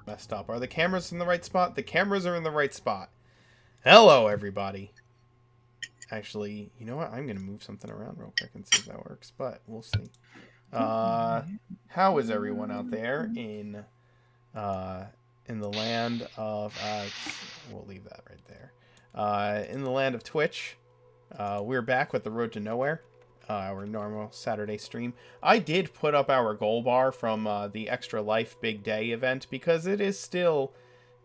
messed up. Are the cameras in the right spot? The cameras are in the right spot. Hello, everybody. Actually, you know what? I'm going to move something around real quick and see if that works, but we'll see. Uh, how is everyone out there uh, in the land of... we'll leave that right there. In the land of Twitch, we're back with the Road to Nowhere, our normal Saturday stream. I did put up our goal bar from the Extra Life Big Day event because it is still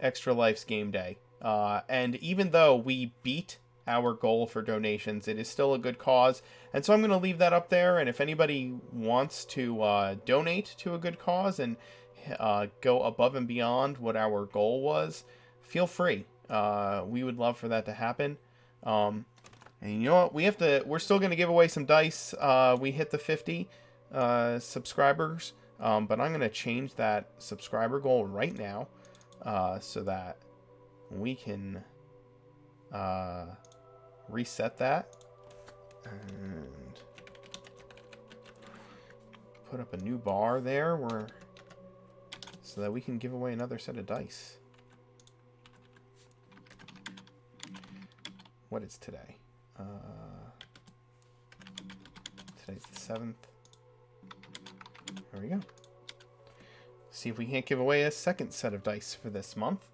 Extra Life's game day. And even though we beat our goal for donations, it is still a good cause. And so I'm going to leave that up there. And if anybody wants to donate to a good cause and go above and beyond what our goal was, feel free. We would love for that to happen. And you know what? We're still going to give away some dice. We hit the 50 subscribers. But I'm going to change that subscriber goal right now so that we can reset that and put up a new bar there so that we can give away another set of dice. What is today? Today's the 7th. There we go. See if we can't give away a second set of dice for this month.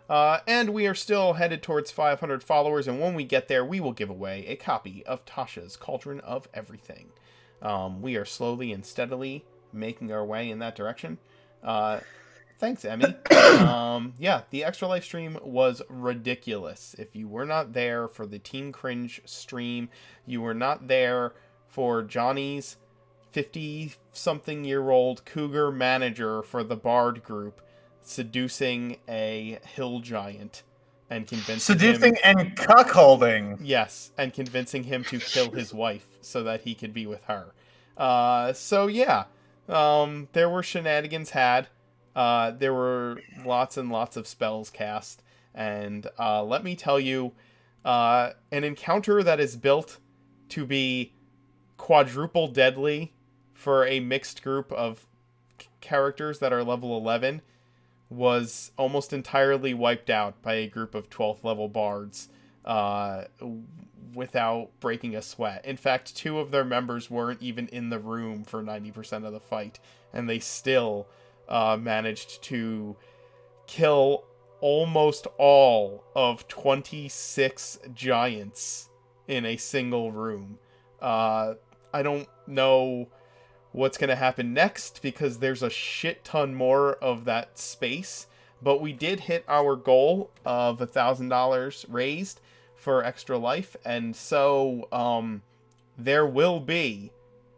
And we are still headed towards 500 followers, and when we get there, we will give away a copy of Tasha's Cauldron of Everything. We are slowly and steadily making our way in that direction. Thanks, Emmy. Yeah, the Extra Life stream was ridiculous. If you were not there for the Team Cringe stream, you were not there for Johnny's 50-something-year-old cougar manager for the Bard group seducing a hill giant and convincing him... and cuckolding. Yes, and convincing him to kill his wife so that he could be with her. So yeah, there were shenanigans had. There were lots and lots of spells cast. And let me tell you, an encounter that is built to be quadruple deadly for a mixed group of characters that are level 11 was almost entirely wiped out by a group of 12th level bards without breaking a sweat. In fact, 2 of their members weren't even in the room for 90% of the fight, and they still managed to kill almost all of 26 giants in a single room. I don't know what's going to happen next because there's a shit ton more of that space, but we did hit our goal of $1,000 raised for Extra Life, and so there will be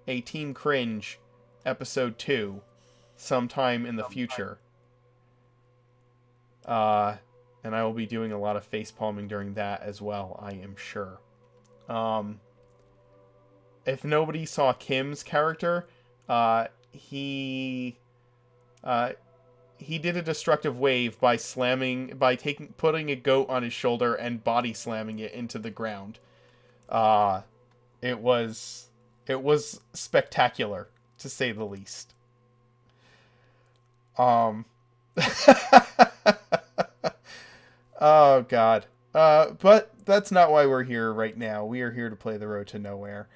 a Team Cringe episode 2 sometime in the future. And I will be doing a lot of face palming during that as well, I am sure. If nobody saw Kim's character, he did a destructive wave by putting a goat on his shoulder and body slamming it into the ground. It was spectacular, to say the least. Oh God. But that's not why we're here right now. We are here to play the Road to Nowhere.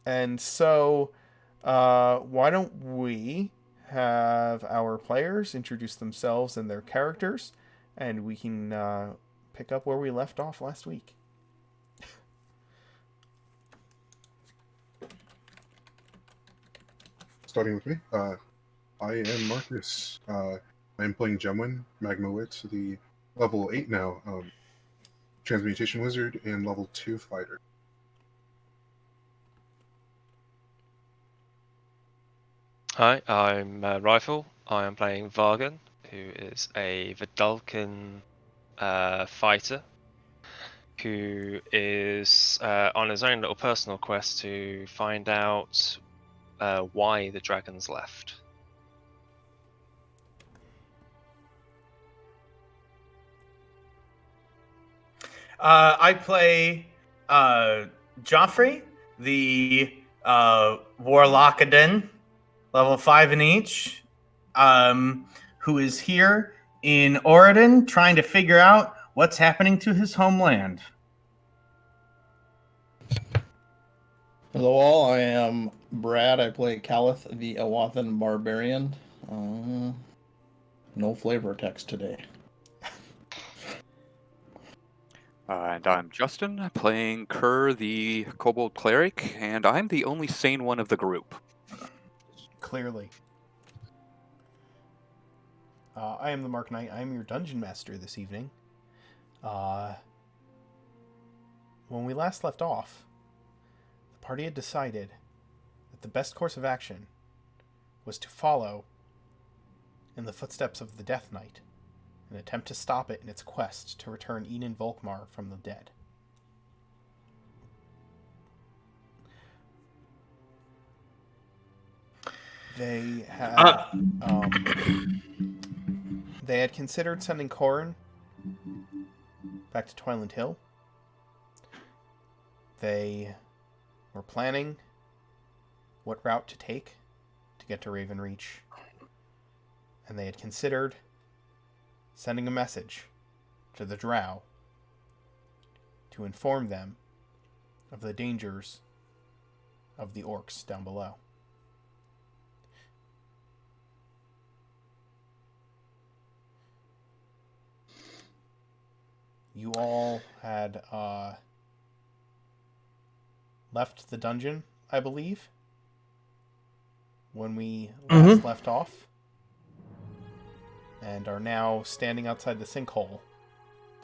And so, why don't we have our players introduce themselves and their characters, and we can pick up where we left off last week. Starting with me, I am Marcus. I'm playing Gemwin Magmawit, the level 8 now Transmutation Wizard and level 2 Fighter. Hi, I'm Rifle. I am playing Vargan, who is a Vidalcan fighter, who is on his own little personal quest to find out why the dragons left. I play Joffrey, the Warlockadin, level 5 in each, who is here in Oregon trying to figure out what's happening to his homeland. Hello all, I am Brad. I play Calith, the Awathan Barbarian. No flavor text today. And I'm Justin, playing Kerr, the Kobold Cleric, and I'm the only sane one of the group. Clearly. I am the Mark Knight. I am your dungeon master this evening. When we last left off, the party had decided that the best course of action was to follow in the footsteps of the Death Knight and attempt to stop it in its quest to return Enon Volkmar from the dead. They had considered sending Corrin back to Twiland Hill. They were planning what route to take to get to Ravenreach, and they had considered sending a message to the Drow to inform them of the dangers of the orcs down below. You all had left the dungeon, I believe, when we last left off, and are now standing outside the sinkhole,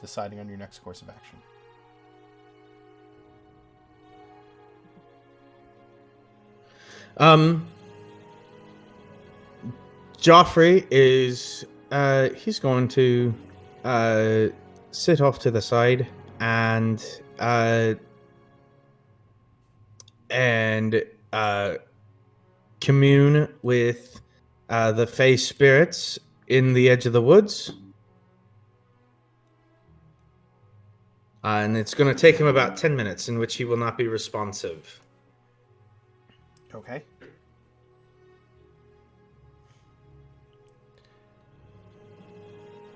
deciding on your next course of action. Joffrey is he's going to sit off to the side and commune with the Fey spirits in the edge of the woods. And it's going to take him about 10 minutes, in which he will not be responsive. Okay.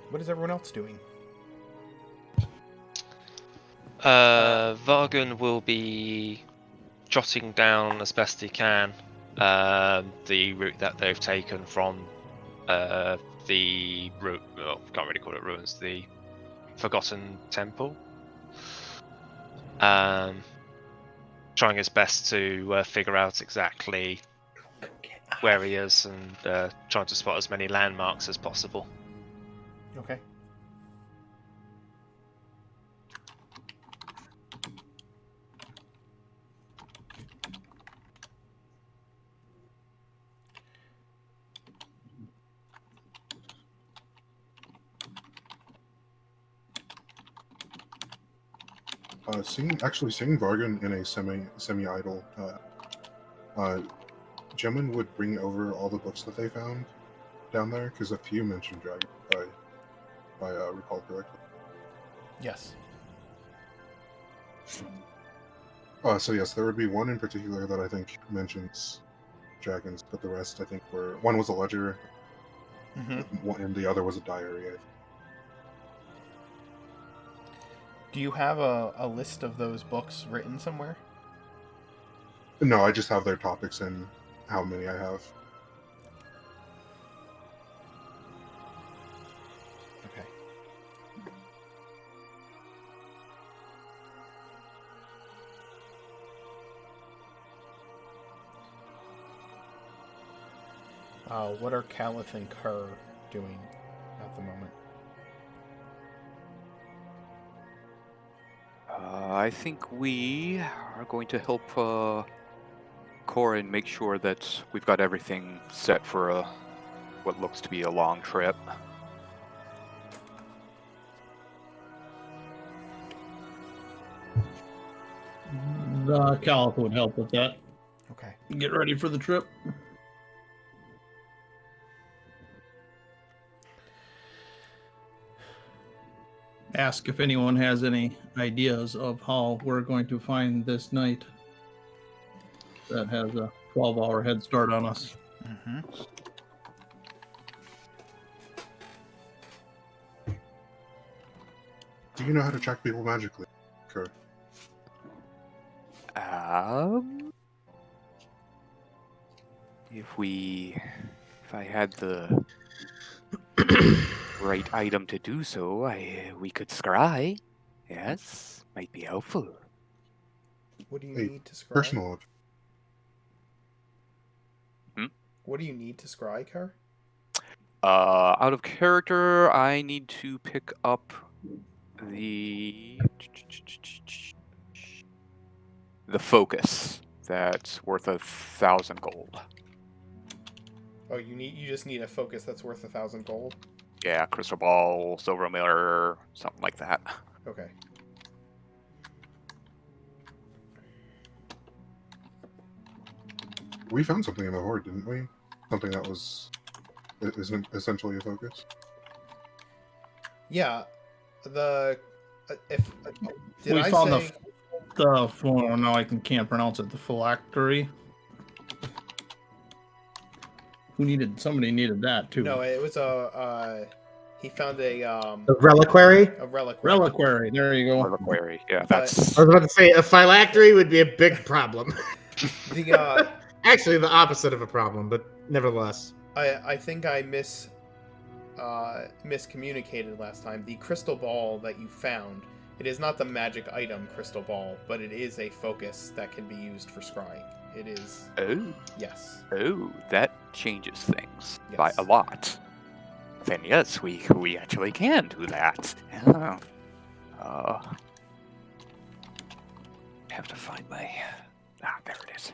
What is everyone else doing? Vargan will be jotting down as best he can the route that they've taken from the route. Well, can't really call it ruins. The Forgotten Temple. Trying his best to figure out exactly where he is and trying to spot as many landmarks as possible. Okay. Seeing Vargan in a semi-idle, Gemmin would bring over all the books that they found down there, because a few mentioned dragon, if I recall correctly. Yes. So yes, there would be one in particular that I think mentions dragons, but the rest I think were, one was a ledger, and the other was a diary. Do you have a list of those books written somewhere? No, I just have their topics and how many I have. Okay. What are Calith and Kerr doing at the moment? I think we are going to help Corin make sure that we've got everything set for what looks to be a long trip. Calith would help with that. Okay. Get ready for the trip. Ask if anyone has any ideas of how we're going to find this knight that has a 12-hour head start on us. Mm-hmm. Do you know how to track people magically? Kerr? If I had the right item to do so, we could scry. Yes, might be helpful. What do you Hey, need to scry? Personal. What do you need to scry, Kerr? Out of character, I need to pick up the focus. That's worth 1,000 gold. Oh, you just need a focus that's worth 1,000 gold. Yeah, crystal ball, silver mirror, something like that. Okay. We found something in the horde, didn't we? Something that was isn't essentially a focus. Yeah. The if did we I found say well, now I can't pronounce it. The phylactery. Somebody needed that too. no? It was he found a The reliquary? reliquary. Reliquary. There you go. Reliquary. Yeah, But- that's. I was about to say a phylactery would be a big problem. The Actually, the opposite of a problem, but nevertheless. I think I miscommunicated last time. The crystal ball that you found, it is not the magic item crystal ball, but it is a focus that can be used for scrying. It is, Oh, yes. that changes things by Yes. a lot. Then yes, we actually can do that. Yeah. Have to find my. There it is.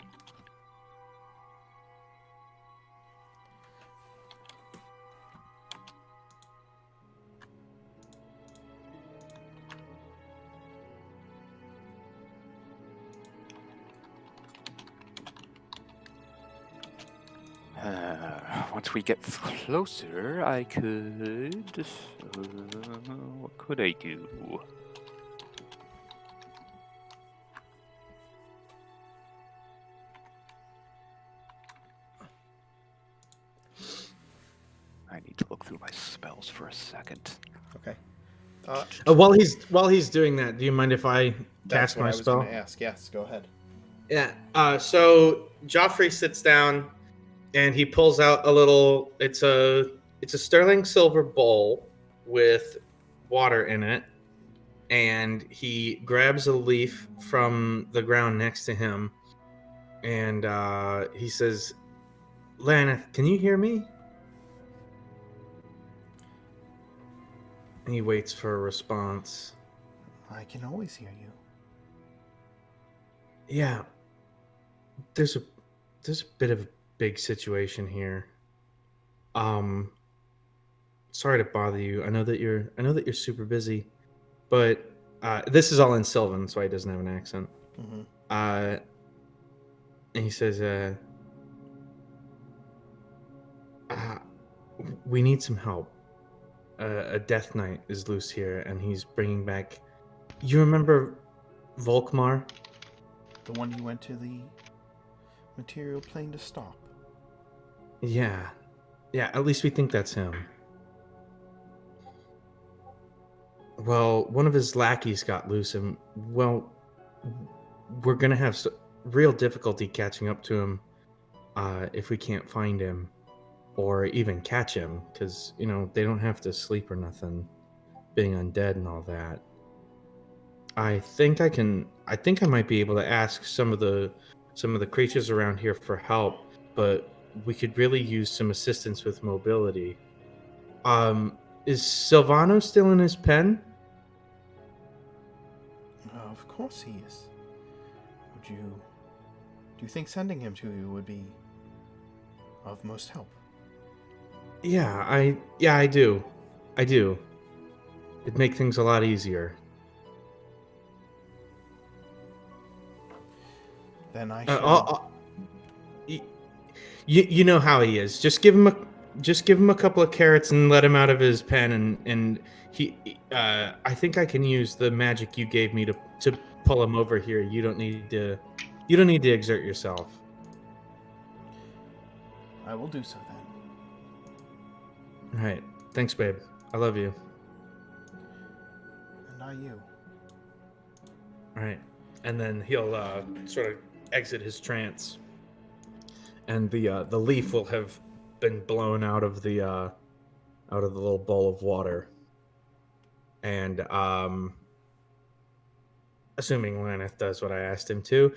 Once we get closer, I could. What could I do? I need to look through my spells for a second. Okay. While he's doing that, do you mind if I That's cast what my I was spell? going to ask. Yes, go ahead. Yeah. So Joffrey sits down and he pulls out a little. It's a sterling silver bowl with water in it, and he grabs a leaf from the ground next to him, and he says, "Laneth, can you hear me?" And he waits for a response. I can always hear you. Yeah. There's a bit of a big situation here. Sorry to bother you. I know that you're super busy, but this is all in Sylvan, so he doesn't have an accent. Mm-hmm. And he says, we need some help. A Death Knight is loose here, and he's bringing back. You remember Volkmar? The one you went to the material plane to stop. Yeah. At least we think that's him. Well, one of his lackeys got loose, and well, we're gonna have real difficulty catching up to him if we can't find him. Or even catch him, because they don't have to sleep or nothing, being undead and all that. I think I might be able to ask some of the creatures around here for help, but we could really use some assistance with mobility. Is Silvano still in his pen? Of course he is. Do you think sending him to you would be of most help? Yeah, I do. It'd make things a lot easier. Then I should... You know how he is. Just give him a couple of carrots and let him out of his pen, and he. I think I can use the magic you gave me to pull him over here. You don't need to exert yourself. I will do so then. All right. Thanks, babe. I love you. And you. All right, and then he'll sort of exit his trance, and the leaf will have been blown out of the little bowl of water, and assuming Laneth does what I asked him to,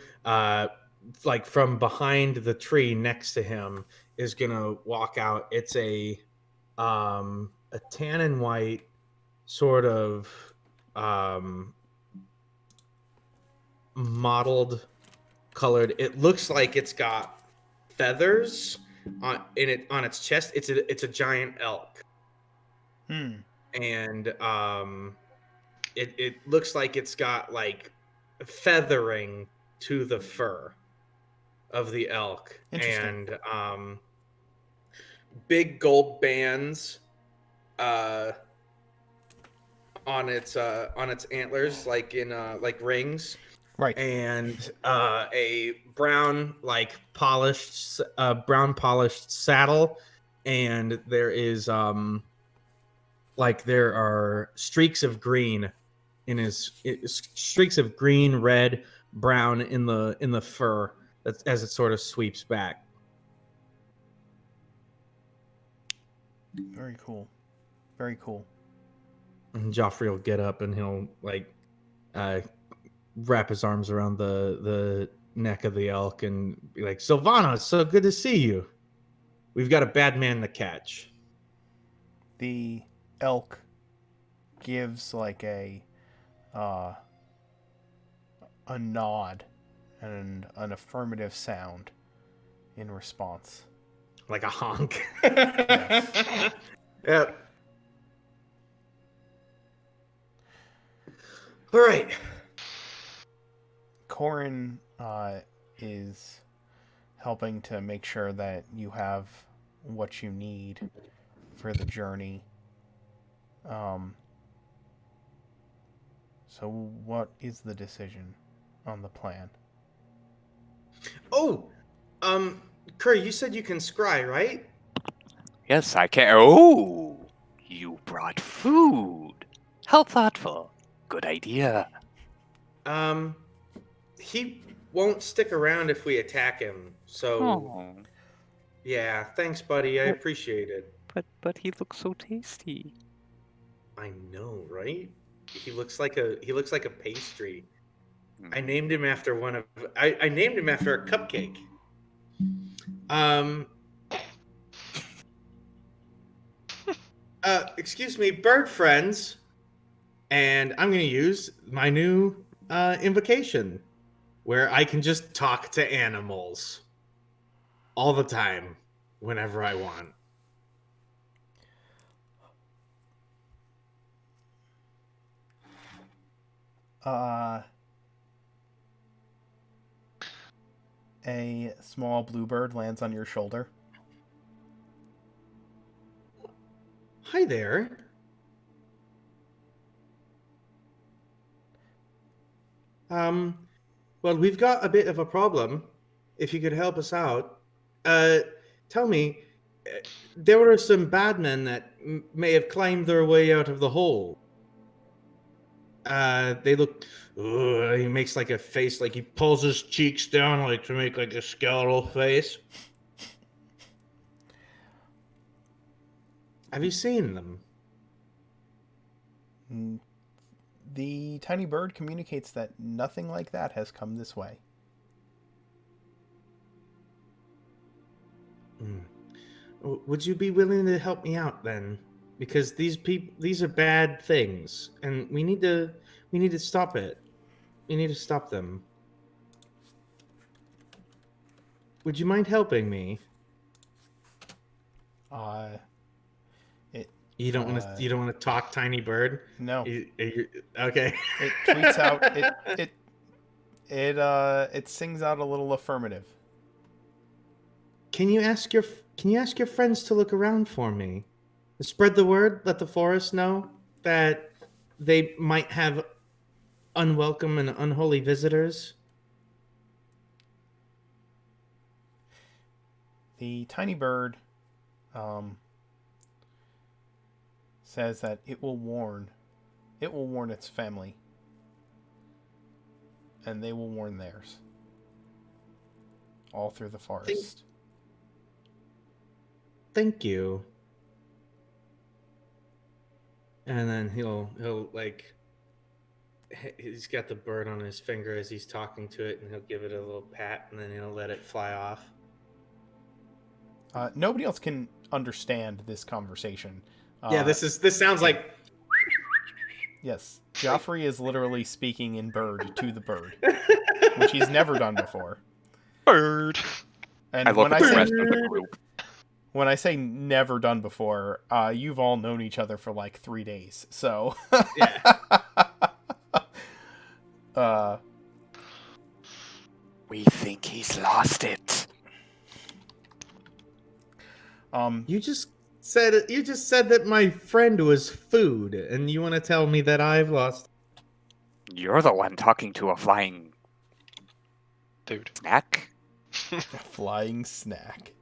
like from behind the tree next to him is gonna walk out. It's a tan and white sort of mottled colored. It looks like it's got feathers on its chest. It's a giant elk, and it looks like it's got like feathering to the fur of the elk, Interesting. and big gold bands on its antlers, like in like rings, Right. and a brown polished saddle, and there is there are streaks of green in streaks of green, red, brown in the fur as it sort of sweeps back. Very cool. Very cool. And Joffrey will get up and he'll wrap his arms around the neck of the elk and be like, "Sylvana, it's so good to see you. We've got a bad man to catch." The elk gives like a nod and an affirmative sound in response. Like a honk. Yes. Yep. All right. Corin is helping to make sure that you have what you need for the journey. So what is the decision on the plan? Oh, Curry, you said you can scry, right? Yes, I can. Oh, you brought food. How thoughtful. Good idea. He won't stick around if we attack him. So, Oh, yeah, thanks, buddy. I appreciate it. but he looks so tasty. I know, right? He looks like a pastry. Hmm. I named him after I named him after a cupcake. Excuse me, bird friends. And I'm going to use my new invocation where I can just talk to animals all the time whenever I want. A small bluebird lands on your shoulder. Hi there. Well, we've got a bit of a problem. If you could help us out. Tell me, there were some bad men that may have climbed their way out of the hole. They look. He makes like a face, like he pulls his cheeks down, like to make like a skeletal face. Have you seen them? The tiny bird communicates that nothing like that has come this way. Would you be willing to help me out then? Because these are bad things, and we need to stop it. We need to stop them. Would you mind helping me? You don't want to talk, tiny bird? No. Okay. It tweets out. It sings out a little affirmative. Can you ask your friends to look around for me? Spread the word. Let the forest know that they might have unwelcome and unholy visitors. The tiny bird says that it will warn it will warn its family. And they will warn theirs. All through the forest. Thank you. And then he'll like, he's got the bird on his finger as he's talking to it, and he'll give it a little pat, and then he'll let it fly off. Nobody else can understand this conversation. Yeah, this sounds like. Yes, Joffrey is literally speaking in bird to the bird, which he's never done before. Bird. And I look when at I the say rest of the group. when I say never done before, you've all known each other for like 3 days, so Yeah. We think he's lost it. You just said that my friend was food, and you want to tell me that I've lost. You're the one talking to a flying Dude. snack? a flying snack.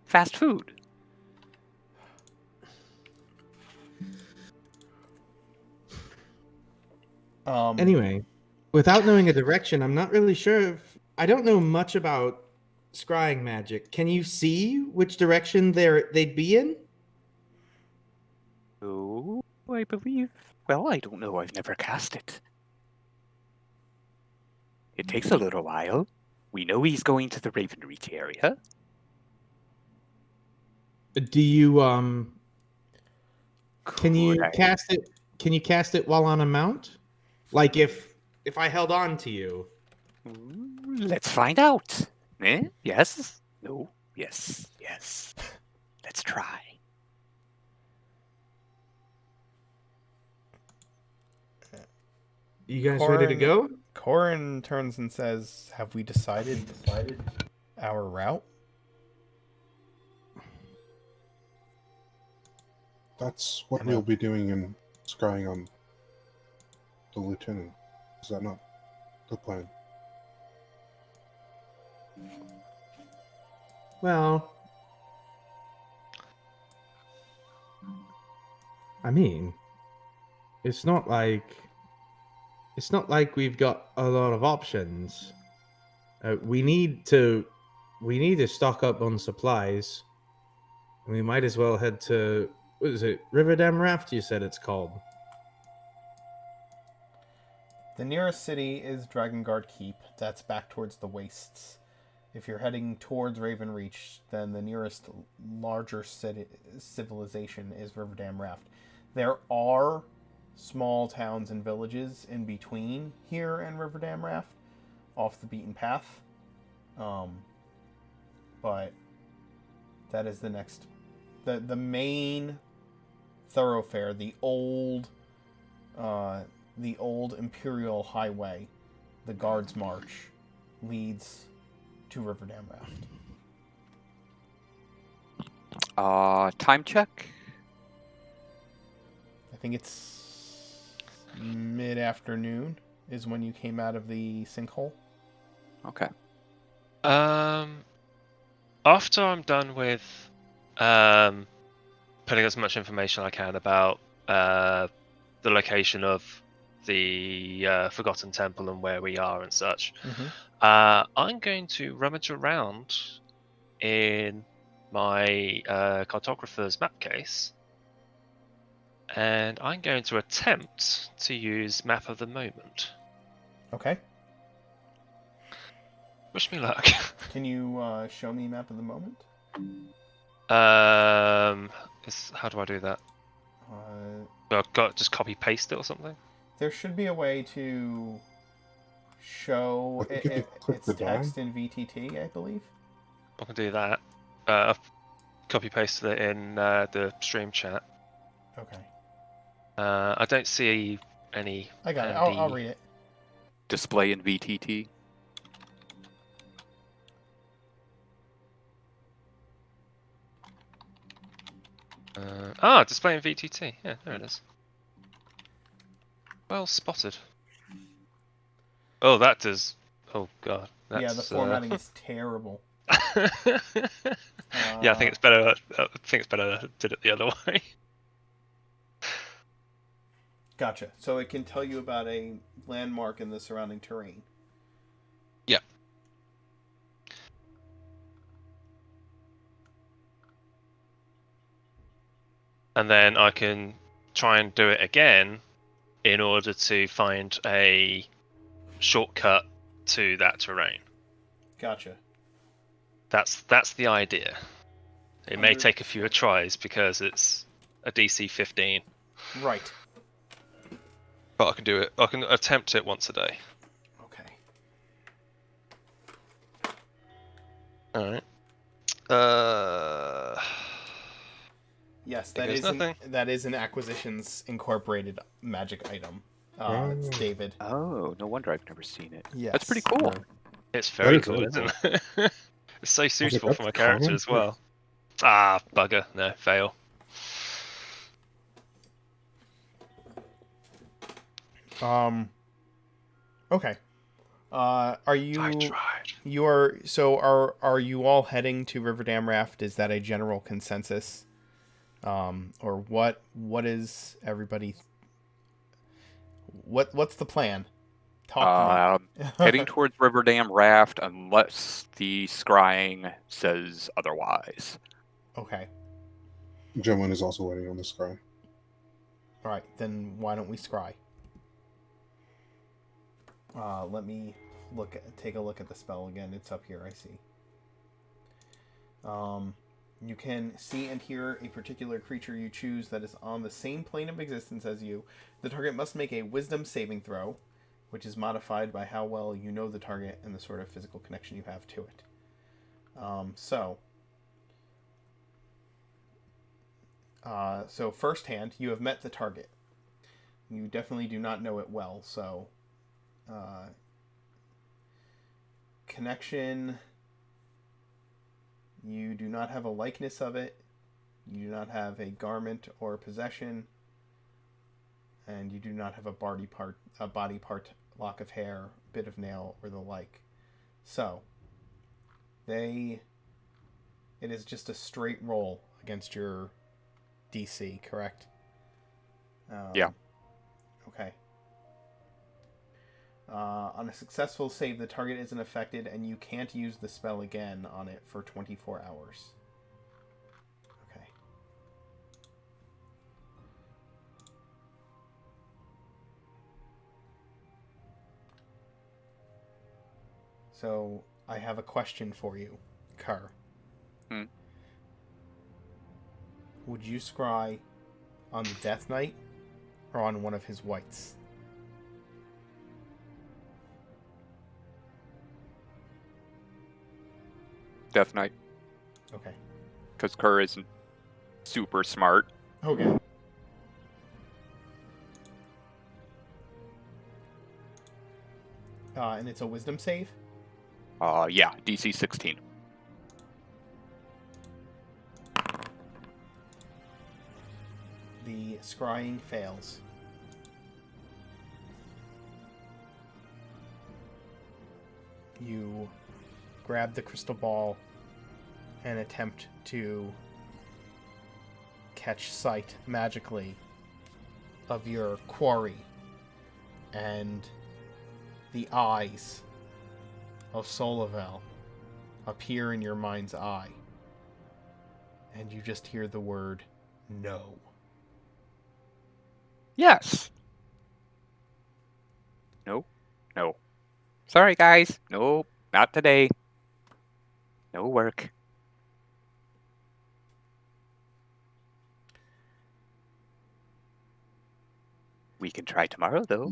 Fast food. Anyway, without knowing a direction, I'm not really sure if I don't know much about scrying magic. Can you see which direction they'd be in? Oh, I believe. Well, I don't know. I've never cast it. It takes a little while. We know he's going to the Ravenreach area. Do you can you Could I- cast it? Can you cast it while on a mount? Like if I held on to you. Let's find out. Eh? Yes? No? Yes. Yes. Let's try. You guys ready to go? Corin turns and says, "Have we decided our route?" That's what I know. we'll be doing in scrying on the lieutenant. Is that not the plan? Well, I mean, it's not like we've got a lot of options. We need to stock up on supplies. We might as well head to, what is it, Riverdam Raft? You said it's called. The nearest city is Drakengard Keep. That's back towards the wastes. If you're heading towards Ravenreach, then the nearest larger civilization is Riverdam Raft. There are small towns and villages in between here and Riverdam Raft, off the beaten path. But that is the next, the main thoroughfare, the old Imperial Highway, the Guards March, leads to Riverdam Raft. Time check? I think it's mid-afternoon is when you came out of the sinkhole. Okay. After I'm done with putting as much information I can about the location of the Forgotten Temple and where we are and such, I'm going to rummage around in my cartographer's map case, and I'm going to attempt to use Map of the Moment. Okay. Wish me luck. Can you show me Map of the Moment? How do I do that? Uh, Just copy paste it or something? there should be a way to show I think if you click its the die. text in VTT, I believe. I can do that. I've copy pasted it in the stream chat. Okay. I don't see any. I got it. handy- I'll read it. Display in VTT. Display in VTT. Yeah, there it is. Well spotted. Oh, that does. Oh god. That's, Yeah, the formatting is terrible. Yeah, I think it's better. I think it's better. Did it the other way. Gotcha. So it can tell you about a landmark in the surrounding terrain. Yeah. And then I can try and do it again in order to find a shortcut to that terrain. Gotcha. That's the idea. It may take a few Understood. tries because it's a DC 15, Right. but I can do it. I can attempt it once a day. Okay. All right. Yes, There that goes is an, nothing. that is an Acquisitions Incorporated magic item. It's Oh. David. Oh, no wonder I've never seen it. Yes. That's pretty cool. It's very is cool, really isn't it? It's so suitable that's for my character common? as well. Ah, bugger. No, fail. Okay. Are you? I tried. Are you all heading to Riverdam Raft? Is that a general consensus? Or what is everybody? What's the plan? Talk to me. Heading towards Riverdam Raft unless the scrying says otherwise. Okay. Gemwin is also waiting on the sky. All right. Then why don't we scry? Let me take a look at the spell again. It's up here. I see. You can see and hear a particular creature you choose that is on the same plane of existence as you. The target must make a Wisdom saving throw, which is modified by how well you know the target and the sort of physical connection you have to it. So firsthand, you have met the target. You definitely do not know it well, so connection, you do not have a likeness of it, you do not have a garment or possession, and you do not have a body part, lock of hair, bit of nail, or the like. So it is just a straight roll against your DC, correct? Yeah. Okay. On a successful save, the target isn't affected, and you can't use the spell again on it for 24 hours. Okay. So, I have a question for you, Kerr. Hmm. Would you scry on the Death Knight or on one of his whites? Death Knight, Okay. because Kerr isn't super smart. Okay. And it's a wisdom save? Yeah, DC 16. The scrying fails. You grab the crystal ball and attempt to catch sight magically of your quarry, and the eyes of Solavel appear in your mind's eye, and you just hear the word no. Yes. No. No. Sorry, guys. No, not today. No work. We can try tomorrow, though.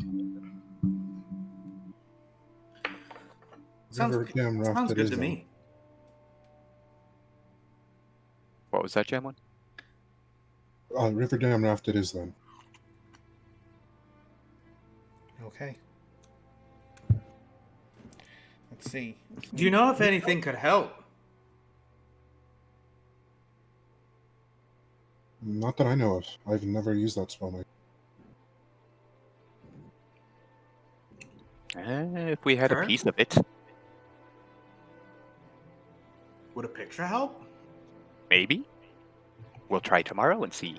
Sounds, Riverdam Raft sounds it good is to then. me. What was that, Gemwin? Riverdam Raft it is then. Okay. Let's see. Do you know if anything could help? Not that I know of. I've never used that spell. If we had Kerr? a piece of it, Would a picture help? maybe. We'll try tomorrow and see.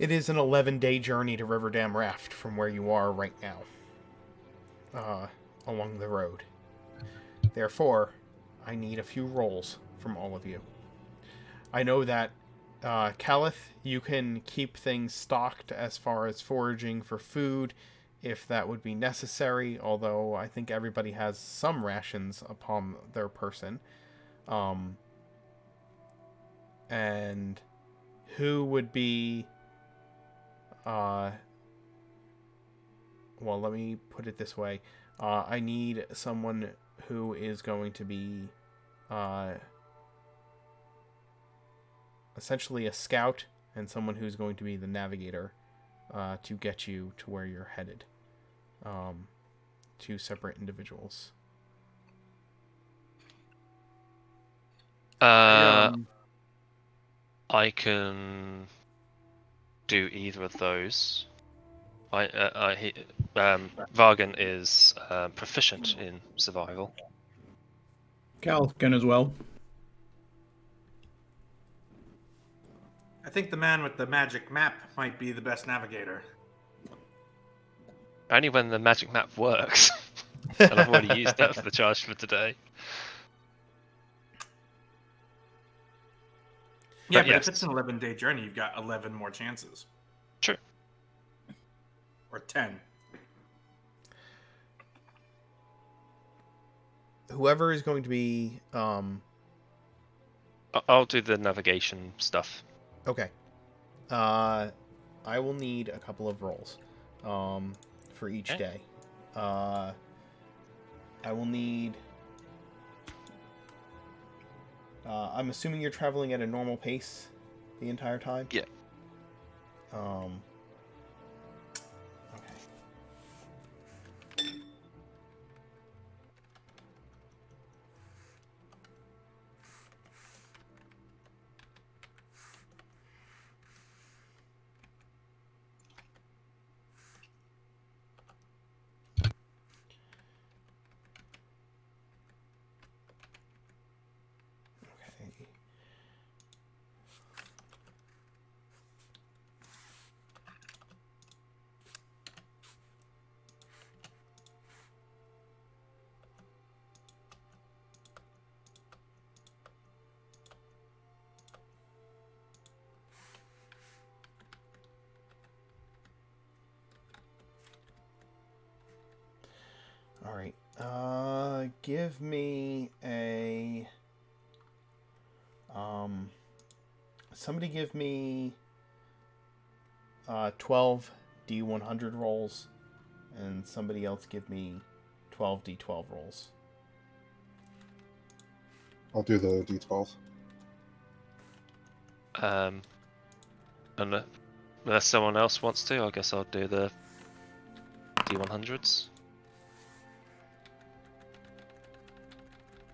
It is an 11-day journey to Riverdam Raft from where you are right now, along the road. Therefore, I need a few rolls from all of you. I know that, Calith, you can keep things stocked as far as foraging for food, if that would be necessary, although I think everybody has some rations upon their person. And who would be... well, let me put it this way. I need someone who is going to be essentially a scout, and someone who's going to be the navigator to get you to where you're headed. Two separate individuals. I can do either of those. Vargan is proficient in survival. Calith can as well. I think the man with the magic map might be the best navigator. Only when the magic map works. And I've already used that for the charge for today. Yeah, But but yes. if it's an 11-day journey, you've got 11 more chances. True. Or 10. Whoever is going to be... I'll do the navigation stuff. Okay. I will need a couple of rolls for each Okay. day. I will need... I'm assuming you're traveling at a normal pace the entire time? Yeah. Okay. Okay. All right. Give me a... somebody give me 12 D100 rolls, and somebody else give me 12 D12 rolls. I'll do the D12. Unless someone else wants to, I guess I'll do the D100s.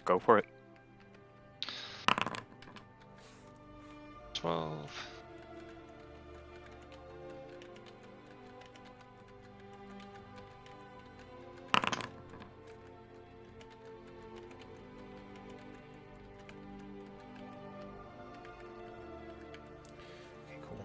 Go for it. 12. Okay, cool.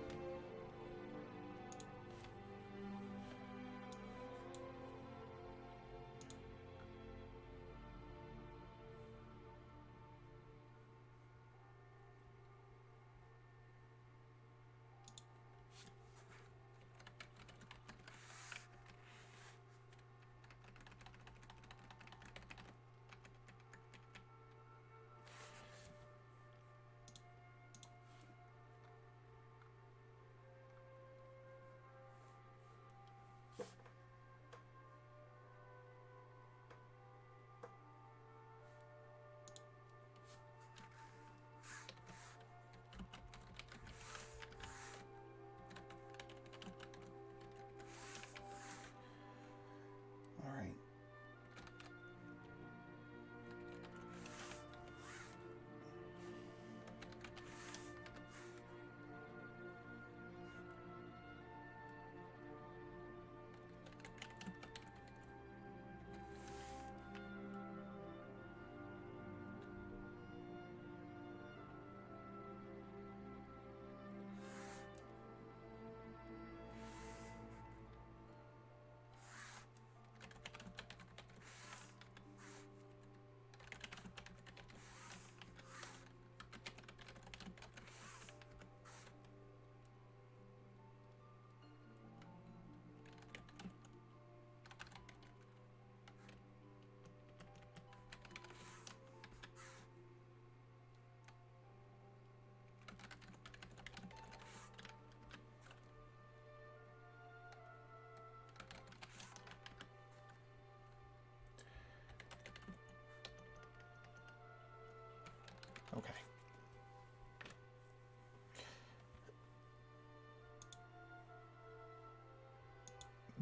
Okay.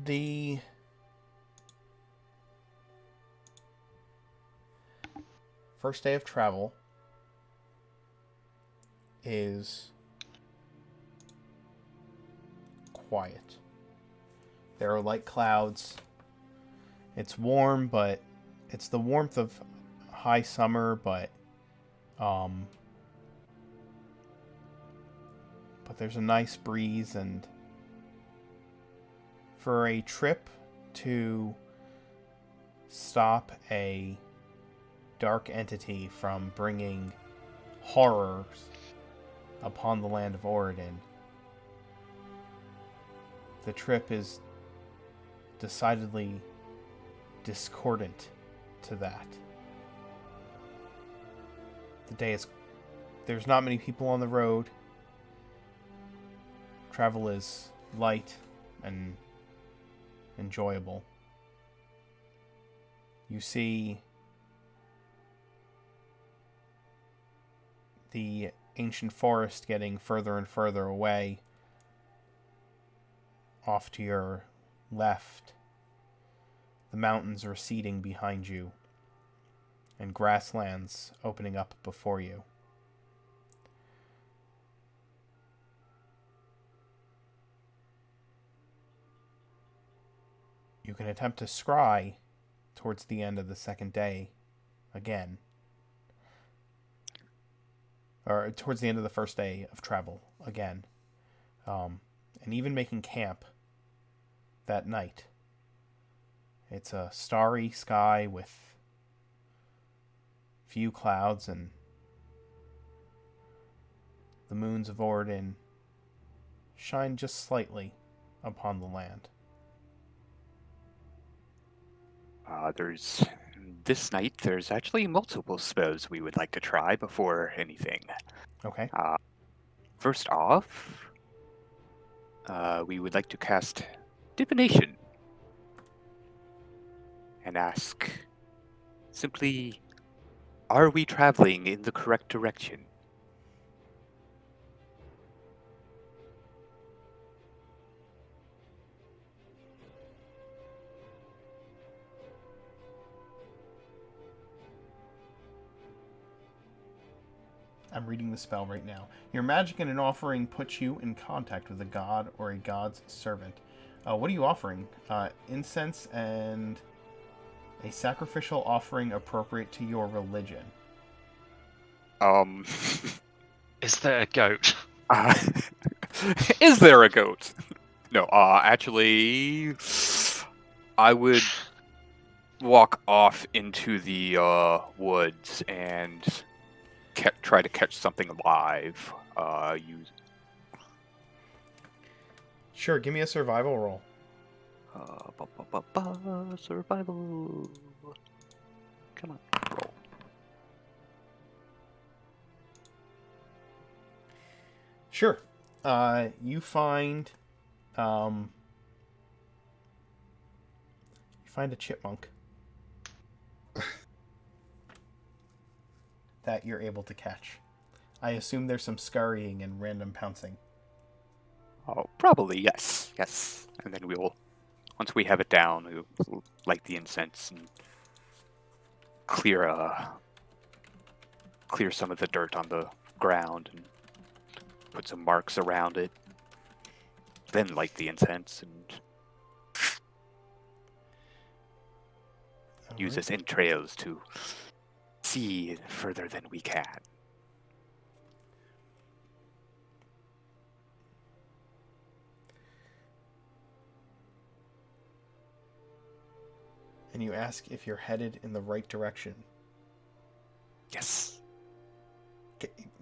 The first day of travel is quiet. There are light clouds. It's warm, but it's the warmth of high summer, but there's a nice breeze, and for a trip to stop a dark entity from bringing horrors upon the land of Oridon, the trip is decidedly discordant to that. There's not many people on the road. Travel is light and enjoyable. You see the ancient forest getting further and further away. Off to your left, the mountains receding behind you, and grasslands opening up before you. You can attempt to scry towards the end of the second day again. Or towards the end of the first day of travel again. And even making camp that night. It's a starry sky with few clouds, and the moons of Oridon shine just slightly upon the land. This night, there's actually multiple spells we would like to try before anything. Okay. First off, we would like to cast Divination and ask simply, are we traveling in the correct direction? I'm reading the spell right now. Your magic and an offering puts you in contact with a god or a god's servant. What are you offering? Incense and a sacrificial offering appropriate to your religion. Is there a goat? Is there a goat? No, actually, I would walk off into the woods and try to catch something alive. Sure, give me a survival roll. Survival. Come on, roll. Sure. You find a chipmunk that you're able to catch. I assume there's some scurrying and random pouncing. Oh, probably, yes. Yes. And then once we have it down, we'll light the incense and clear some of the dirt on the ground and put some marks around it. Then light the incense and use its entrails to see further than we can. And you ask if you're headed in the right direction. Yes.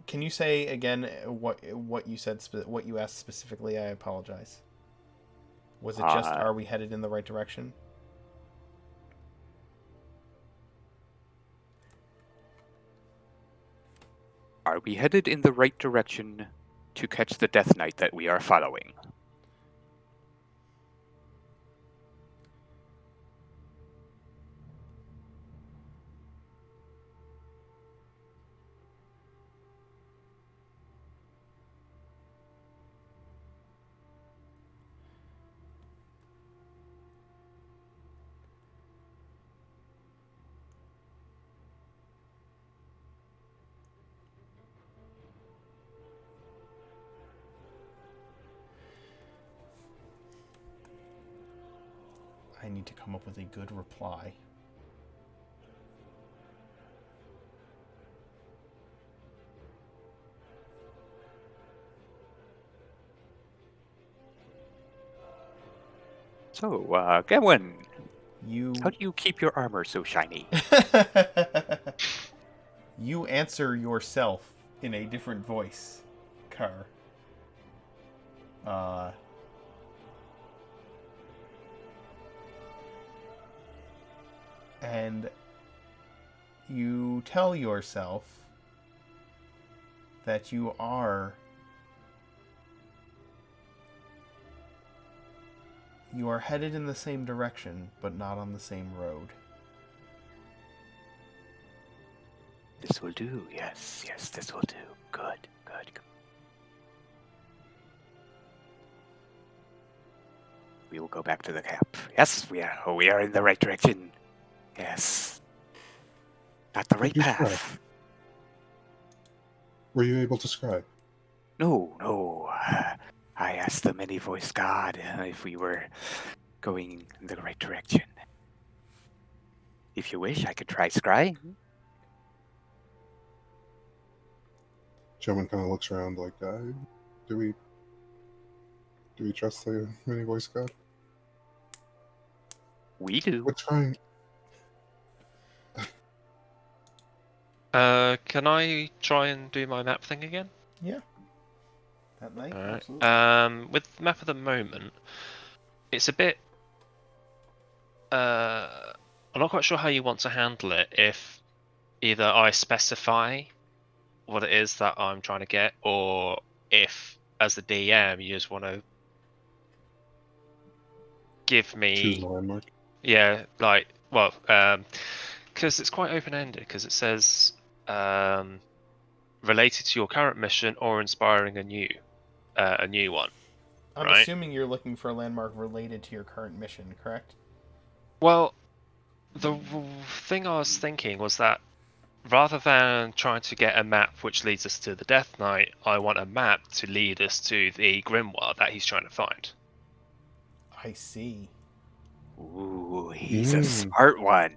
Can you say again what you said, what you asked specifically? I apologize. Was it just, are we headed in the right direction? Are we headed in the right direction to catch the Death Knight that we are following? need to come up with a good reply. So, Gemwin, You how do you keep your armor so shiny? you answer yourself in a different voice, Kerr. And you tell yourself that you are headed in the same direction, but not on the same road. This will do. Yes, this will do. Good. We will go back to the camp. Yes, we are in the right direction. Yes. Not the right Did you path. Were you able to scry? No. I asked the many-voiced god if we were going in the right direction. If you wish, I could try scry. Gentleman kind of looks around like, do we trust the mini voice god? We do. We're trying. Can I try and do my map thing again? Yeah. That night, Alright. absolutely. With the map at the moment, it's a bit. I'm not quite sure how you want to handle it. If either I specify what it is that I'm trying to get, or if, as the DM, you just want to give me. Choose a landmark. Yeah, like, well, because it's quite open-ended, because it says related to your current mission or inspiring a new one. I'm right. assuming you're looking for a landmark related to your current mission, correct? Well, the thing I was thinking was that rather than trying to get a map which leads us to the Death Knight, I want a map to lead us to the Grimoire that he's trying to find. I see. Ooh, he's a smart one.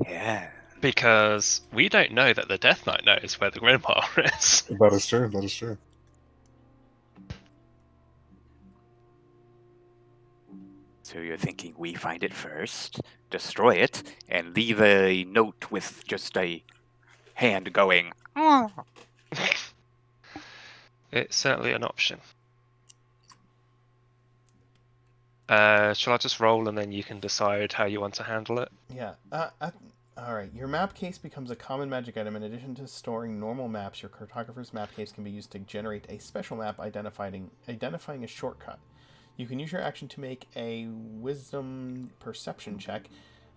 Yeah. Because we don't know that the Death Knight knows where the Grimoire is. That is true. That is true. So you're thinking we find it first, destroy it, and leave a note with just a hand going. "Ah." It's certainly an option. Shall I just roll and then you can decide how you want to handle it? Yeah. Alright, your map case becomes a common magic item. In addition to storing normal maps, your cartographer's map case can be used to generate a special map identifying a shortcut. You can use your action to make a wisdom perception check,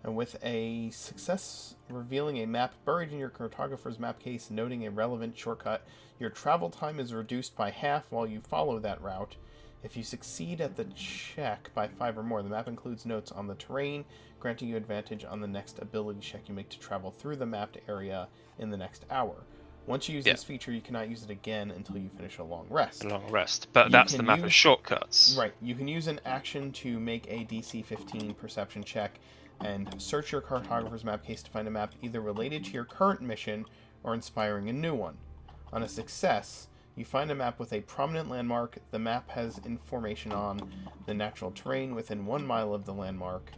and with a success revealing a map buried in your cartographer's map case noting a relevant shortcut, your travel time is reduced by half while you follow that route. If you succeed at the check by 5 or more, the map includes notes on the terrain, granting you advantage on the next ability check you make to travel through the mapped area in the next hour. Once you use this feature, you cannot use it again until you finish a long rest. A long rest. But that's the map of shortcuts. Right. You can use an action to make a DC 15 perception check and search your cartographer's map case to find a map either related to your current mission or inspiring a new one. On a success, you find a map with a prominent landmark. The map has information on the natural terrain within 1 mile of the landmark.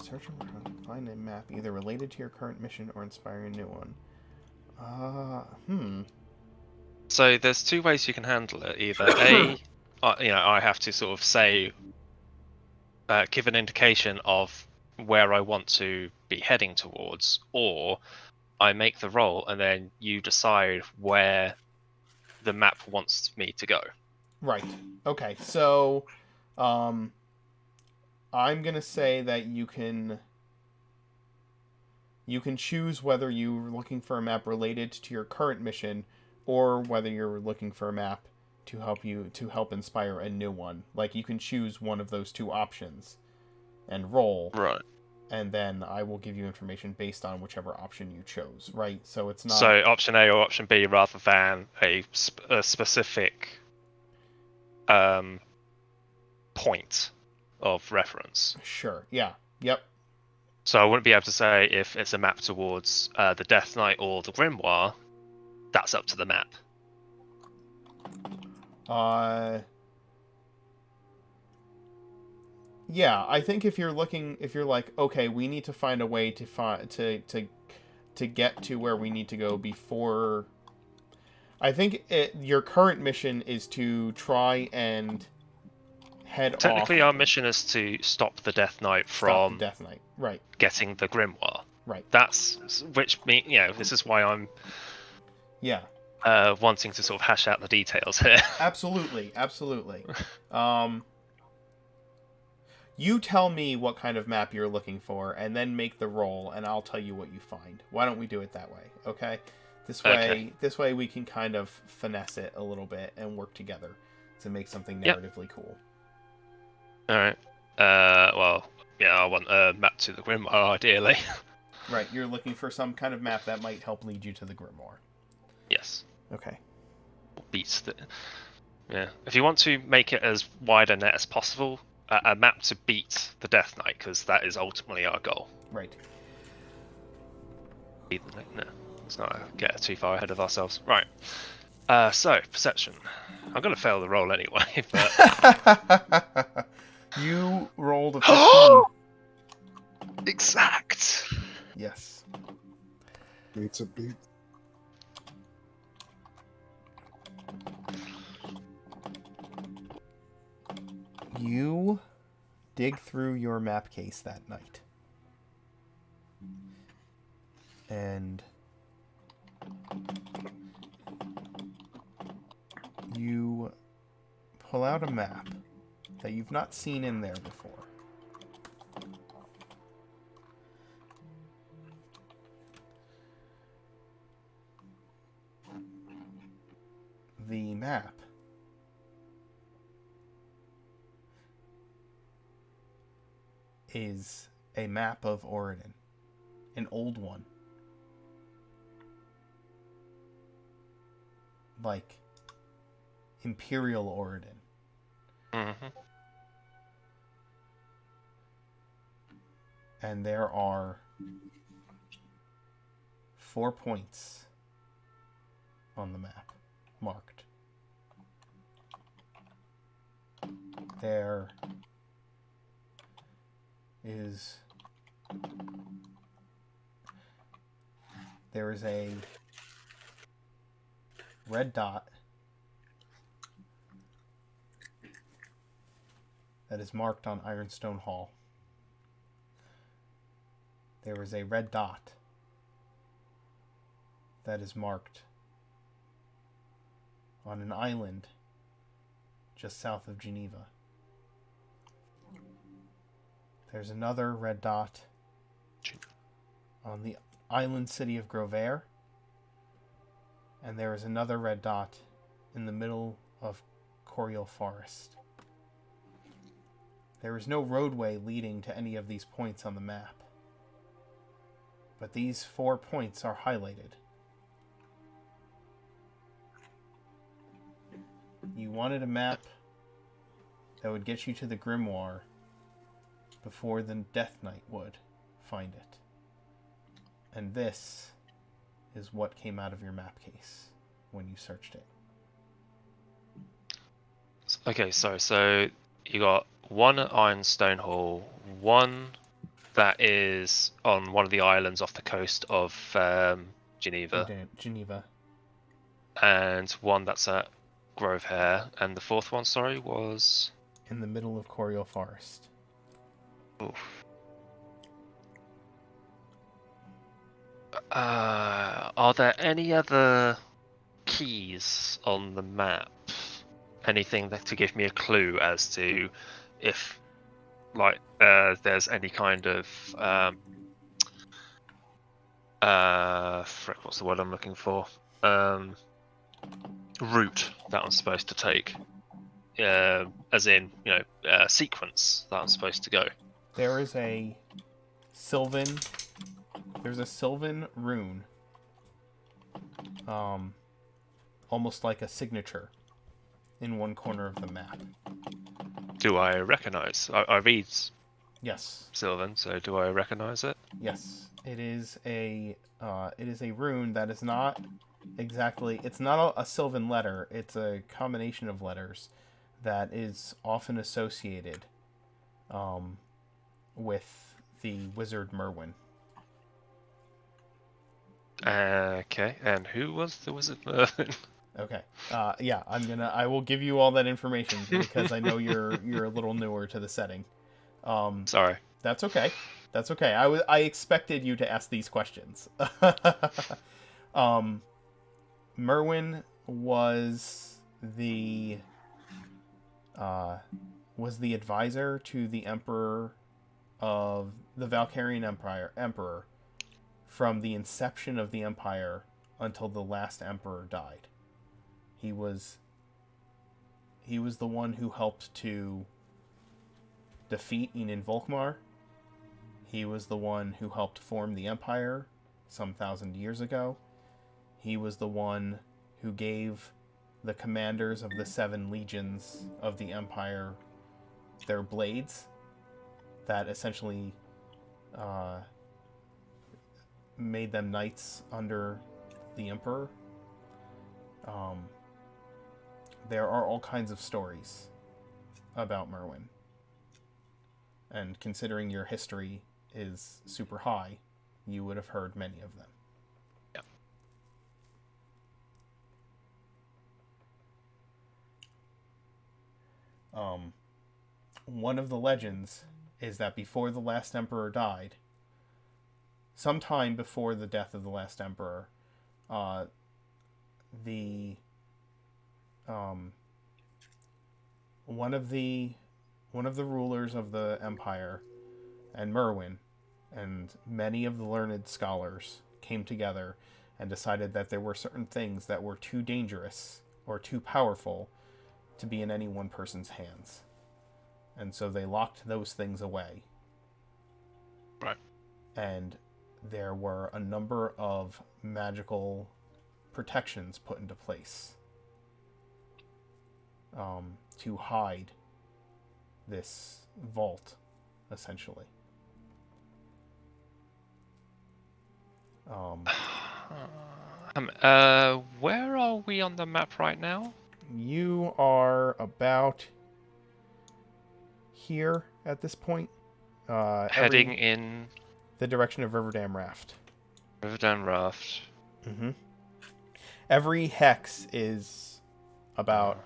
Search and find a map either related to your current mission or inspiring a new one. So there's two ways you can handle it. Either A, I have to sort of say, give an indication of where I want to be heading towards, or I make the roll and then you decide where the map wants me to go. Right. Okay. So, I'm gonna say that you can choose whether you're looking for a map related to your current mission, or whether you're looking for a map to help inspire a new one. Like, you can choose one of those two options and roll. Right. And then I will give you information based on whichever option you chose, right? So it's not... So option A or option B rather than a specific point of reference. Sure. Yeah. Yep. So I wouldn't be able to say if it's a map towards the Death Knight or the Grimoire. That's up to the map. Yeah, I think if you're like, okay, we need to find a way to get to where we need to go before. I think your current mission is to try and head Technically, off. our mission is to stop the Death Knight Stop from the Death Knight. Right. getting the Grimoire. Right. That's this is why I'm Yeah. wanting to sort of hash out the details here. Absolutely. You tell me what kind of map you're looking for, and then make the roll, and I'll tell you what you find. Why don't we do it that way? Okay. This way we can kind of finesse it a little bit and work together to make something narratively cool. All right. Well, yeah, I want a map to the Grimoire, ideally. Right. You're looking for some kind of map that might help lead you to the Grimoire. Yes. Okay. Beats the. Yeah. If you want to make it as wide a net as possible, a map to beat the Death Knight, because that is ultimately our goal. Right. No, let's not get too far ahead of ourselves. Right. So perception. I'm gonna fail the roll anyway, but You rolled a 15. exact. Yes. Beats a beat. You dig through your map case that night. And you pull out a map that you've not seen in there before. The map is a map of Oregon, an old one. Like Imperial Oregon. Mm-hmm. And there are 4 points on the map marked. There is a red dot that is marked on Ironstone Hall. There is a red dot that is marked on an island just south of Geneva. There's another red dot on the island city of Grovair. And there is another red dot in the middle of Coriol Forest. There is no roadway leading to any of these points on the map. But these 4 points are highlighted. You wanted a map that would get you to the Grimoire before the Death Knight would find it. And this is what came out of your map case when you searched it. Okay, so you got one at Ironstone Hall, one that is on one of the islands off the coast of Geneva, Geneva. and one that's at Grovehair, and the fourth one, sorry, was in the middle of Coriol Forest. Oof. Are there any other keys on the map? Anything that to give me a clue as to if, like, there's any kind of frick, what's the word I'm looking for? Route that I'm supposed to take, as in, sequence that I'm supposed to go. There is a Sylvan. There's a Sylvan rune, almost like a signature, in one corner of the map. Do I recognize? I read Yes. Sylvan, so do I recognize it? Yes. It is a rune that is not exactly. It's not a Sylvan letter. It's a combination of letters that is often associated with the wizard Merwin. Okay, and who was the wizard Merlin? Okay. Yeah, I will give you all that information because I know you're a little newer to the setting. Sorry. That's okay. That's okay. I expected you to ask these questions. Merwin was the advisor to the emperor of the Valkyrian emperor from the inception of the empire until the last emperor died. He was the one who helped to defeat Enin Volkmar. He was the one who helped form the empire some 1,000 years ago. He was the one who gave the commanders of the 7 legions of the empire their blades that essentially made them knights under the emperor. There are all kinds of stories about Merwin. And considering your history is super high, you would have heard many of them. Yep. One of the legends is that before the last emperor died, sometime before the death of the last emperor, one of the rulers of the empire and Merwin and many of the learned scholars came together and decided that there were certain things that were too dangerous or too powerful to be in any one person's hands. And so they locked those things away. Right. And there were a number of magical protections put into place to hide this vault, essentially. Where are we on the map right now? You are about here at this point. Heading in the direction of Riverdam Raft. Riverdam Raft. Mm-hmm. Every hex is about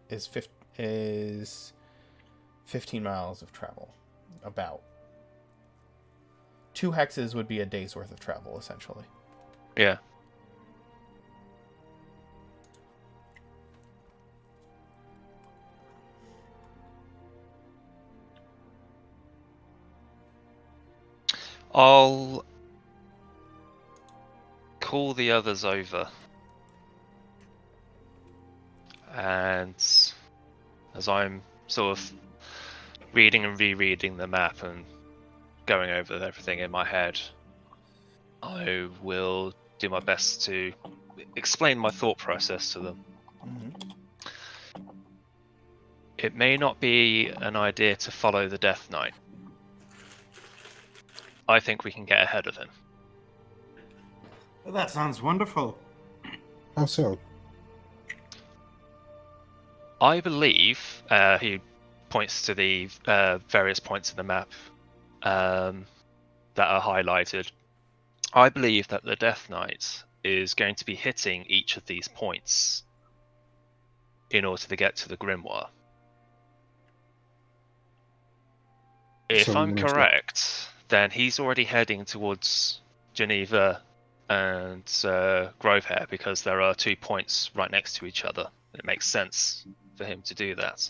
is 15 miles of travel. About 2 hexes would be a day's worth of travel, essentially. Yeah. I'll call the others over. And as I'm sort of reading and rereading the map and going over everything in my head, I will do my best to explain my thought process to them. Mm-hmm. It may not be an idea to follow the Death Knight. I think we can get ahead of him. Well, that sounds wonderful. How so? I believe, he points to the various points in the map that are highlighted. I believe that the Death Knight is going to be hitting each of these points in order to get to the Grimoire. If So I'm correct, then he's already heading towards Geneva and Grovehair because there are 2 points right next to each other. It makes sense for him to do that.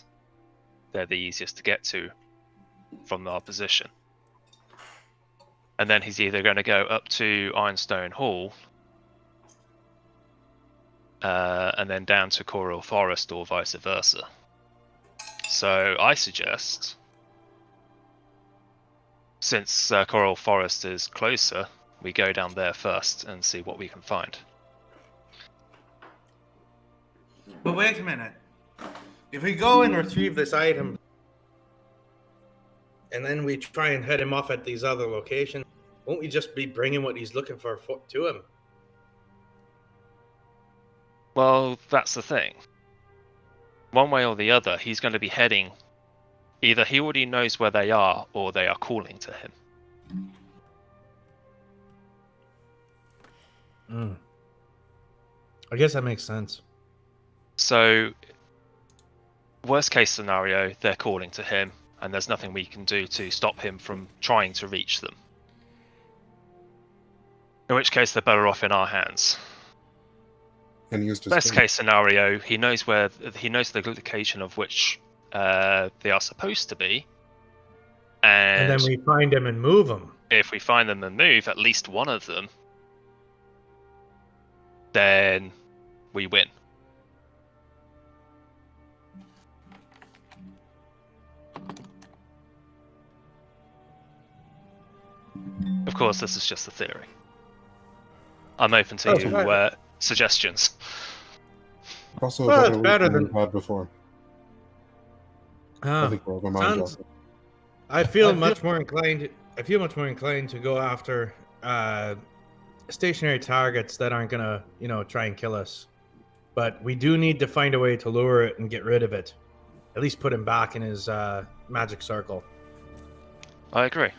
They're the easiest to get to from our position. And then he's either going to go up to Ironstone Hall and then down to Coral Forest or vice versa. So I suggest, since Coral Forest is closer, we go down there first and see what we can find. But wait a minute. If we go and retrieve this item, and then we try and head him off at these other locations, won't we just be bringing what he's looking for to him? Well, that's the thing. One way or the other, he's going to be heading. Either he already knows where they are, or they are calling to him. I guess that makes sense. So, worst case scenario, they're calling to him, and there's nothing we can do to stop him from trying to reach them. In which case, they're better off in our hands. And he used his Best thing. case scenario, he knows the location of which they are supposed to be, And then we find him and move him. if we find them and move at least one of them, then we win. Of course, this is just a theory. I'm open Oh, to right. suggestions. Also, Well, a it's better better route than than- we've had before. I think we're open-minded. sounds- also. I feel much more inclined. I feel much more inclined to go after stationary targets that aren't gonna, try and kill us. But we do need to find a way to lure it and get rid of it. At least put him back in his magic circle. I agree.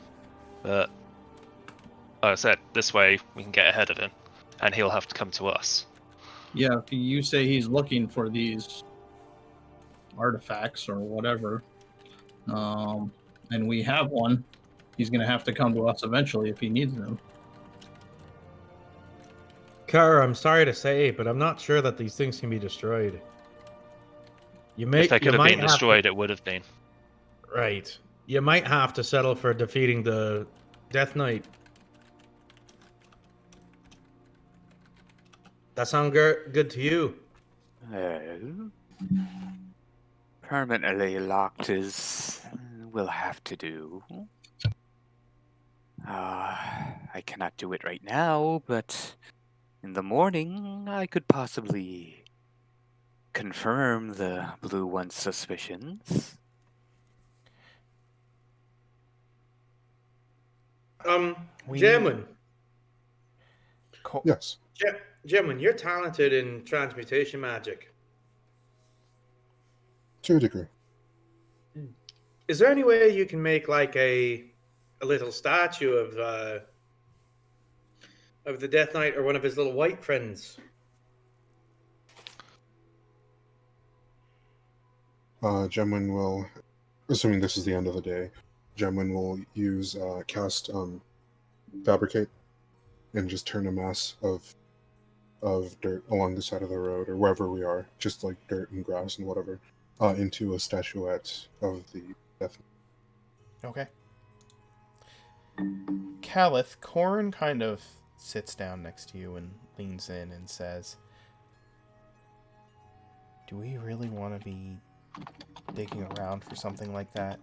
But, like I said, this way we can get ahead of him, and he'll have to come to us. Yeah, if you say he's looking for these artifacts or whatever, and we have one, he's going to have to come to us eventually if he needs them. Kara, I'm sorry to say, but I'm not sure that these things can be destroyed. If they could have been destroyed, it would have been. Right. You might have to settle for defeating the Death Knight. That sound good to you? Permanently locked is will have to do. I cannot do it right now, but in the morning I could possibly confirm the Blue One's suspicions. Gemwin. Yes. Gemwin, you're talented in transmutation magic. To a degree. Is there any way you can make like a little statue of the Death Knight or one of his little white friends? Gemwin will, assuming this is the end of the day, Gemwin will use cast fabricate and just turn a mass of dirt along the side of the road or wherever we are, just like dirt and grass and whatever, into a statuette of the Death Knight. Okay. Calith, Corin kind of sits down next to you and leans in and says, "Do we really want to be digging around for something like that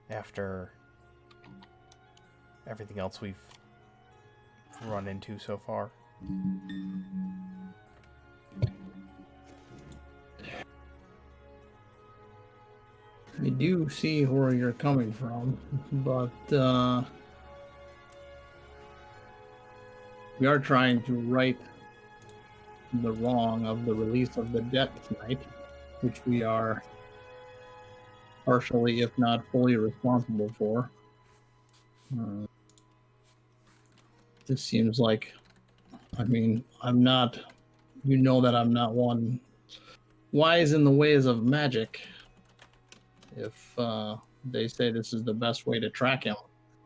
after everything else we've run into so far?" I do see where you're coming from, but we are trying to right the wrong of the release of the Death Knight, which we are partially, if not fully, responsible for. This seems like, I'm not, that I'm not one wise in the ways of magic. If they say this is the best way to track him.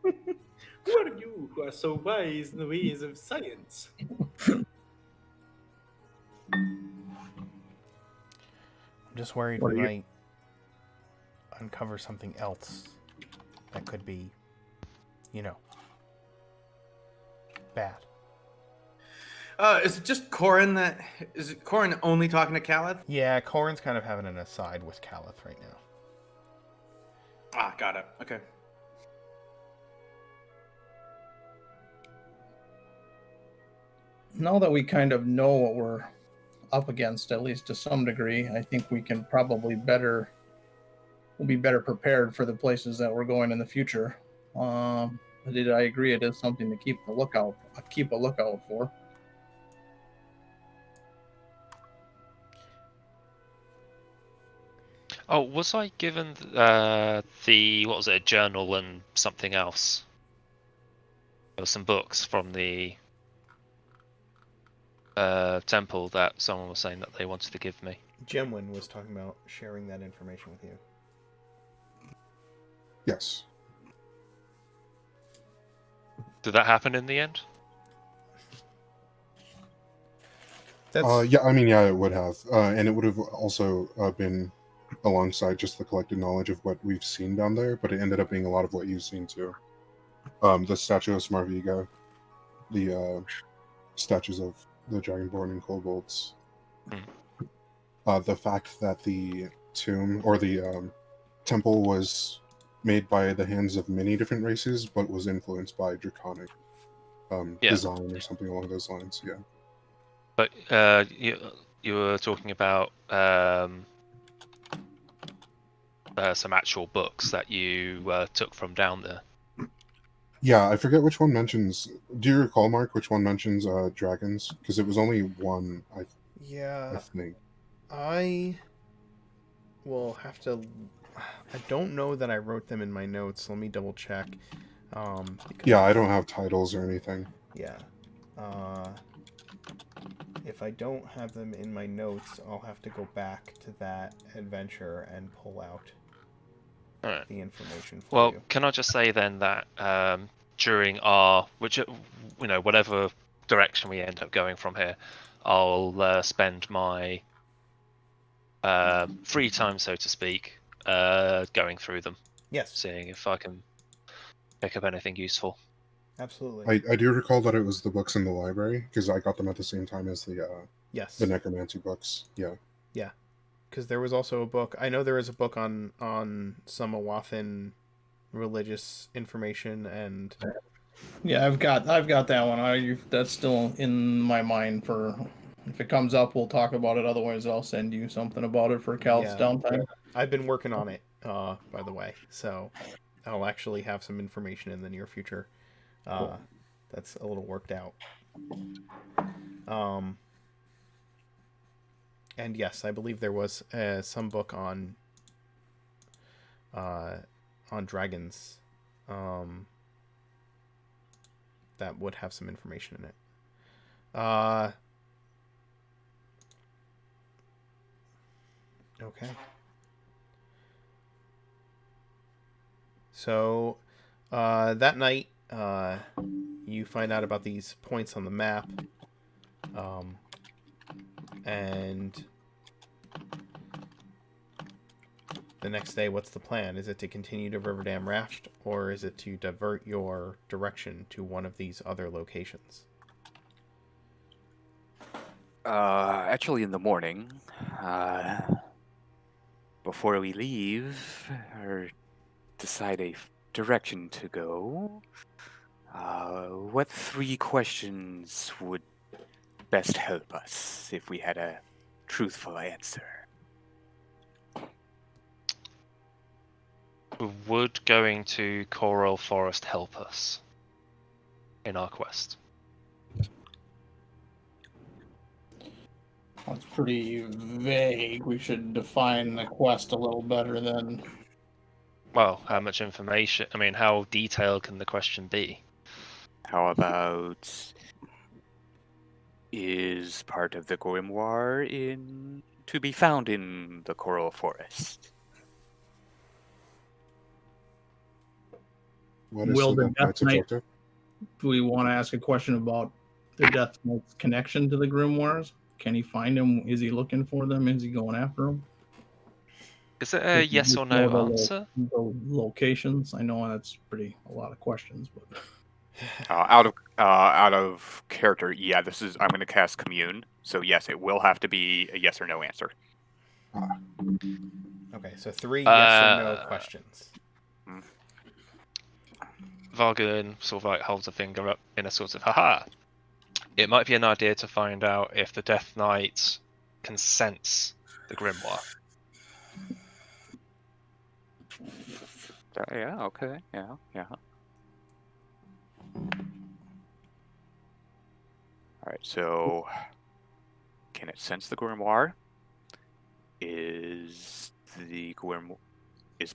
Who are you who are so wise in the ways of science? I'm just worried What we are you- might uncover something else that could be, bad. Is it just Corin is it Corin only talking to Calith? Yeah, Corin's kind of having an aside with Calith right now. Ah, got it. Okay. Now that we kind of know what we're up against, at least to some degree. I think we can probably we'll be better prepared for the places that we're going in the future. I agree it is something to keep a lookout for. Oh, was I given what was it, a journal and something else? There were some books from the temple that someone was saying that they wanted to give me. Gemwin was talking about sharing that information with you. Yes. Did that happen in the end? That's Yeah, I mean, yeah, it would have. And it would have also been alongside just the collected knowledge of what we've seen down there, but it ended up being a lot of what you've seen too. The statue of Smarviga, the statues of the Dragonborn and Kobolds. The fact that the tomb or the temple was made by the hands of many different races, but was influenced by Draconic design or something along those lines. Yeah. But you were talking about some actual books that you took from down there. Yeah, I forget which one mentions. Do you recall, Mark, which one mentions dragons? Because it was only one, I think. I will have to. I don't know that I wrote them in my notes. Let me double check. Yeah, I don't have titles or anything. Yeah. If I don't have them in my notes, I'll have to go back to that adventure and pull out the information for you. Can I just say then that during our, whatever direction we end up going from here, I'll spend my free time, so to speak, going through them. Yes. Seeing if I can pick up anything useful. Absolutely. I do recall that it was the books in the library, because I got them at the same time as the necromancy books. Yeah. Yeah. Because there was also a book. I know there is a book on some Awathan religious information, and yeah, I've got that one. That's still in my mind. For if it comes up, we'll talk about it. Otherwise, I'll send you something about it for Cal's downtime. I've been working on it, by the way, so I'll actually have some information in the near future. Cool. That's a little worked out. And yes, I believe there was some book on dragons that would have some information in it. Okay. So that night, you find out about these points on the map, and the next day, what's the plan? Is it to continue to Riverdam Raft, or is it to divert your direction to one of these other locations? Actually, in the morning, before we leave or decide a direction to go, what 3 questions would best help us if we had a truthful answer? Would going to Coral Forest help us in our quest? That's pretty vague. We should define the quest a little better then. Well, how much information? I mean, how detailed can the question be? How about, is part of the grimoire to be found in the Coral Forest? What is Will the the Death Death Knight's Knight- objective? Do we want to ask a question about the Death Knight's connection to the grimoires? Can he find them? Is he looking for them? Is he going after them? Is it a yes or no answer? The locations. I know that's a lot of questions, but Out of character, yeah. I'm going to cast Commune, so yes, it will have to be a yes or no answer. Okay, so 3 yes or no questions. Vargan sort of like holds a finger up in a sort of haha. It might be an idea to find out if the Death Knight can sense the grimoire. Yeah, okay. Yeah. Alright, so can it sense the grimoire? Is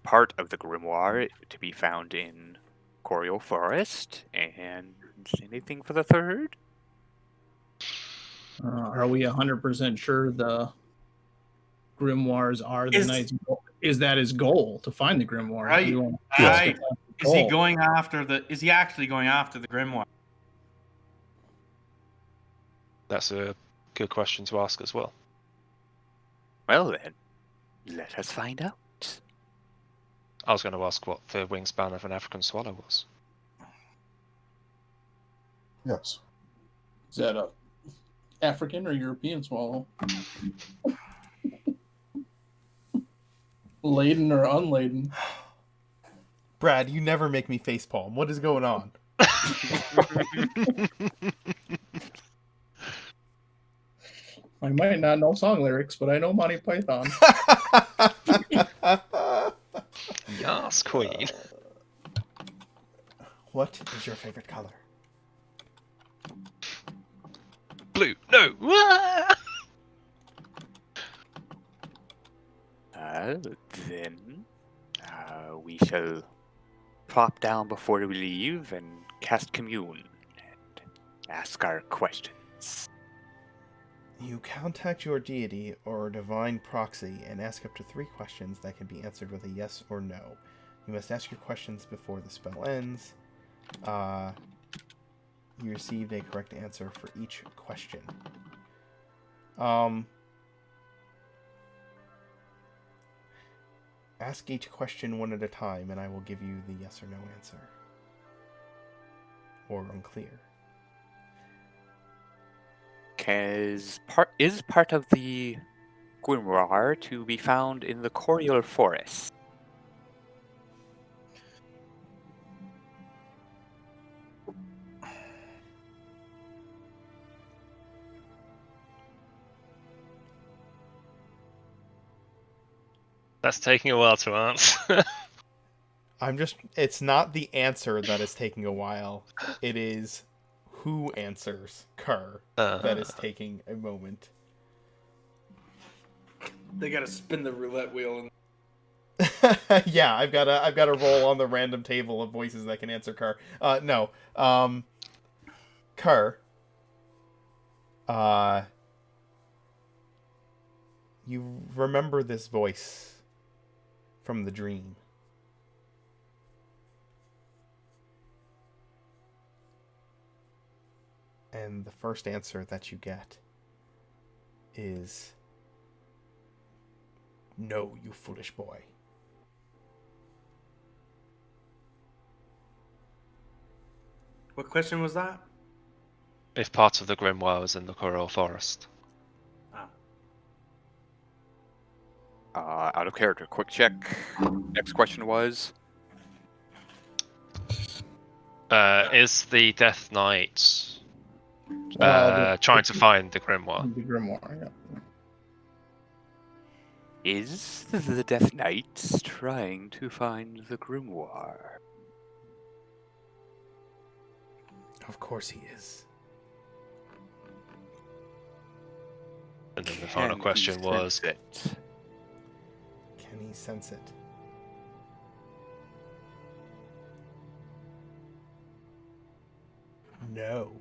part of the grimoire to be found in Coriol Forest? And anything for the third? Are we 100% sure the grimoires are the knight's goal? Is that his goal to find the grimoire? Right. We want Right. to find the Is he goal. going after is he actually going after the grimoire? That's a good question to ask as well. Well then, let us find out. I was going to ask what the wingspan of an African swallow was. Yes. Is that a African or European swallow? Laden or unladen? Brad, you never make me facepalm. What is going on? I might not know song lyrics, but I know Monty Python. Yes, queen. What is your favorite color? Blue. No. Then we shall plop down before we leave and cast commune and ask our questions. You contact your deity or divine proxy and ask up to 3 questions that can be answered with a yes or no. You must ask your questions before the spell ends. You received a correct answer for each question. Ask each question one at a time, and I will give you the yes or no answer. Or unclear. Is part of the grimoire to be found in the Coriol Forest? That's taking a while to answer. It's not the answer that is taking a while. It is who answers Kerr that is taking a moment. They gotta spin the roulette wheel. Yeah, I've got to roll on the random table of voices that can answer Kerr. No. Kerr. You remember this voice from the dream. And the first answer that you get is, "No, you foolish boy." What question was that? If part of the grimoire was in the Coriol Forest. Out of character, quick check. Next question was? Is the Death Knight trying to find the grimoire? The grimoire, yeah. Is the Death Knight trying to find the grimoire? Of course he is. And then the final question was... Can he sense it? No.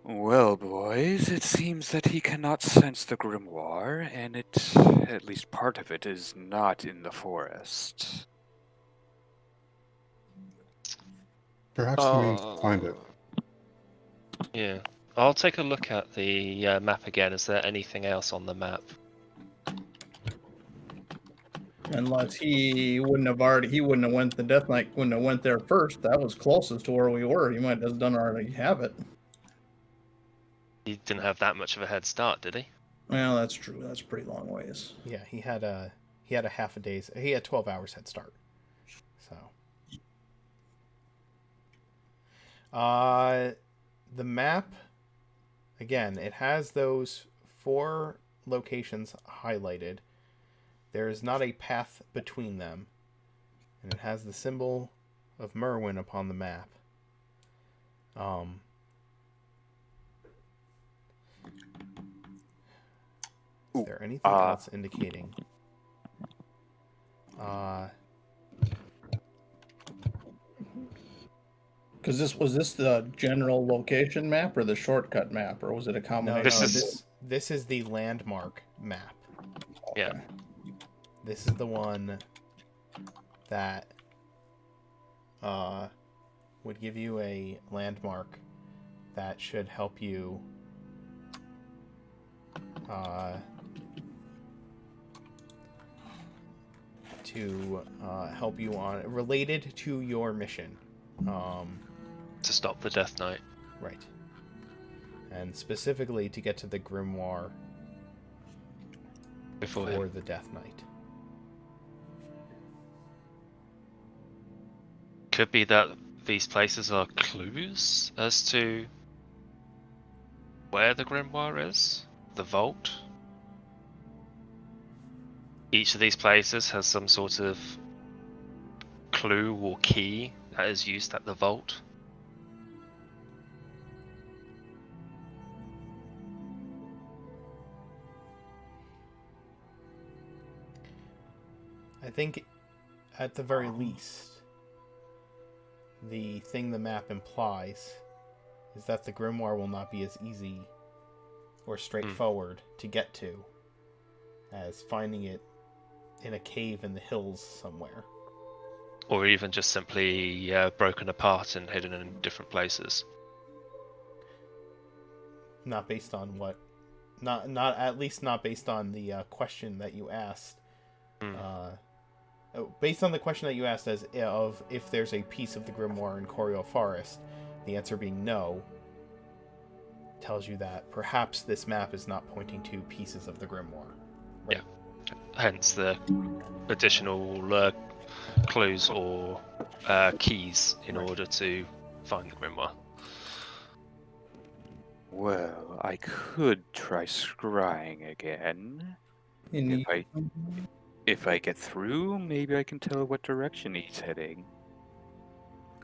Well, boys, it seems that he cannot sense the grimoire, and at least part of it, is not in the forest. Perhaps he means to find it. Yeah. I'll take a look at the map again. Is there anything else on the map? Unless he wouldn't have went, the Death Knight wouldn't have went there first. That was closest to where we were. He might have already have it. He didn't have that much of a head start, did he? Well, that's true. That's a pretty long ways. Yeah, he had a half a day's. He had 12 hours head start. So. The map, again, it has those 4 locations highlighted. There is not a path between them, and it has the symbol of Merwin upon the map. Is there anything else indicating? Because was this the general location map or the shortcut map, or was it a No, combination? this is the landmark map. Yeah. This is the one that would give you a landmark that should help you help you on related to your mission. To stop the Death Knight. Right. And specifically to get to the grimoire Before for him. the Death Knight. Could be that these places are clues as to where the grimoire is, the vault. Each of these places has some sort of clue or key that is used at the vault. I think at the very least, the thing the map implies is that the grimoire will not be as easy or straightforward to get to as finding it in a cave in the hills somewhere. Or even just simply broken apart and hidden in different places. Not based on what, not at least not based on the question that you asked. Based on the question that you asked as of if there's a piece of the grimoire in Coriol Forest, the answer being no, tells you that perhaps this map is not pointing to pieces of the grimoire. Right? Yeah. Hence the additional clues or keys in order to find the grimoire. Well, I could try scrying again. If I get through, maybe I can tell what direction he's heading.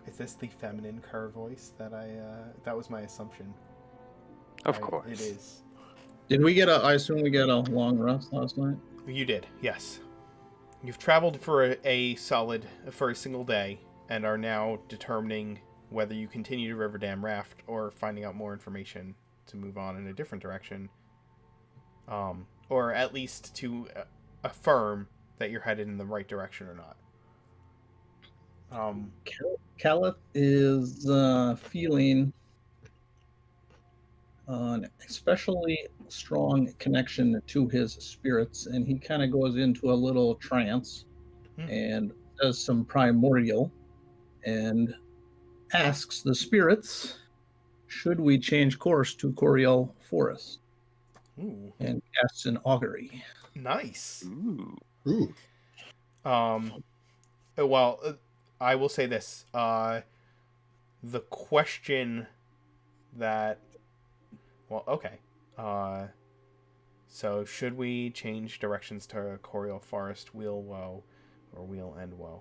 Is this the feminine Kerr voice that that was my assumption. Of course. It is. Did we I assume we get a long rest last night? You did, yes. You've traveled for a single day and are now determining whether you continue to Riverdam Raft or finding out more information to move on in a different direction. Or at least to affirm that you're headed in the right direction or not. Caliph is feeling an especially strong connection to his spirits, and he kind of goes into a little trance and does some primordial and asks the spirits, should we change course to Coriol Forest? Ooh. And casts an augury. Nice. Ooh. Well, I will say this. The question that... Well, okay. So, should we change directions to Coriol Forest, Wheel Woe, or Wheel End Woe?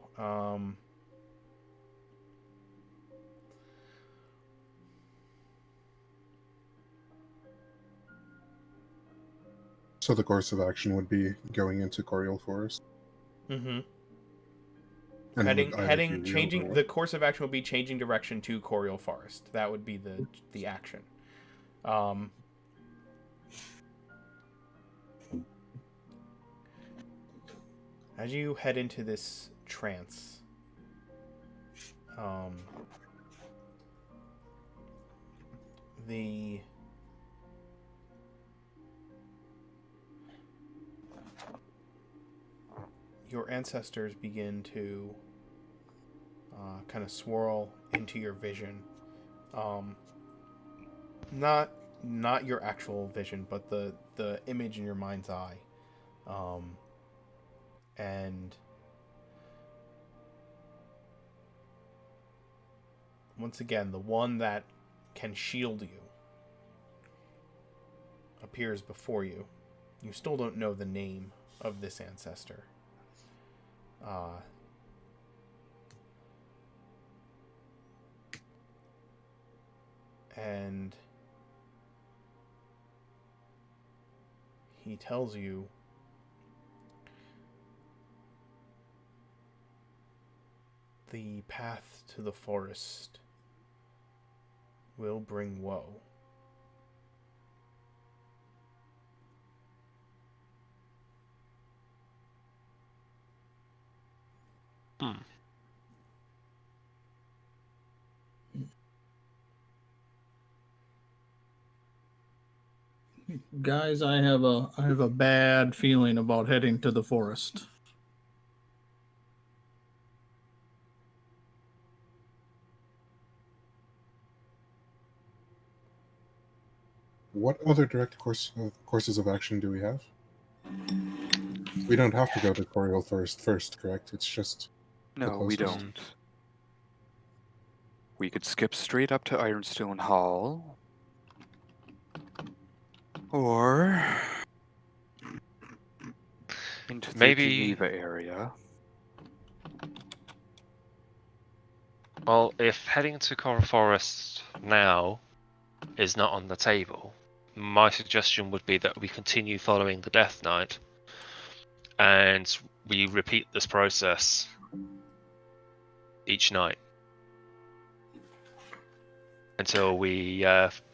So the course of action would be going into Coriol Forest. Mm-hmm. And changing the course of action would be changing direction to Coriol Forest. That would be the action. As you head into this trance, your ancestors begin to kind of swirl into your vision. Not your actual vision, but the image in your mind's eye. And once again, the one that can shield you appears before you. You still don't know the name of this ancestor. And he tells you the path to the forest will bring woe. Guys, I have a bad feeling about heading to the forest. What other direct courses of action do we have? We don't have to go to Coriel first, correct? It's just No, we closest. don't. We could skip straight up to Ironstone Hall. Or into the Maybe- Geneva area. Well, if heading to Coral Forest now is not on the table, my suggestion would be that we continue following the Death Knight and we repeat this process each night until we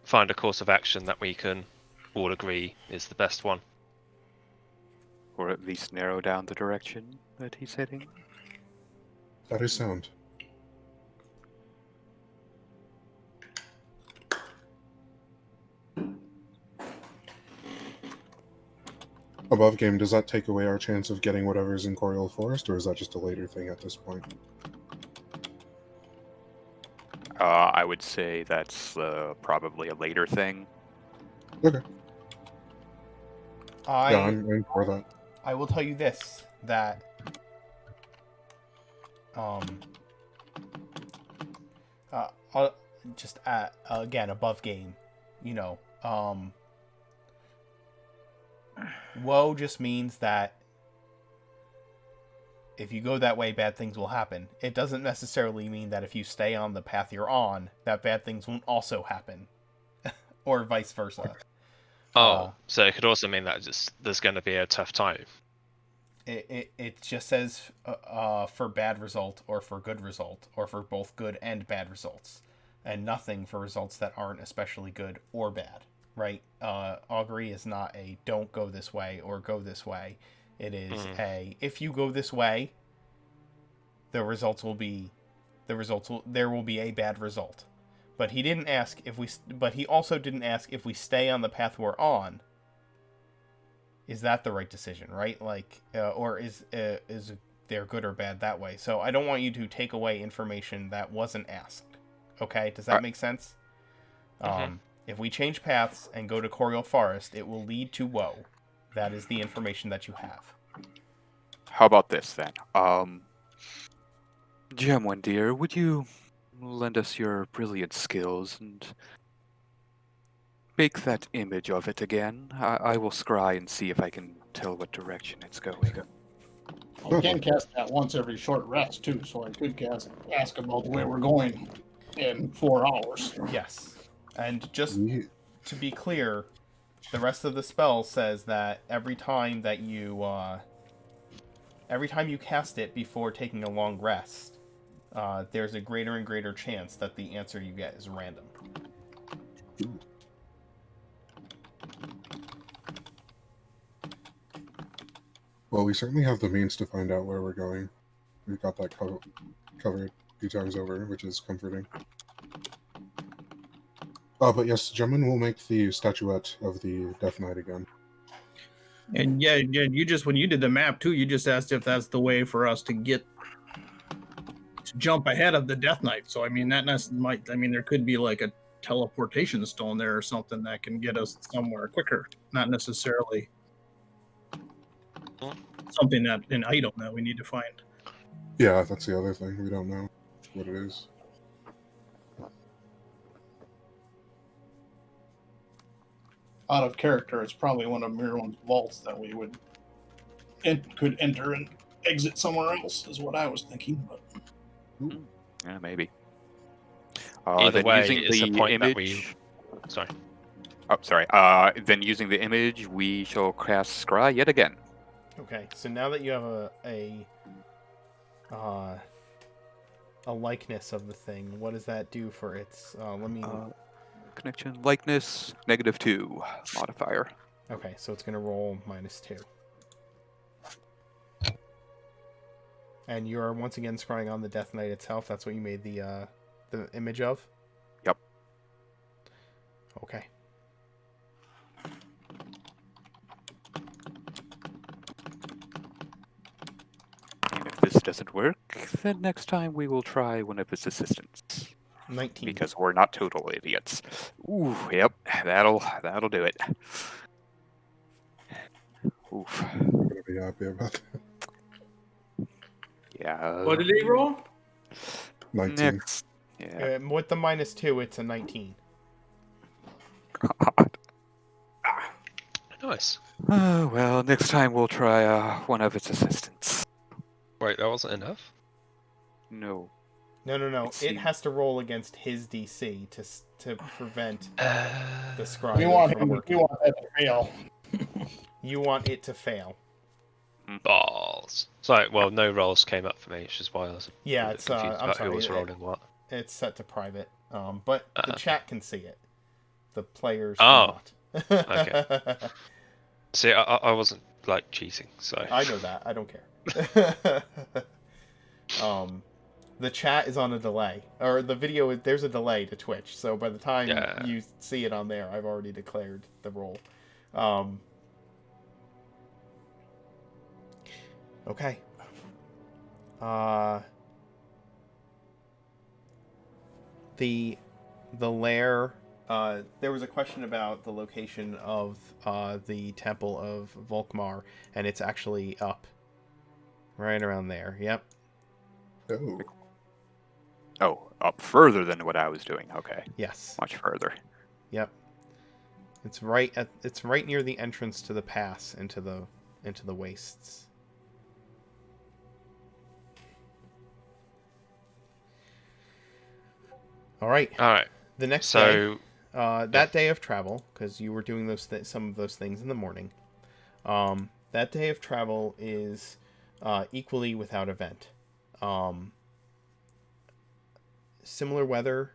find a course of action that we can all agree is the best one. Or at least narrow down the direction that he's heading. That is sound. Above game, does that take away our chance of getting whatever's in Coriel Forest, or is that just a later thing at this point? I would say that's probably a later thing. Okay. I Yeah, I'm for that. I will tell you this, that just at again above game, you know, woe just means that if you go that way, bad things will happen. It doesn't necessarily mean that if you stay on the path you're on, that bad things won't also happen, or vice versa. So it could also mean that there's going to be a tough time. It just says for bad result or for good result or for both good and bad results, and nothing for results that aren't especially good or bad, right? Augury is not a don't go this way or go this way. It is if you go this way, there will be a bad result. But he didn't ask but he also didn't ask if we stay on the path we're on. Is that the right decision, right? Like, or is there good or bad that way? So I don't want you to take away information that wasn't asked. Okay, does that make sense? If we change paths and go to Coriel Forest, it will lead to woe. That is the information that you have. How about this then? Gemwin, dear, would you lend us your brilliant skills and make that image of it again? I will scry and see if I can tell what direction it's going. I can cast that once every short rest too, so I could ask about where we're going in 4 hours. Yes. And just We- to be clear, the rest of the spell says that every time you cast it before taking a long rest, there's a greater and greater chance that the answer you get is random. Well, we certainly have the means to find out where we're going. We've got that covered a few times over, which is comforting. But yes, Gemwin will make the statuette of the Death Knight again. And yeah, you just when you did the map too, you just asked if that's the way for us to jump ahead of the Death Knight. So I mean there could be like a teleportation stone there or something that can get us somewhere quicker. Not necessarily something an item that we need to find. Yeah, that's the other thing. We don't know what it is. out of character, it's probably one of Mirwan's vaults that we would could enter and exit somewhere else, is what I was thinking. But Yeah, maybe. Either then way, using it's a the point that image. Sorry. Oh, sorry. Then using the image, we shall cast Scry yet again. Okay, so now that you have a likeness of the thing, what does that do for its? Let me. Connection likeness -2 modifier. Okay, so it's gonna roll -2. And you are once again scrying on the Death Knight itself. That's what you made the image of. Yep. Okay. And if this doesn't work, then next time we will try one of his assistants. 19. Because we're not total idiots. Ooh, yep, that'll do it. Oof. I'm gonna be happy about that. Yeah. What did he roll? 19. Next. Yeah. With the -2, it's a 19. God. Nice. Well, next time we'll try one of its assistants. Wait, that wasn't enough? No. No. Let's It see. has to roll against his DC to prevent the scry we want from him. We working. want that to fail. You want it to fail. Balls. Sorry, well, no rolls came up for me, which is why I was Yeah, a bit it's confused I'm about sorry. who was rolling what. It's set to private. But the Okay. chat can see it. The players Oh, cannot. okay. See, I wasn't like cheating, so I know that. I don't care. The chat is on a delay, or the video. There's a delay to Twitch, so by the time Yeah. you see it on there, I've already declared the roll. Okay. The lair. There was a question about the location of the Temple of Volkmar, and it's actually up, right around there. Yep. Oh, Oh, up further than what I was doing. Okay. Yes. Much further. Yep. It's right near the entrance to the pass into the wastes. All right. all right. The next day, So that day of travel, because you were doing some of those things in the morning. That day of travel is equally without event. Similar weather.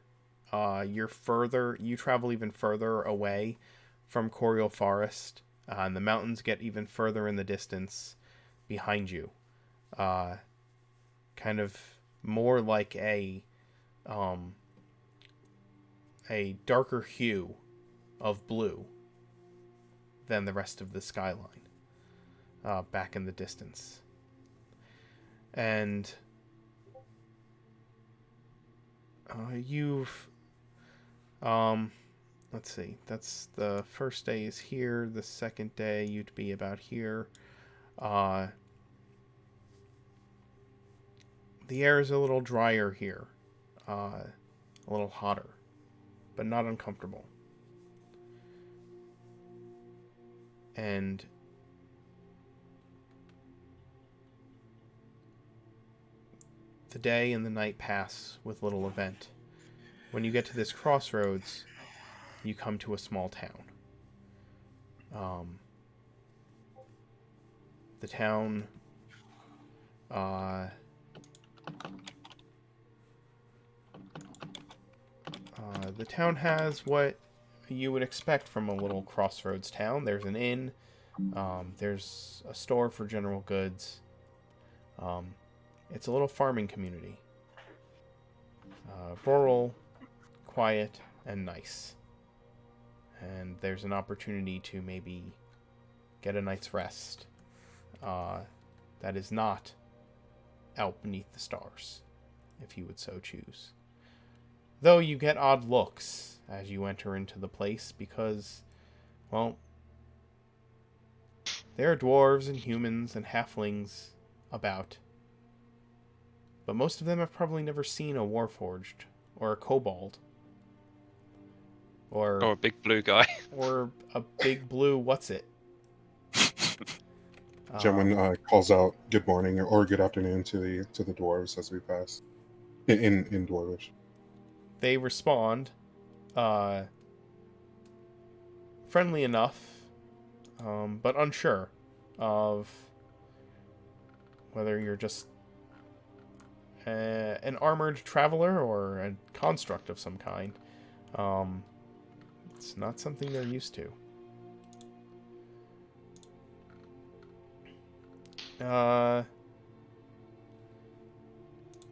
You travel even further away from Coriol Forest, and the mountains get even further in the distance behind you. Kind of more like a darker hue of blue than the rest of the skyline back in the distance. And you've let's see, that's the first day is here, the second day you'd be about here. The air is a little drier here, a little hotter, but not uncomfortable. And the day and the night pass with little event. When you get to this crossroads, you come to a small town. The town the town has what you would expect from a little crossroads town. There's an inn. There's a store for general goods. It's a little farming community. Rural, quiet, and nice. And there's an opportunity to maybe get a night's rest that is not out beneath the stars, if you would so choose. Though you get odd looks as you enter into the place because, well, there are dwarves and humans and halflings about. But most of them have probably never seen a warforged or a kobold. Or or a big blue guy. or a big blue what's it? Gemwin calls out good morning or good afternoon to the dwarves as we pass. In Dwarvish. They respond, friendly enough, but unsure of whether you're just an armored traveler or a construct of some kind. It's not something they're used to.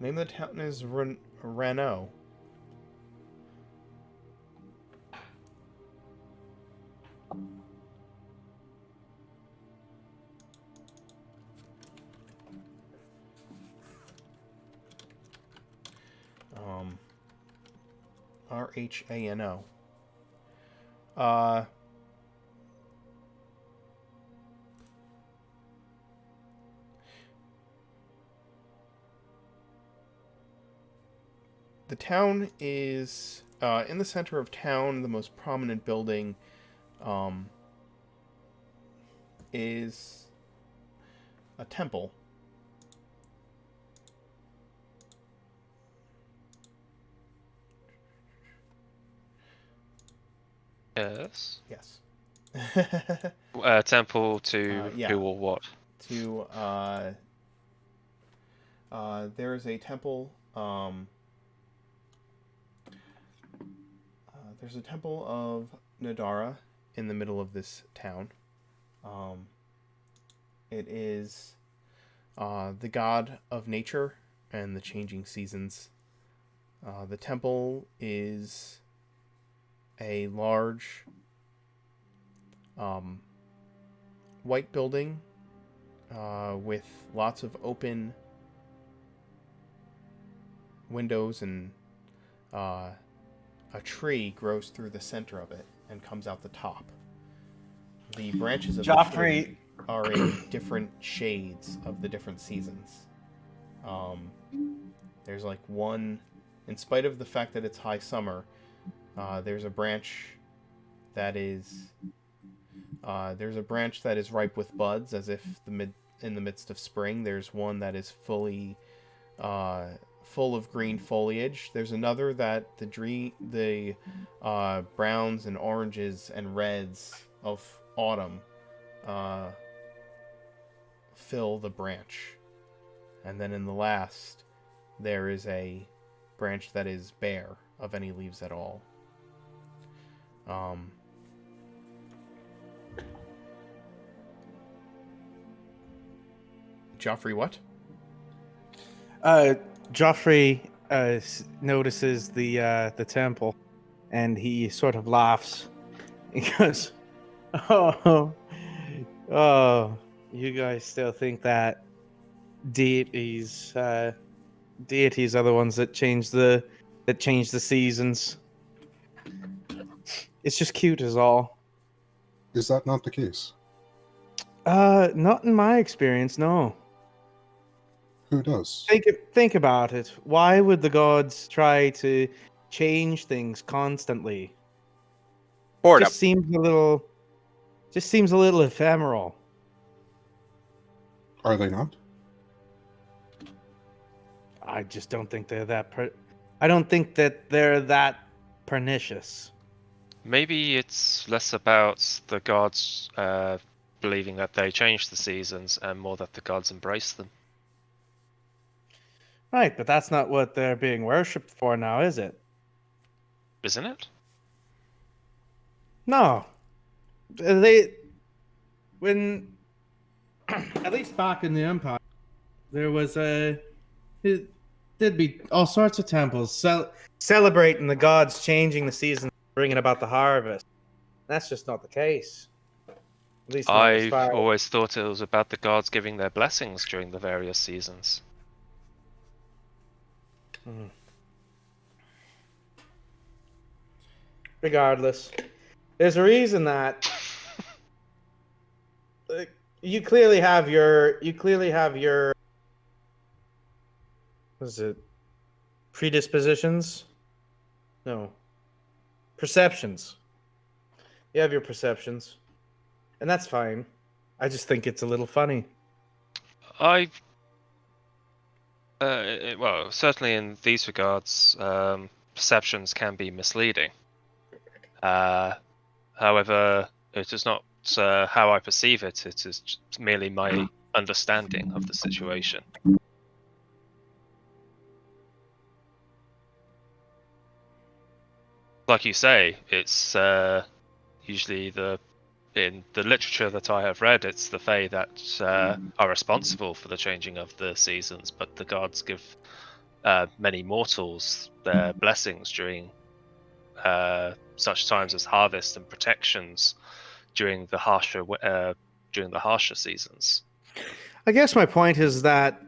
Name of the town is Rano. Rhano. The town is in the center of town. The most prominent building is a temple. Yes. Yes. Temple to yeah. who or what? To there's a temple. There's a temple of Nadara in the middle of this town. It is the god of nature and the changing seasons. The temple is a large white building with lots of open windows, and a tree grows through the center of it and comes out the top. The branches of the Joffrey. tree are in different shades of the different seasons. There's like one, in spite of the fact that it's high summer, there's a branch that is ripe with buds, as if in the midst of spring. There's one that is fully full of green foliage. There's another that the browns and oranges and reds of autumn fill the branch. And then in the last, there is a branch that is bare of any leaves at all. Joffrey, what? Joffrey notices the temple, and he sort of laughs. He goes, "Oh, you guys still think that deities are the ones that change the seasons? It's just cute, is all." Is that not the case? Not in my experience, no. Who does? Think about it. Why would the gods try to change things constantly? Boredom. Just seems a little ephemeral. Are they not? I just don't think they're that. I don't think that they're that pernicious. Maybe it's less about the gods believing that they change the seasons and more that the gods embrace them. Right, but that's not what they're being worshipped for now, is it? Isn't it? No. When at least back in the Empire, there was there'd be all sorts of temples celebrating the gods changing the season, bringing about the harvest. That's just not the case. At least not as I've far- always thought it was about the gods giving their blessings during the various seasons. Regardless, there's a reason that you clearly have your what is it, predispositions? No, Perceptions. You have your perceptions, and that's fine. I just think it's a little funny. Well, certainly in these regards, perceptions can be misleading. However, it is not how I perceive it. It is just merely my understanding of the situation. Like you say, it's usually in the literature that I have read, it's the Fae that are responsible for the changing of the seasons, but the gods give many mortals their blessings during such times as harvest and protections during the harsher seasons. I guess my point is that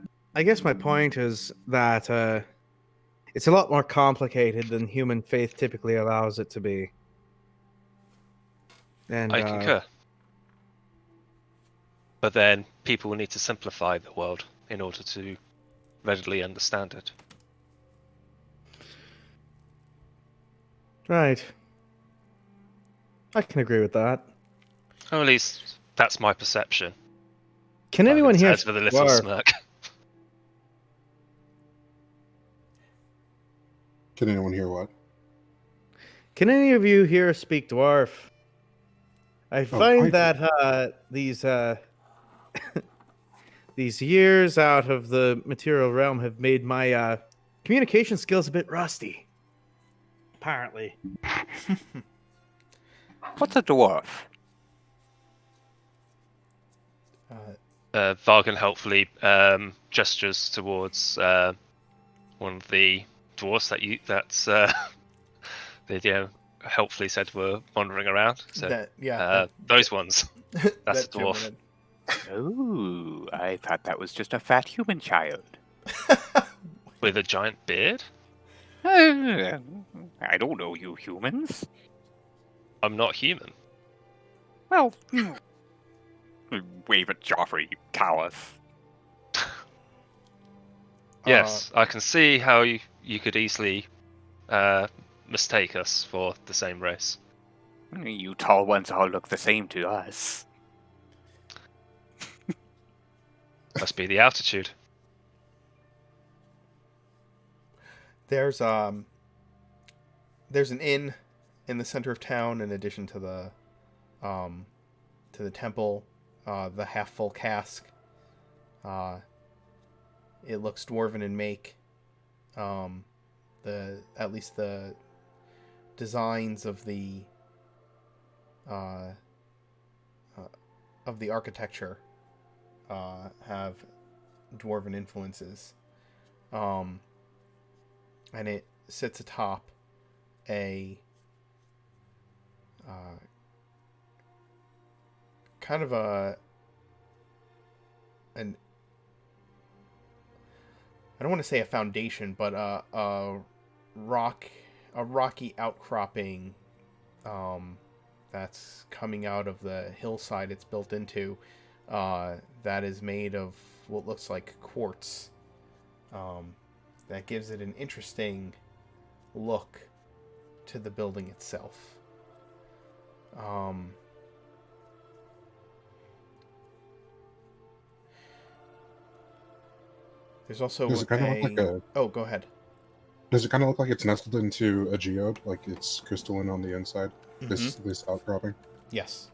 it's a lot more complicated than human faith typically allows it to be. And I concur. But then people need to simplify the world in order to readily understand it. Right. I can agree with that. Or at least that's my perception. Can anyone here With a little dwarf? smirk. Can anyone hear what? Can any of you here speak dwarf? I find that these these years out of the material realm have made my communication skills a bit rusty. Apparently. What's a dwarf? Vargan helpfully gestures towards one of the dwarfs that helpfully said were wandering around. So those ones. That's a dwarf. Oh, I thought that was just a fat human child. With a giant beard? I don't know you humans. I'm not human. Well, wave at Joffrey, you callous. Yes, I can see how you could easily mistake us for the same race. You tall ones all look the same to us. Must be the altitude. There's an inn in the center of town in addition to the temple, the half full cask. It looks dwarven in make. At least the designs of the architecture have dwarven influences. And it sits atop a kind of I don't want to say a foundation, but a rocky outcropping that's coming out of the hillside it's built into, that is made of what looks like quartz. That gives it an interesting look to the building itself. There's also Does it kind of look like a? Oh, go ahead. Does it kind of look like it's nestled into a geode, like it's crystalline on the inside? Mm-hmm. This outcropping. Yes.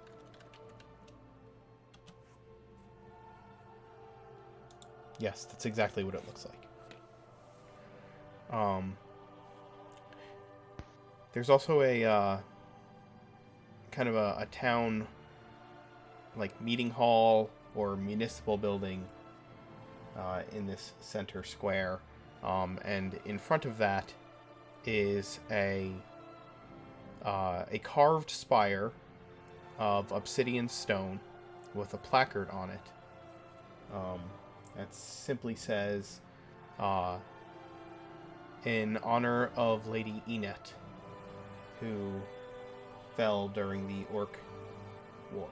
Yes, that's exactly what it looks like. There's also a kind of a town like meeting hall or municipal building in this center square, and in front of that is a carved spire of obsidian stone with a placard on it that simply says, in honor of Lady Enet, who fell during the Orc War.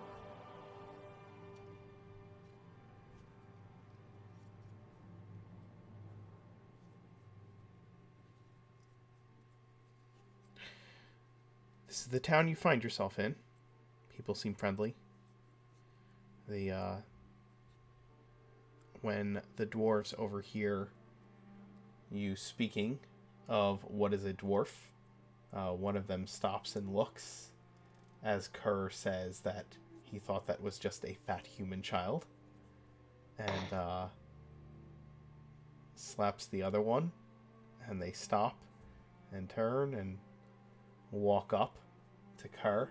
This is the town you find yourself in. People seem friendly. When the dwarves overhear you speaking of what is a dwarf, one of them stops and looks as Kerr says that he thought that was just a fat human child, and slaps the other one, and they stop and turn and walk up to Kerr.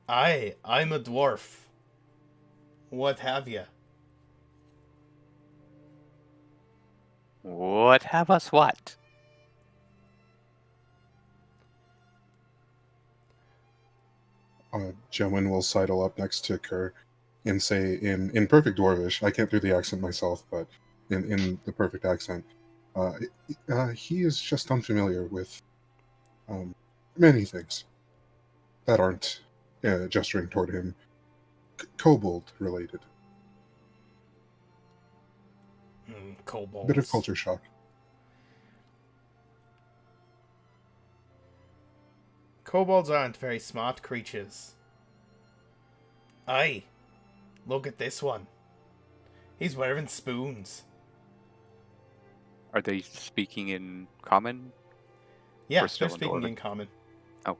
I'm a dwarf. What have you? What have us what? Gemwin will sidle up next to Kerr and say in perfect Dwarvish, I can't do the accent myself, but in the perfect accent, he is just unfamiliar with many things that aren't gesturing toward him kobold related. Kobolds. Bit of culture shock. Kobolds aren't very smart creatures. Aye, look at this one. He's wearing spoons. Are they speaking in common? Yeah, Or they're still in speaking Dwarven? in common. Oh.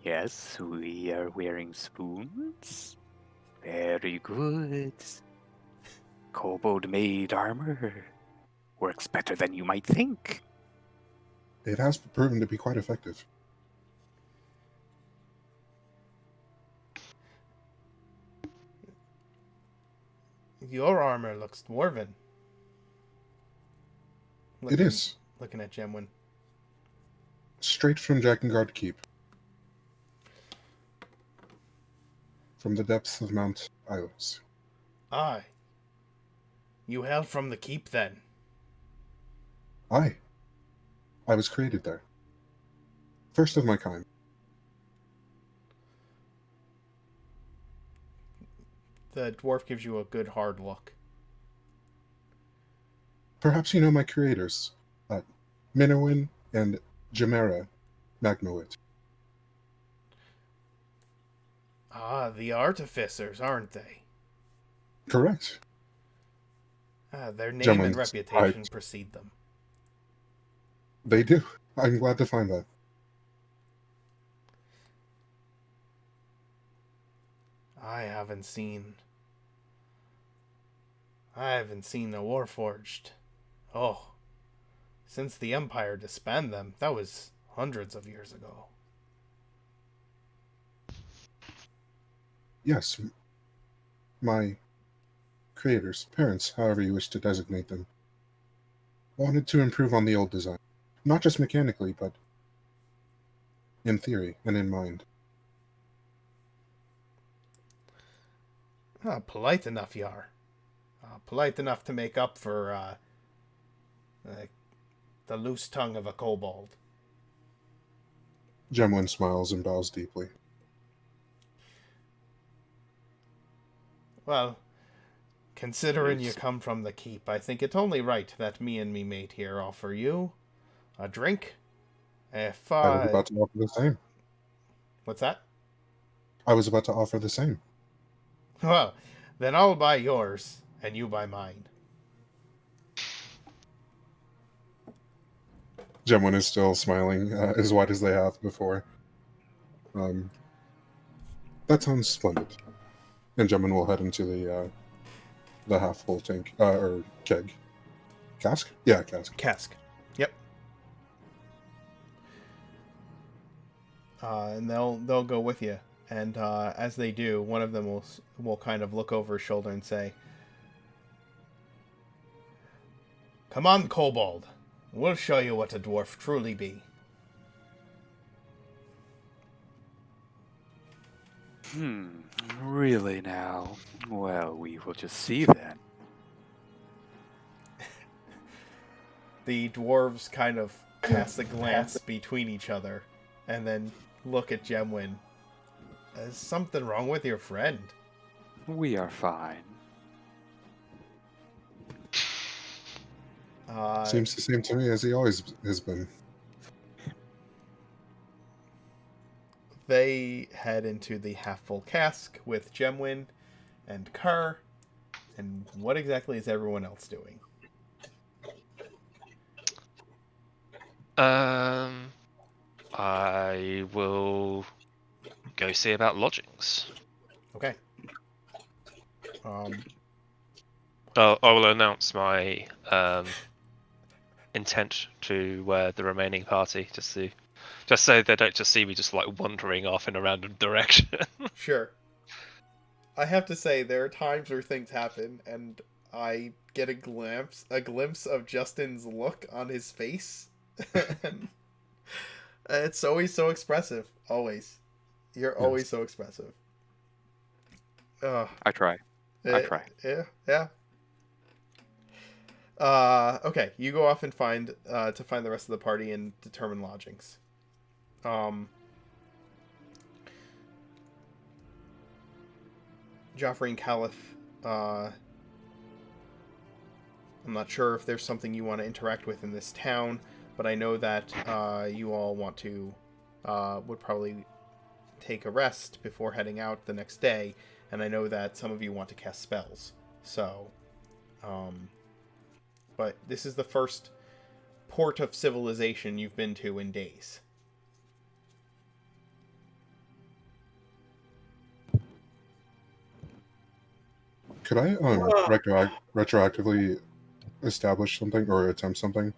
Yes, we are wearing spoons. Very good. Kobold made armor. Works better than you might think. It has proven to be quite effective. Your armor looks dwarven. It is. Looking at Gemwin. Straight from Jackengard Keep. From the depths of Mount Ilos. Aye. You hail from the keep then? Aye. I was created there. First of my kind. The dwarf gives you a good hard look. Perhaps you know my creators, Minowin and Jamera Magmowit. Ah, the artificers, aren't they? Correct. Ah, their name Gentlemen, and reputation I- precede them. They do. I'm glad to find that. I haven't seen a Warforged. Oh, since the Empire disbanded them, that was hundreds of years ago. Yes. My creators, parents, however you wish to designate them, wanted to improve on the old design. Not just mechanically, but in theory and in mind. Ah, polite enough you are. Polite enough to make up for the loose tongue of a kobold. Gemwin smiles and bows deeply. Well, considering you come from the keep, I think it only right that me and me mate here offer you a drink. If I was about to offer the same. What's that? I was about to offer the same. Well, then I'll buy yours, and you buy mine. Gemwin is still smiling as wide as they have before. That sounds splendid. And Gemwin will head into the half-full tank, or keg. Cask? Yeah, cask. Cask. Yep. And they'll go with you. And as they do, one of them will kind of look over his shoulder and say, "Come on, kobold. We'll show you what a dwarf truly be." Really now? Well, we will just see then. The dwarves kind of cast a glance between each other and then look at Gemwin. Is something wrong with your friend? We are fine. Seems the same to me as he always has been. They head into the half-full cask with Gemwin and Kerr. And what exactly is everyone else doing? I will go see about lodgings. Okay. Um, I will announce my intent to the remaining party, just so they don't just see me just like wandering off in a random direction. sure. I have to say, there are times where things happen, and I get a glimpse of Justin's look on his face. And it's always so expressive. Always. You're always so expressive. I try. I try. Yeah. Okay, you go off and find the rest of the party and determine lodgings. Joffrey and Caliph, I'm not sure if there's something you want to interact with in this town, but I know that you all want to would probably take a rest before heading out the next day, and I know that some of you want to cast spells. So, but this is the first port of civilization you've been to in days. Could I retroactively establish something or attempt something?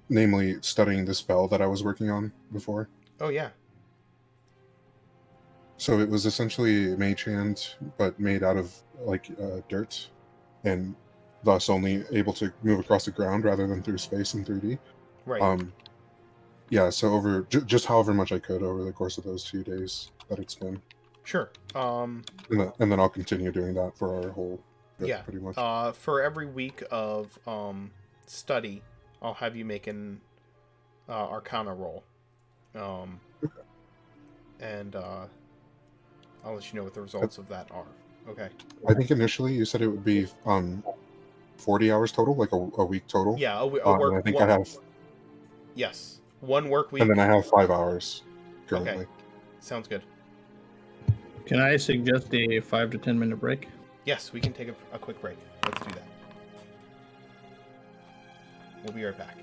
Namely, studying the spell that I was working on before. Oh yeah. So it was essentially Mage Hand, but made out of dirt, and thus only able to move across the ground rather than through space in 3D. Right. Yeah. So over just however much I could over the course of those 2 days that it's been. Sure. And then I'll continue doing that for our whole trip, Yeah. pretty much. For every week of study, I'll have you make an Arcana roll. And I'll let you know what the results of that are. Okay. I think initially you said it would be 40 hours total, like a week total. Yeah, a work. And I think I have. Yes, 1 work week. And then I have 5 hours currently. Okay. Sounds good. Can I suggest a 5 to 10 minute break? Yes, we can take a quick break. Let's do that. We'll be right back.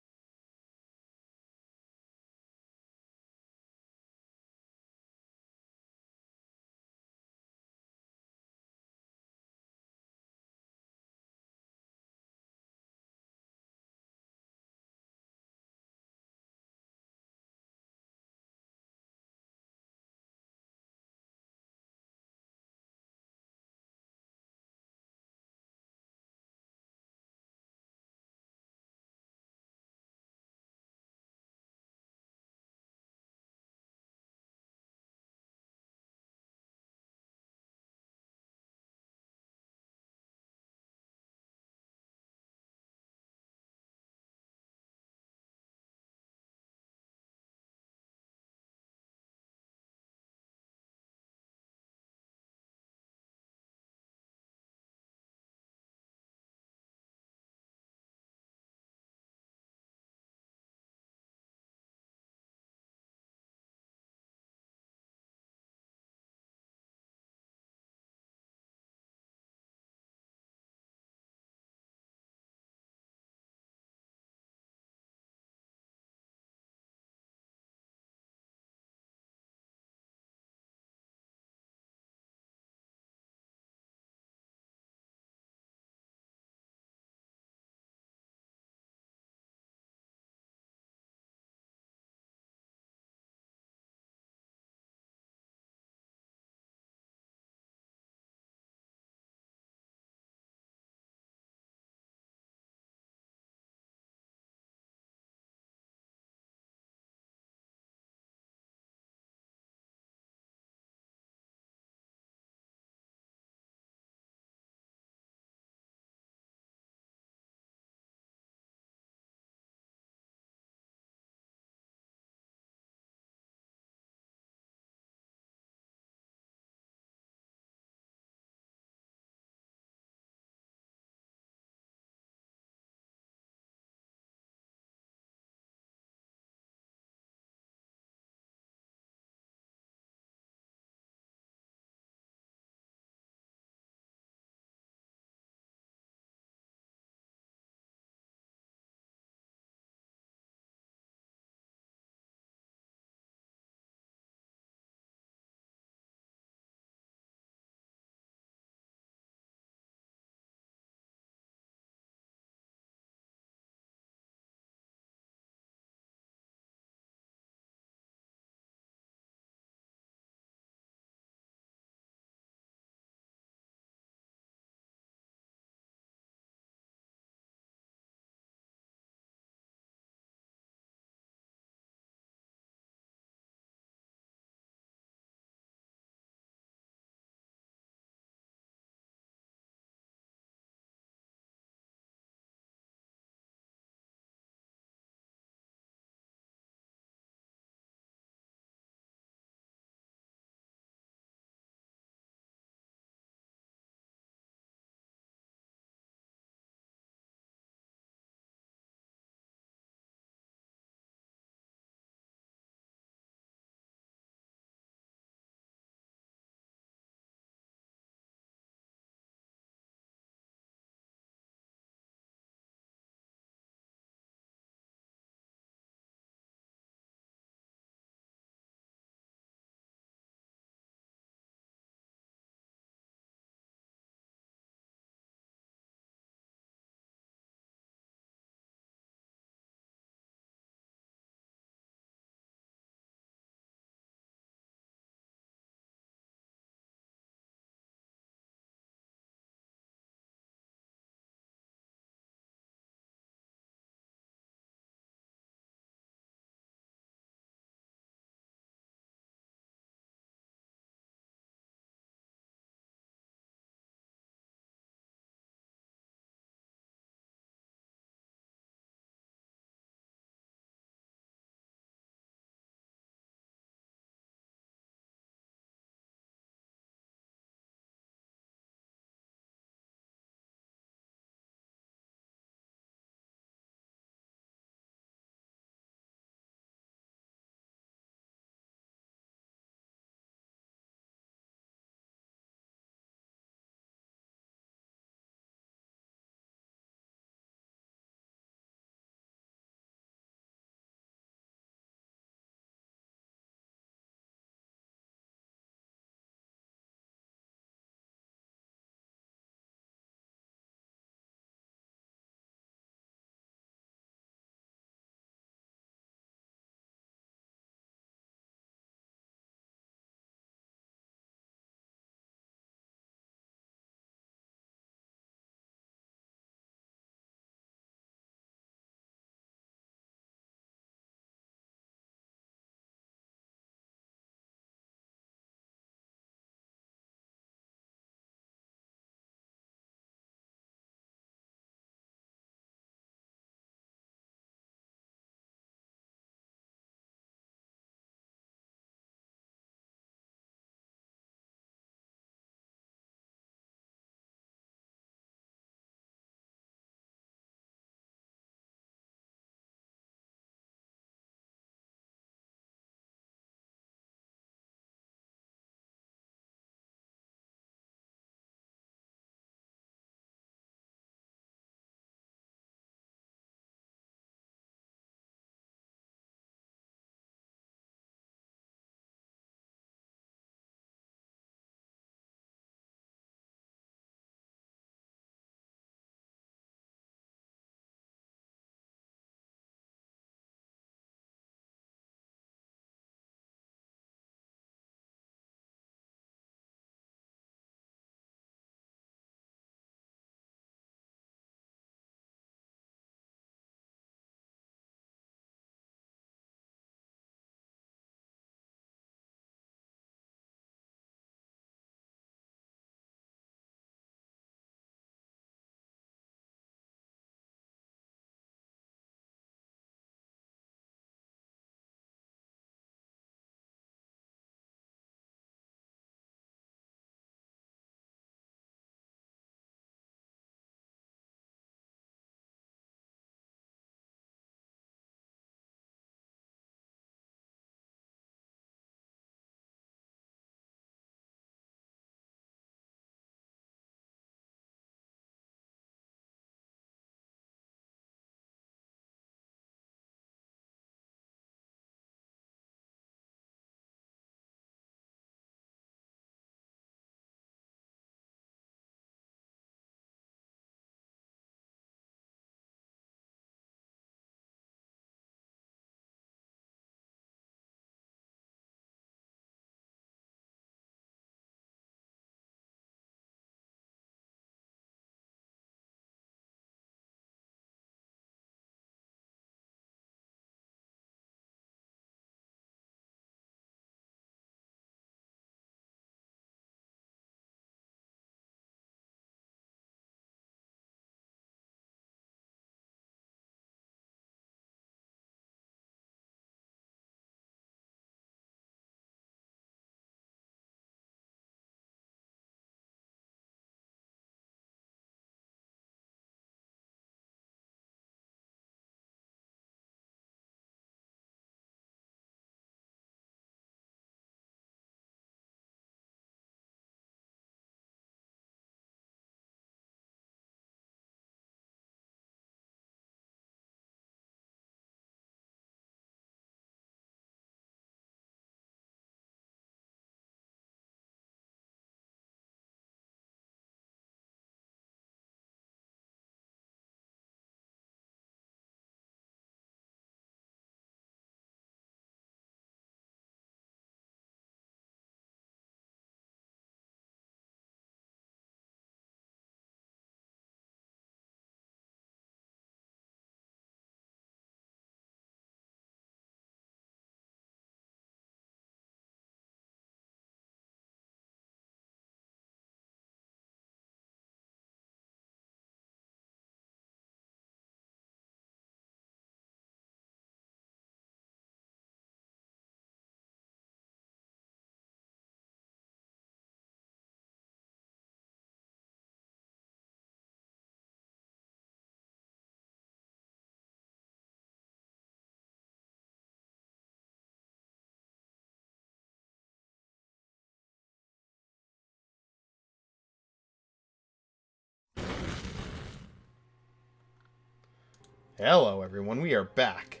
Hello, everyone. We are back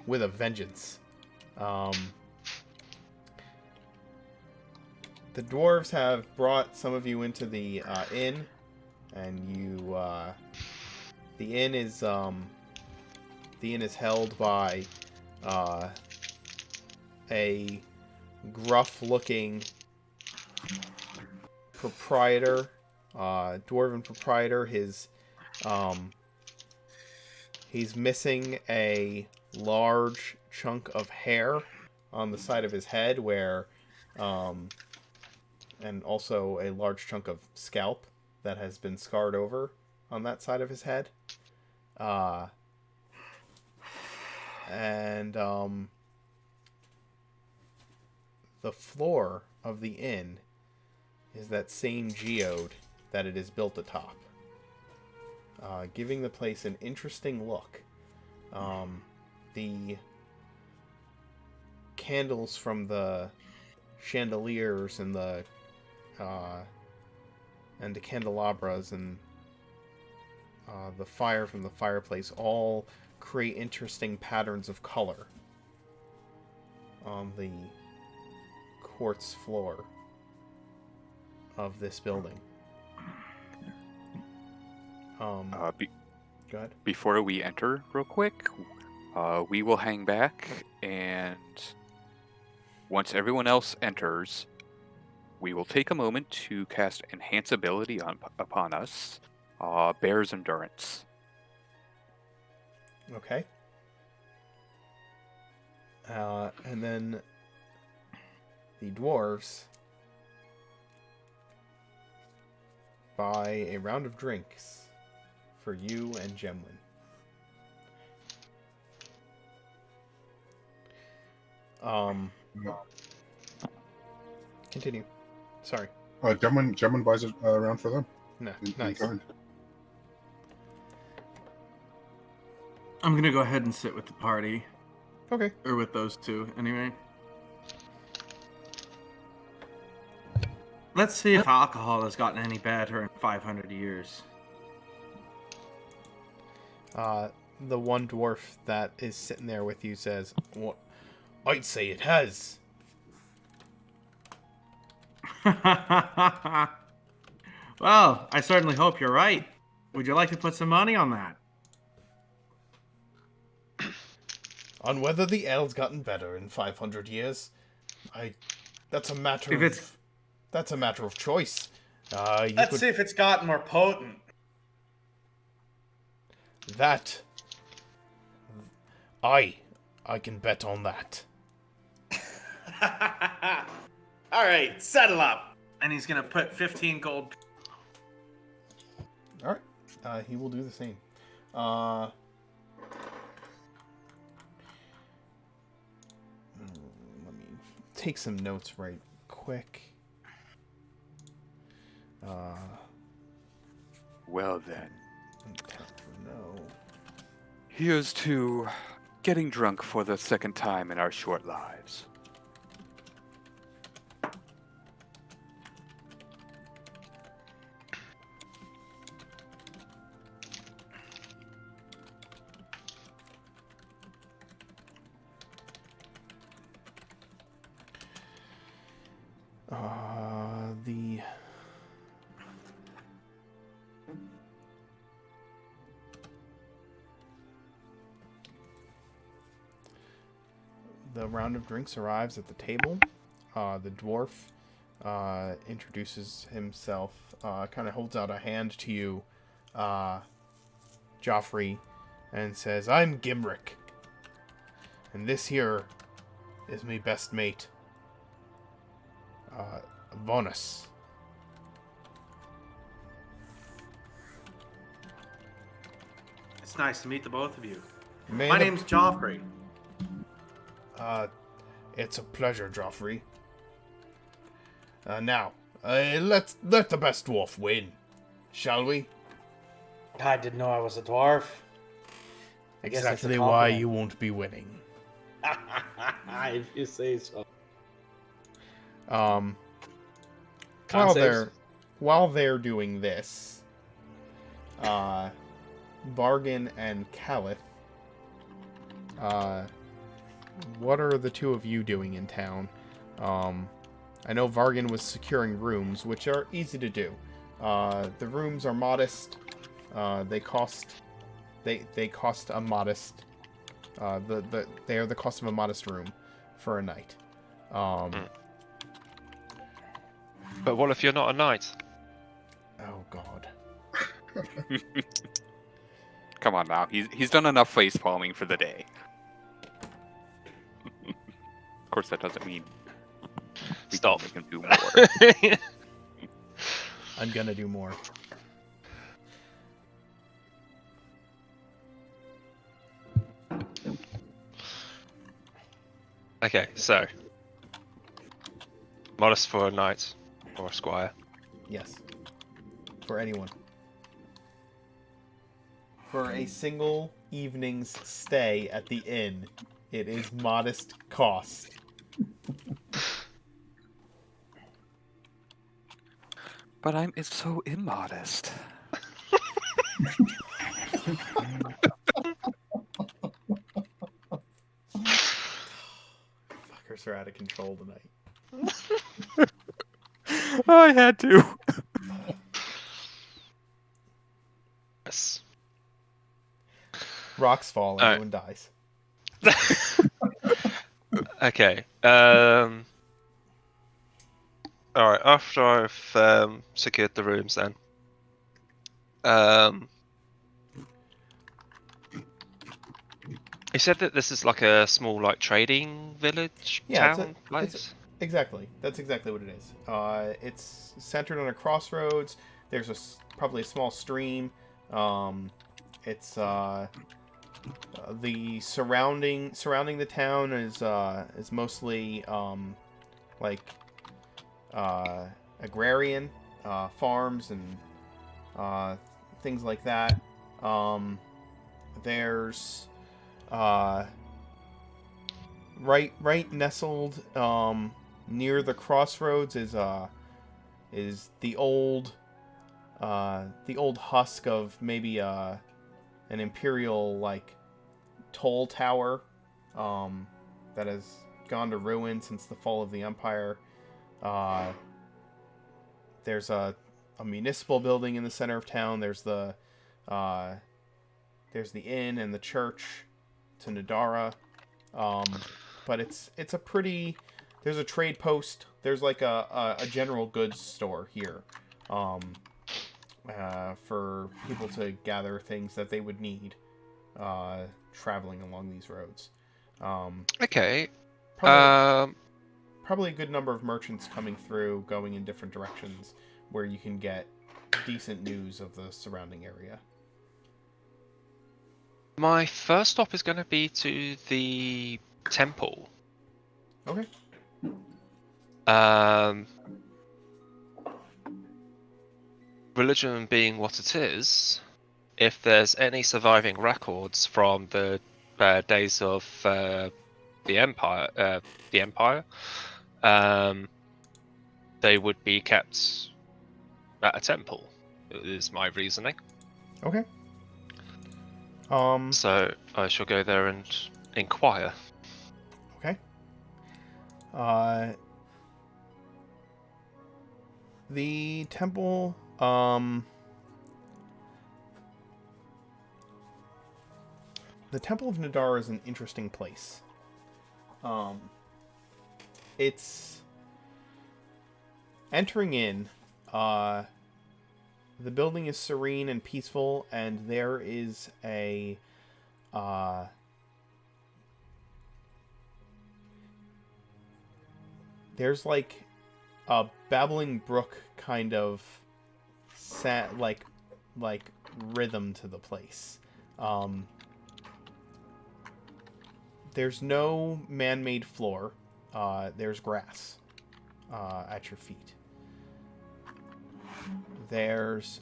with a vengeance. The dwarves have brought some of you into the inn, and you. The inn is held by a gruff-looking proprietor, dwarven proprietor. He's missing a large chunk of hair on the side of his head, and also a large chunk of scalp that has been scarred over on that side of his head. The floor of the inn is that same geode that it is built atop, giving the place an interesting look. The candles from the chandeliers and the candelabras and the fire from the fireplace all create interesting patterns of color on the quartz floor of this building. Go ahead. Before we enter, real quick, we will hang back, and once everyone else enters, we will take a moment to cast Enhance Ability upon us, Bear's Endurance. Okay. And then the dwarves buy a round of drinks for you and Gemwin. Continue. Sorry. Gemwin buys it around for them. No, In nice. kind. I'm going to go ahead and sit with the party. Okay. Or with those two, anyway. Let's see if alcohol has gotten any better in 500 years. The one dwarf that is sitting there with you says, "What? I'd say it has." Well, I certainly hope you're right. Would you like to put some money on that? On whether the ale's gotten better in 500 years, that's a matter of choice. Let's see if it's gotten more potent. That I can bet on that. All right, settle up. And he's gonna put 15 gold. All right, he will do the same. Let me take some notes right quick. Well then, No. here's to getting drunk for the second time in our short lives. The round of drinks arrives at the table. The dwarf introduces himself, kind of holds out a hand to you, Joffrey, and says, "I'm Gimrick, and this here is me best mate, Vonus." It's nice to meet the both of you. May My the- name's Joffrey. It's a pleasure, Joffrey. Now, let the best dwarf win, shall we? I didn't know I was a dwarf. I guess that's a Exactly why compliment. you won't be winning. If you say so. While Con saves? they're doing this, Vargan and Calith, what are the two of you doing in town? I know Vargan was securing rooms, which are easy to do. The rooms are modest. They cost a modest. They are the cost of a modest room for a night. But what if you're not a knight? Oh God. Come on now, he's done enough face palming for the day. Of course, that doesn't mean we Stop. can make him do more. I'm gonna do more. Okay, so modest for a knight or a squire. Yes. For anyone. For a single evening's stay at the inn, it is modest cost. But it's so immodest. Fuckers are out of control tonight. I had to. Yes. Rocks fall, Alright. everyone dies. Okay. Alright, after I've secured the rooms then. You said that this is like a small like trading village, Yeah, town place? Exactly. That's exactly what it is. It's centered on a crossroads. There's probably a small stream. It's the surrounding the town is mostly like agrarian farms and things like that. There's right nestled near the crossroads is the old husk of maybe an imperial like toll tower that has gone to ruin since the fall of the empire. There's a municipal building in the center of town. There's the inn and the church to Nadara. But it's a pretty. There's a trade post. There's like a general goods store here, for people to gather things that they would need, traveling along these roads. Okay. Probably a good number of merchants coming through, going in different directions, where you can get decent news of the surrounding area. My first stop is going to be to the temple. Okay. Religion being what it is, if there's any surviving records from the days of the empire, they would be kept at a temple. Is my reasoning. Okay. So I shall go there and inquire. Okay. The temple, the Temple of Nadara is an interesting place. It's entering in, the building is serene and peaceful, and there is a there's like a babbling brook kind of like rhythm to the place. There's no man-made floor. There's grass at your feet. There's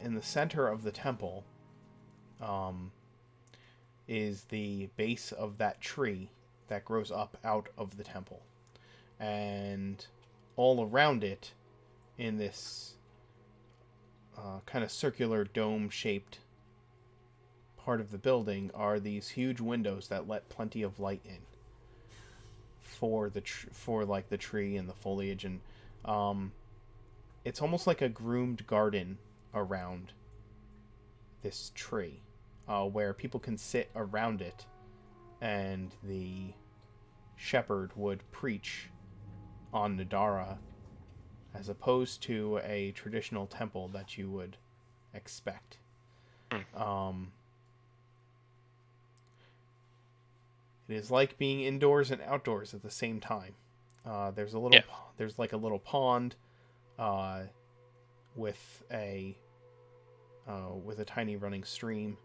in the center of the temple is the base of that tree that grows up out of the temple, and all around it, in this kind of circular dome-shaped part of the building are these huge windows that let plenty of light in for like the tree and the foliage, and it's almost like a groomed garden around this tree, where people can sit around it, and the shepherd would preach on Nadara, as opposed to a traditional temple that you would expect. It is like being indoors and outdoors at the same time. There's like a little pond, with a tiny running stream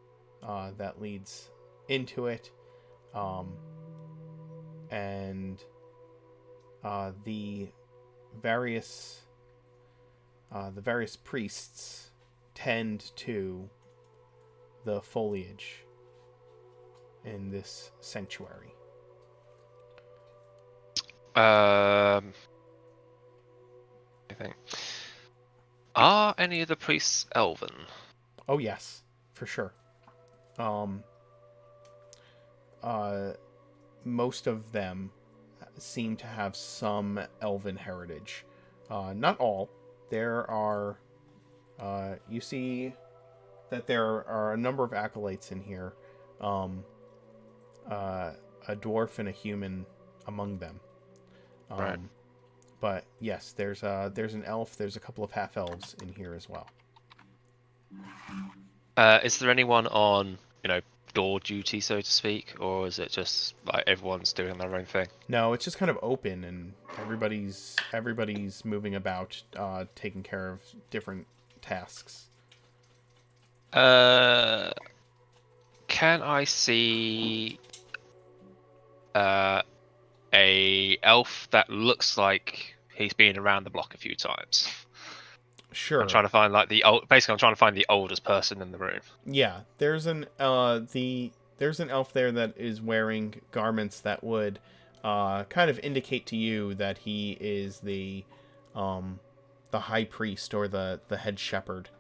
that leads into it, and the various priests tend to the foliage in this sanctuary. I think. Are any of the priests elven? Oh yes, for sure. Most of them seem to have some elven heritage. Not all. There are. You see that there are a number of acolytes in here. A dwarf and a human among them. Right. But yes, there's an elf. There's a couple of half elves in here as well. Is there anyone on, door duty, so to speak, or is it just like everyone's doing their own thing? No, it's just kind of open, and everybody's moving about, taking care of different tasks. Can I see a elf that looks like he's been around the block a few times? Sure. I'm trying to find I'm trying to find the oldest person in the room. Yeah, there's an elf there that is wearing garments that would kind of indicate to you that he is the high priest or the head shepherd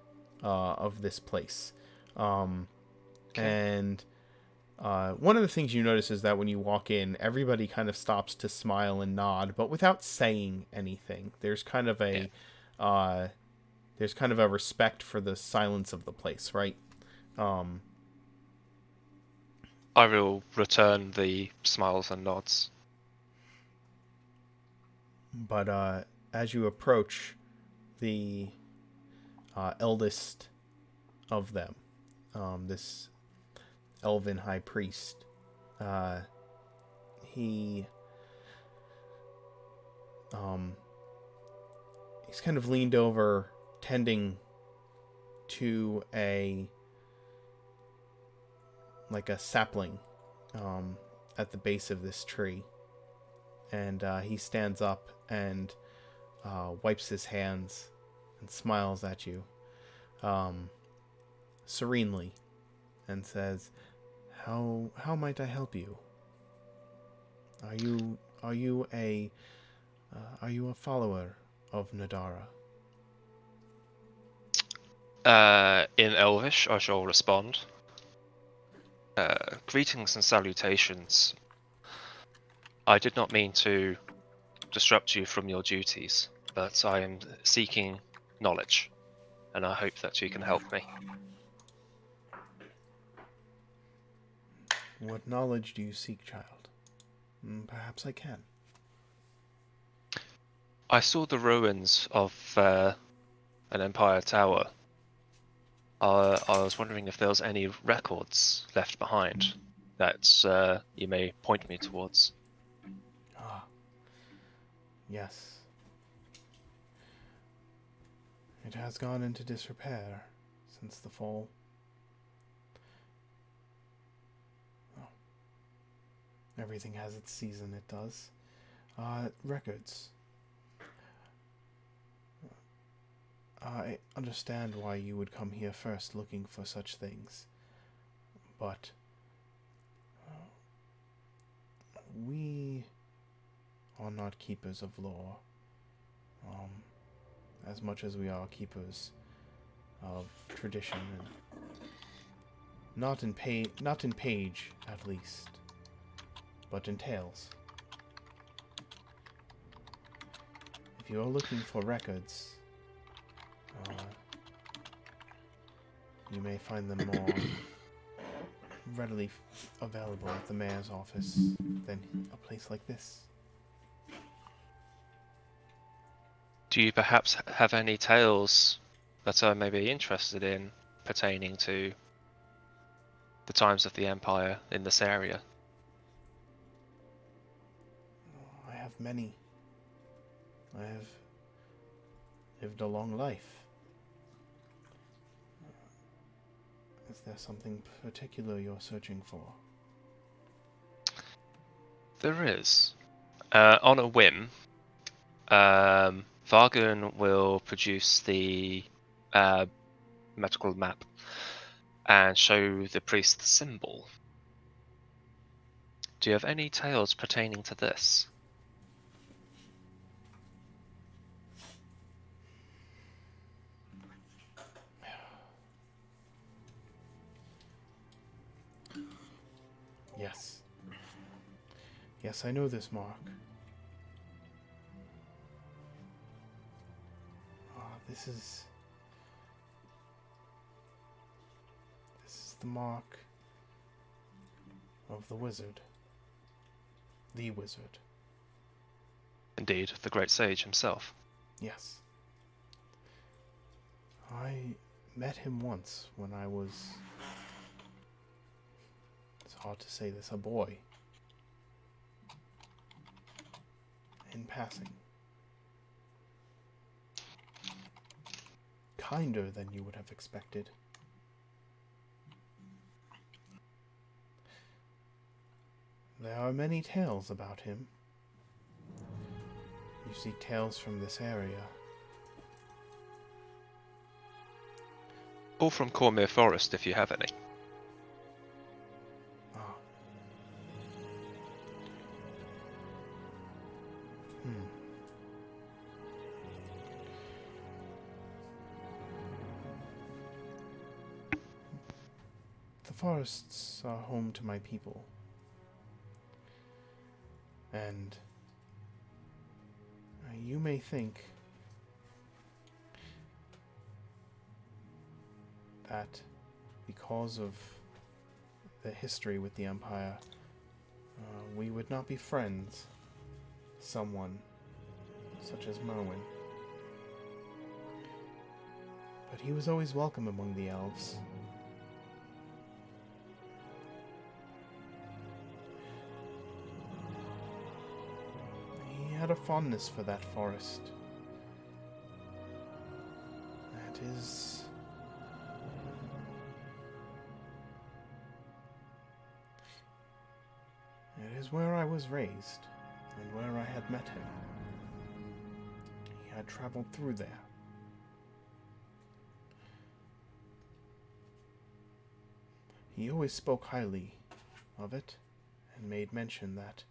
of this place. And one of the things you notice is that when you walk in, everybody kind of stops to smile and nod, but without saying anything. There's kind of a respect for the silence of the place, right? I will return the smiles and nods. But as you approach the eldest of them, this elven high priest, he's kind of leaned over, tending to a sapling at the base of this tree, and he stands up and wipes his hands and smiles at you serenely and says, how might I help you? Are you a follower of Nadara? In Elvish, I shall respond. Greetings and salutations. I did not mean to disrupt you from your duties, but I am seeking knowledge, and I hope that you can help me. What knowledge do you seek, child? Perhaps I can. I saw the ruins of an Empire Tower. I was wondering if there was any records left behind that you may point me towards. Ah, yes. It has gone into disrepair since the fall. Oh. Everything has its season, it does. Records. I understand why you would come here first looking for such things, but we are not keepers of lore, as much as we are keepers of tradition. Not in Page, at least, but in Tales. If you're looking for records, you may find them more readily available at the mayor's office than a place like this. Do you perhaps have any tales that I may be interested in pertaining to the times of the Empire in this area? I have many. I have lived a long life. Is there something particular you're searching for? There is. On a whim, Vargan will produce the magical map and show the priest the symbol. Do you have any tales pertaining to this? Yes. Yes, I know this mark. This is the mark of the wizard. The wizard. Indeed, the great sage himself. Yes. I met him once when I was, it's hard to say this, a boy. In passing. Kinder than you would have expected. There are many tales about him. You seek tales from this area. Or from Cormyr Forest, if you have any. The forests are home to my people. And you may think that because of the history with the Empire, we would not be friends. Someone such as Merwin. But he was always welcome among the elves. He had a fondness for that forest. It is where I was raised, and where I had met him. He had traveled through there. He always spoke highly of it, and made mention that,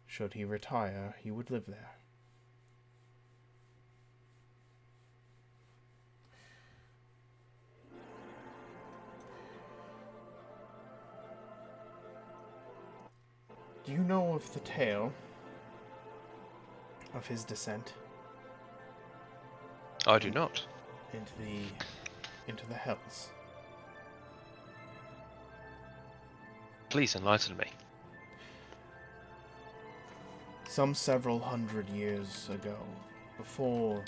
should he retire, he would live there. Do you know of the tale of his descent? I do not. Into the Hells. Please enlighten me. Some several hundred years ago, before,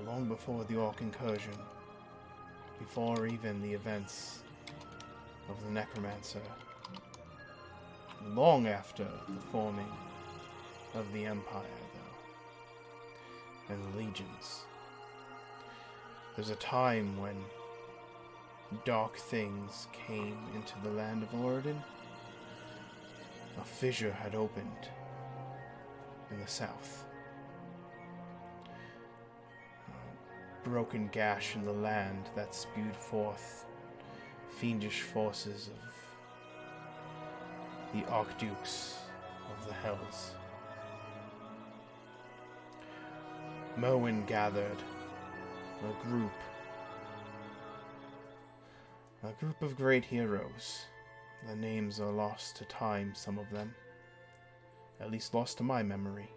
long before the Orc incursion, before even the events of the Necromancer, long after the forming of the Empire, though, and the legions. There's a time when dark things came into the land of Oregon. A fissure had opened in the south. A broken gash in the land that spewed forth fiendish forces of the Archdukes of the Hells. Merwin gathered a group A group of great heroes. The names are lost to time, some of them. At least lost to my memory.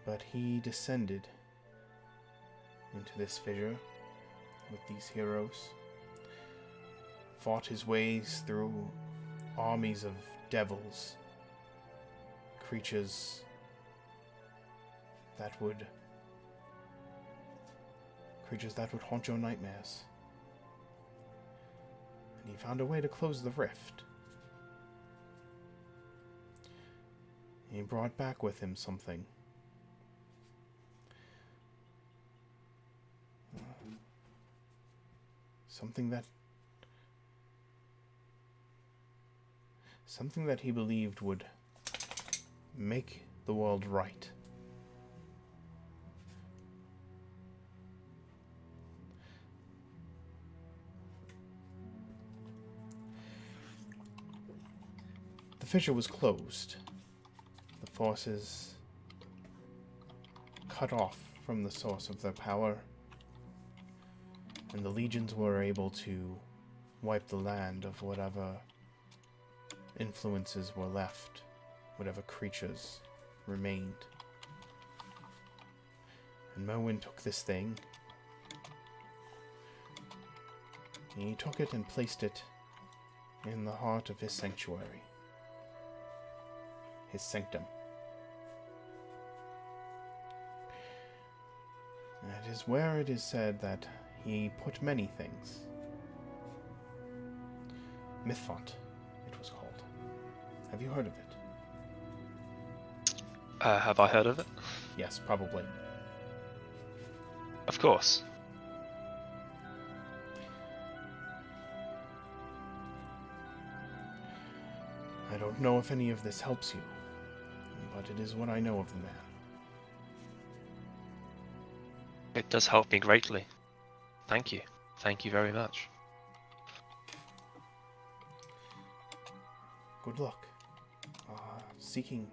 But he descended into this fissure with these heroes. Fought his ways through armies of devils. Creatures that would haunt your nightmares. And he found a way to close the rift. He brought back with him something. Something that he believed would make the world right. The fissure was closed. The forces cut off from the source of their power, and the legions were able to wipe the land of whatever influences were left, whatever creatures remained. And Merwin took this thing, and he took it and placed it in the heart of his sanctuary, his sanctum. It is where it is said that he put many things. Mythfont, it was called. Have you heard of it? Have I heard of it? Yes, probably. Of course. I don't know if any of this helps you, but it is what I know of the man. It does help me greatly. Thank you. Thank you very much. Good luck. Seeking.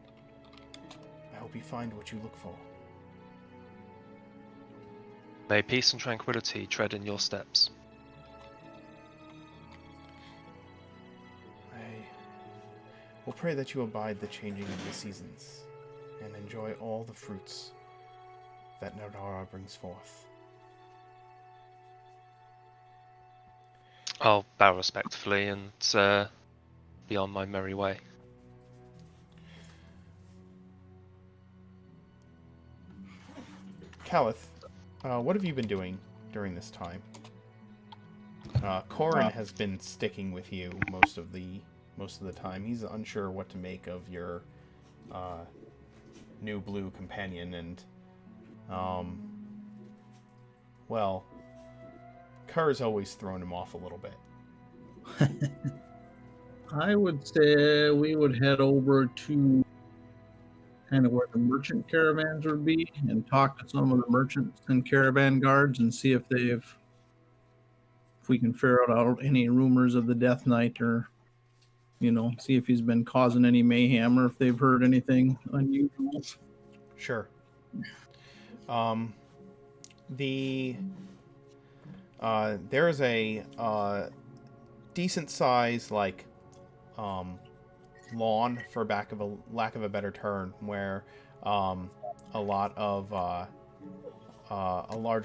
I hope you find what you look for. May peace and tranquility tread in your steps. I will pray that you abide the changing of the seasons and enjoy all the fruits that Nardara brings forth. I'll bow respectfully and be on my merry way. Calith, what have you been doing during this time? Corin has been sticking with you most of the time. He's unsure what to make of your new blue companion, and well, Kerr's always thrown him off a little bit. I would say we would head over to kind of where the merchant caravans would be and talk to some of the merchants and caravan guards and see if we can ferret out any rumors of the Death Knight, or see if he's been causing any mayhem or if they've heard anything unusual. Sure. There's a decent size lawn, for lack of a better term, where a large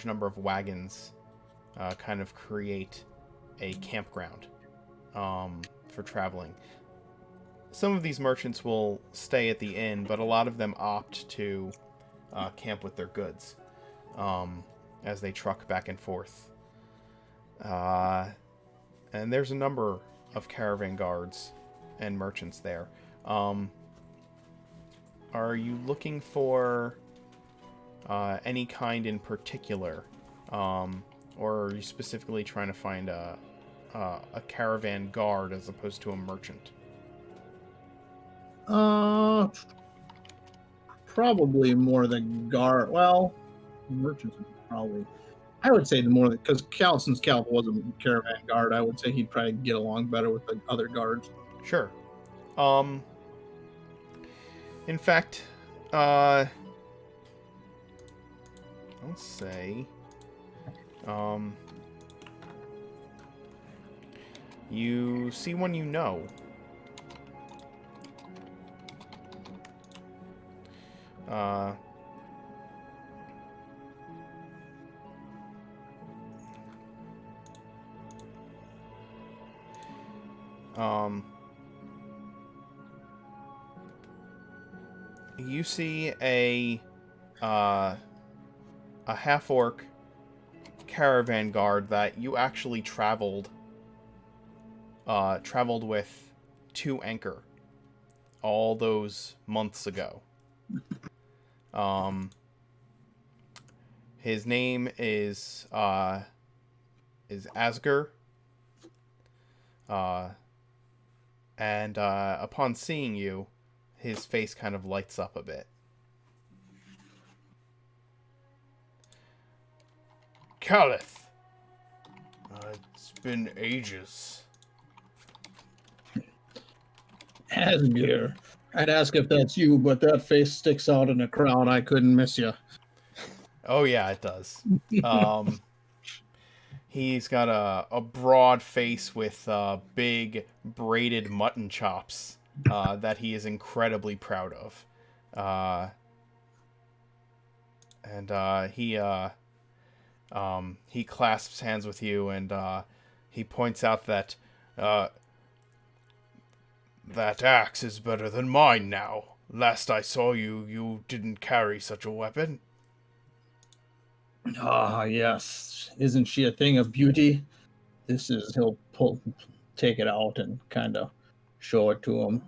number of wagons kind of create a campground for traveling. Some of these merchants will stay at the inn, but a lot of them opt to camp with their goods as they truck back and forth. And there's a number of caravan guards and merchants there. Are you looking for any kind in particular, or are you specifically trying to find a caravan guard as opposed to a merchant? Probably more the guard. Well, merchants probably. I would say because since Cal was a caravan guard, I would say he'd probably get along better with the other guards. Sure. In fact, let's say, You see one you know. Uh, you see a half-orc caravan guard that you actually traveled with to Anchor all those months ago. His name is Asger. And upon seeing you, his face kind of lights up a bit. Calith! It's been ages. Asmir. I'd ask if that's you, but that face sticks out in the crowd. I couldn't miss you. Oh yeah, it does. He's got a broad face with big braided mutton chops that he is incredibly proud of. He clasps hands with you, and he points out that that axe is better than mine now. Last I saw you, you didn't carry such a weapon. Ah, yes. Isn't she a thing of beauty? He'll take it out and kind of show it to him.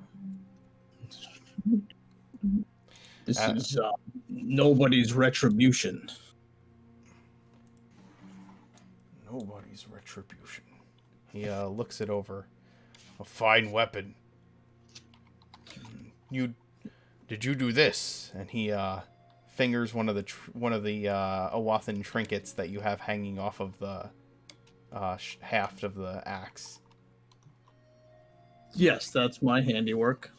This is nobody's retribution. Nobody's retribution. He looks it over. A fine weapon. Did you do this? And he fingers one of the Awathan trinkets that you have hanging off of the haft of the axe. Yes, that's my handiwork.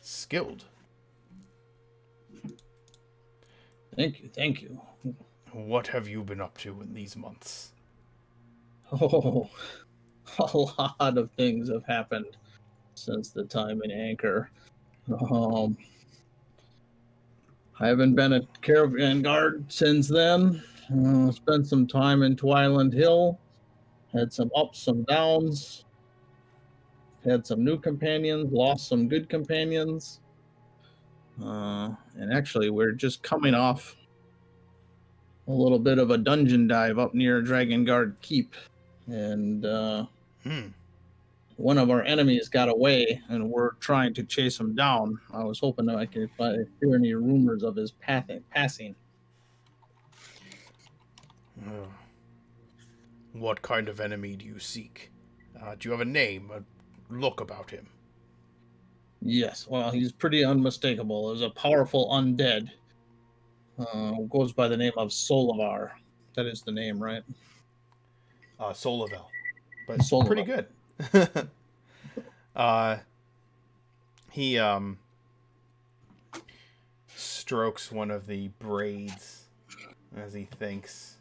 Skilled. Thank you. What have you been up to in these months? Oh, a lot of things have happened since the time in Anchor. I haven't been a caravan guard since then. Spent some time in Twiland Hill. Had some ups, some downs. Had some new companions, lost some good companions. And actually, we're just coming off a little bit of a dungeon dive up near Dragon Guard Keep. And one of our enemies got away, and we're trying to chase him down. I was hoping that I could hear any rumors of his passing. What kind of enemy do you seek? Do you have a name, a look about him? Yes, well, he's pretty unmistakable. There's a powerful undead. Goes by the name of Solivar. That is the name, right? Solivel. But Solivel. Pretty good. He strokes one of the braids as he thinks.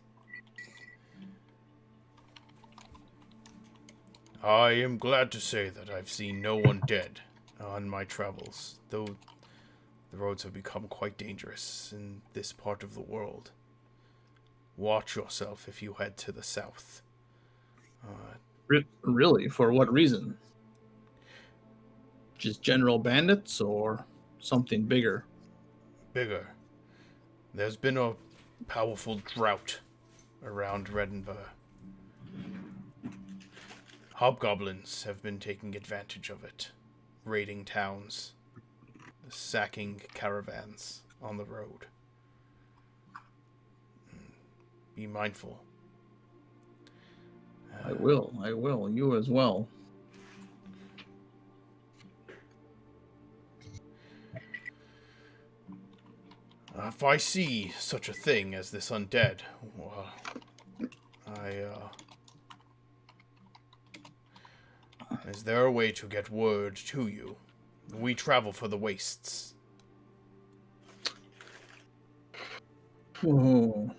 I am glad to say that I've seen no one dead on my travels, though the roads have become quite dangerous in this part of the world. Watch yourself if you head to the south. Really? For what reason? Just general bandits or something bigger? Bigger. There's been a powerful drought around Redenver. Hobgoblins have been taking advantage of it, raiding towns, sacking caravans on the road. Be mindful. I will. You as well. If I see such a thing as this undead, well, is there a way to get word to you? We travel for the wastes. Oh.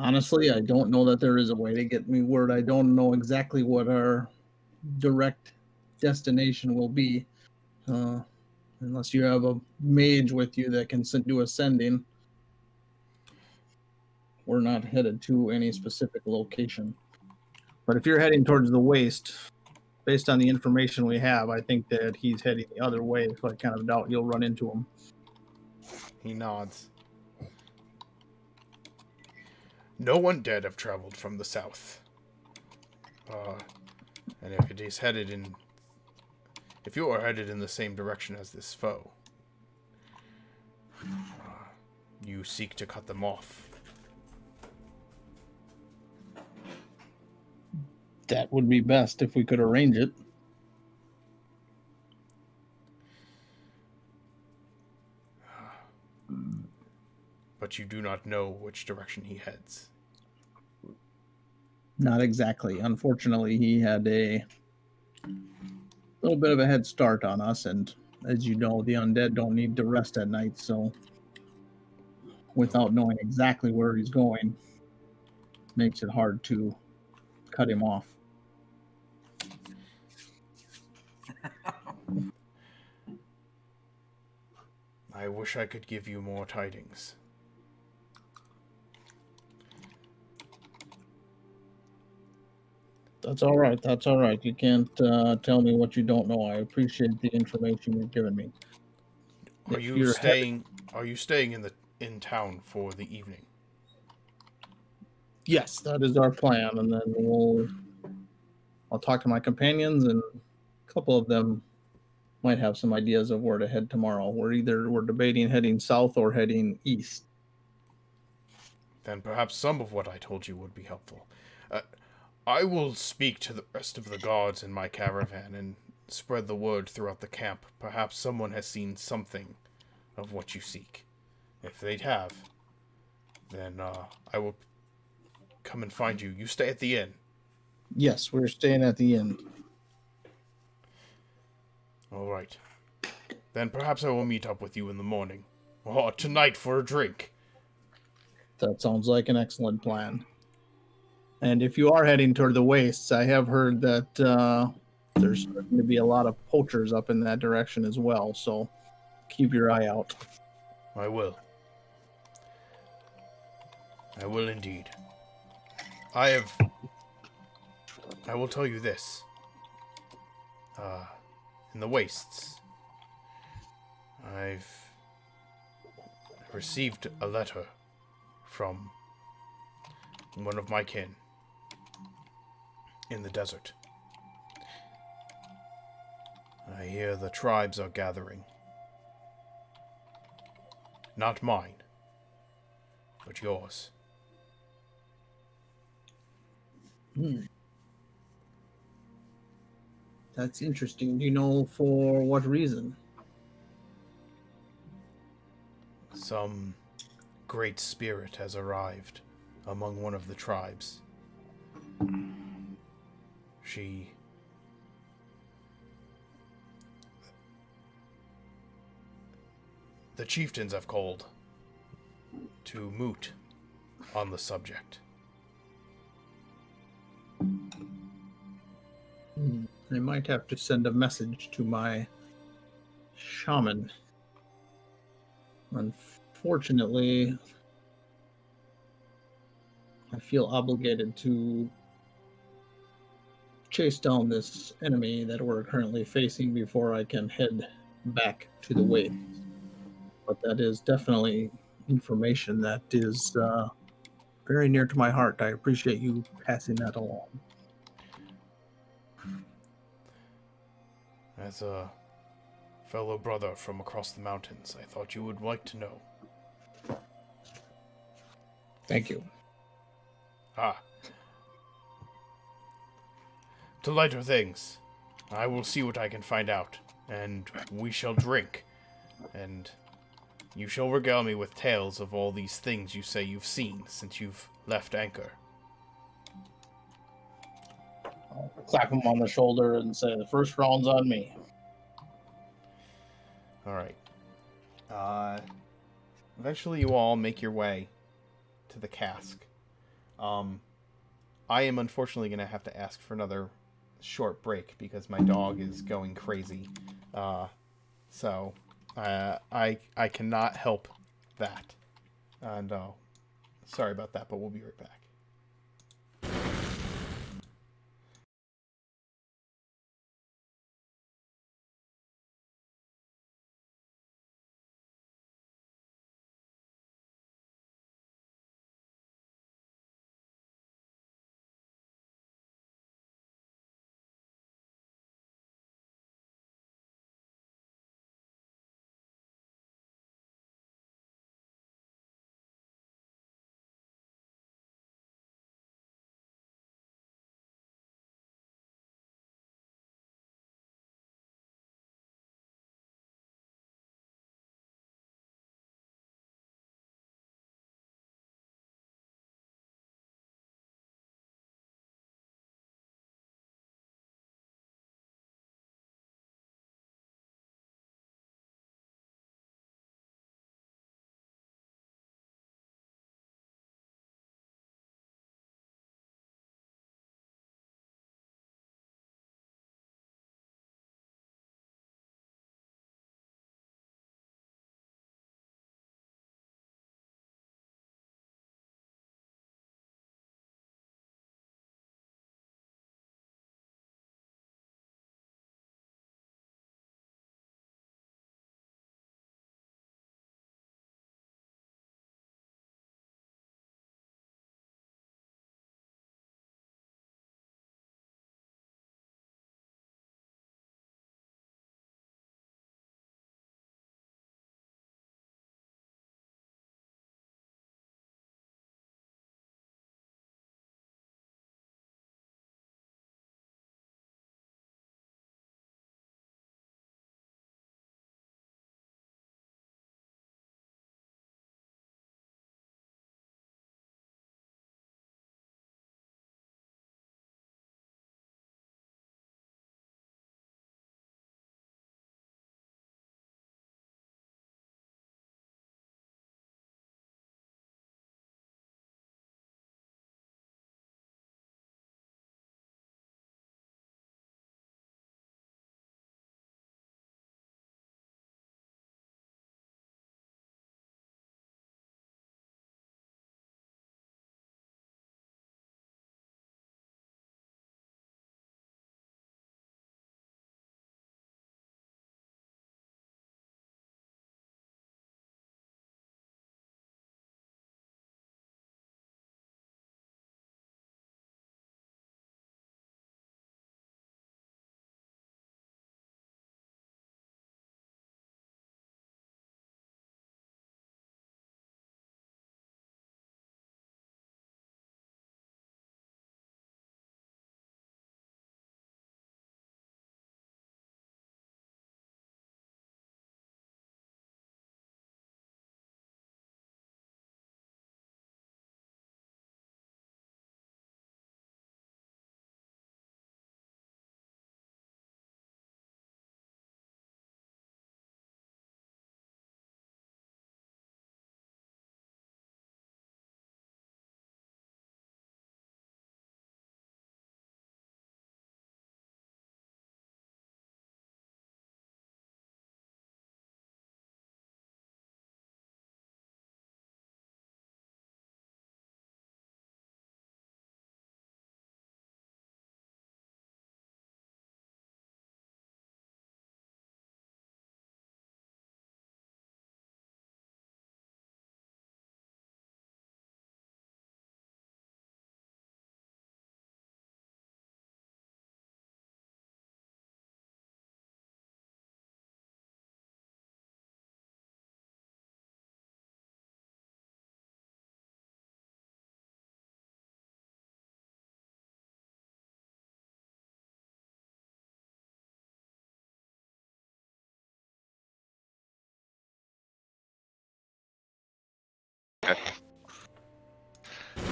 Honestly, I don't know that there is a way to get me word. I don't know exactly what our direct destination will be, unless you have a mage with you that can do ascending. We're not headed to any specific location. But if you're heading towards the waste, based on the information we have, I think that he's heading the other way, so I kind of doubt you'll run into him. He nods. No undead have traveled from the south. And if it is headed in... If you are headed in the same direction as this foe, you seek to cut them off. That would be best if we could arrange it. But you do not know which direction he heads. Not exactly. Unfortunately, he had a little bit of a head start on us, and as you know, the undead don't need to rest at night, so without knowing exactly where he's going, makes it hard to cut him off. I wish I could give you more tidings. That's all right. That's all right. You can't tell me what you don't know. I appreciate the information you've given me. Are you staying in town for the evening? Yes, that is our plan, and then I'll talk to my companions, and a couple of them might have some ideas of where to head tomorrow. We're debating heading south or heading east. Then perhaps some of what I told you would be helpful. I will speak to the rest of the guards in my caravan and spread the word throughout the camp. Perhaps someone has seen something of what you seek. If they have, then I will come and find you. You stay at the inn. Yes, we're staying at the inn. All right. Then perhaps I will meet up with you in the morning. Or tonight for a drink. That sounds like an excellent plan. And if you are heading toward the wastes, I have heard that there's going to be a lot of poachers up in that direction as well, so keep your eye out. I will. I will indeed. I will tell you this. In the wastes, I've received a letter from one of my kin in the desert. I hear the tribes are gathering. Not mine, but yours. That's interesting. Do you know for what reason? Some great spirit has arrived among one of the tribes. The chieftains have called to moot on the subject. I might have to send a message to my shaman. Unfortunately, I feel obligated to chase down this enemy that we're currently facing before I can head back to the way. But that is definitely information that is very near to my heart. I appreciate you passing that along. As a fellow brother from across the mountains, I thought you would like to know. Thank you. To lighter things, I will see what I can find out, and we shall drink, and you shall regale me with tales of all these things you say you've seen since you've left Anchor. I'll clap him on the shoulder and say, the first round's on me. Alright. Eventually you all make your way to the cask. I am unfortunately going to have to ask for another short break because my dog is going crazy. So I cannot help that. And sorry about that, but we'll be right back.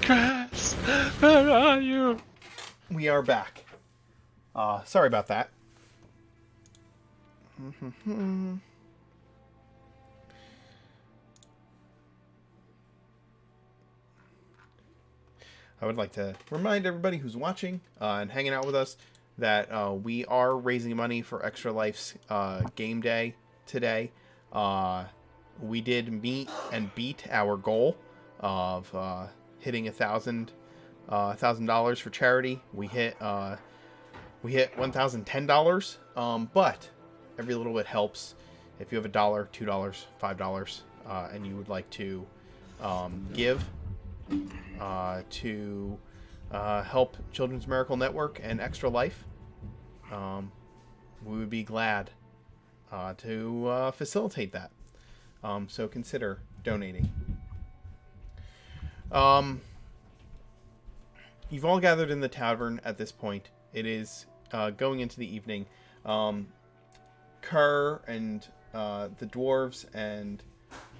Grass, where are you? We are back. Sorry about that. I would like to remind everybody who's watching and hanging out with us that we are raising money for Extra Life's game day today. We did meet and beat our goal of hitting $1,000 for charity. We hit $1,010, but every little bit helps. If you have $1, $2, $5, and you would like to give to help Children's Miracle Network and Extra Life, we would be glad to facilitate that. So consider donating. You've all gathered in the tavern at this point. It is going into the evening. Kerr and the dwarves and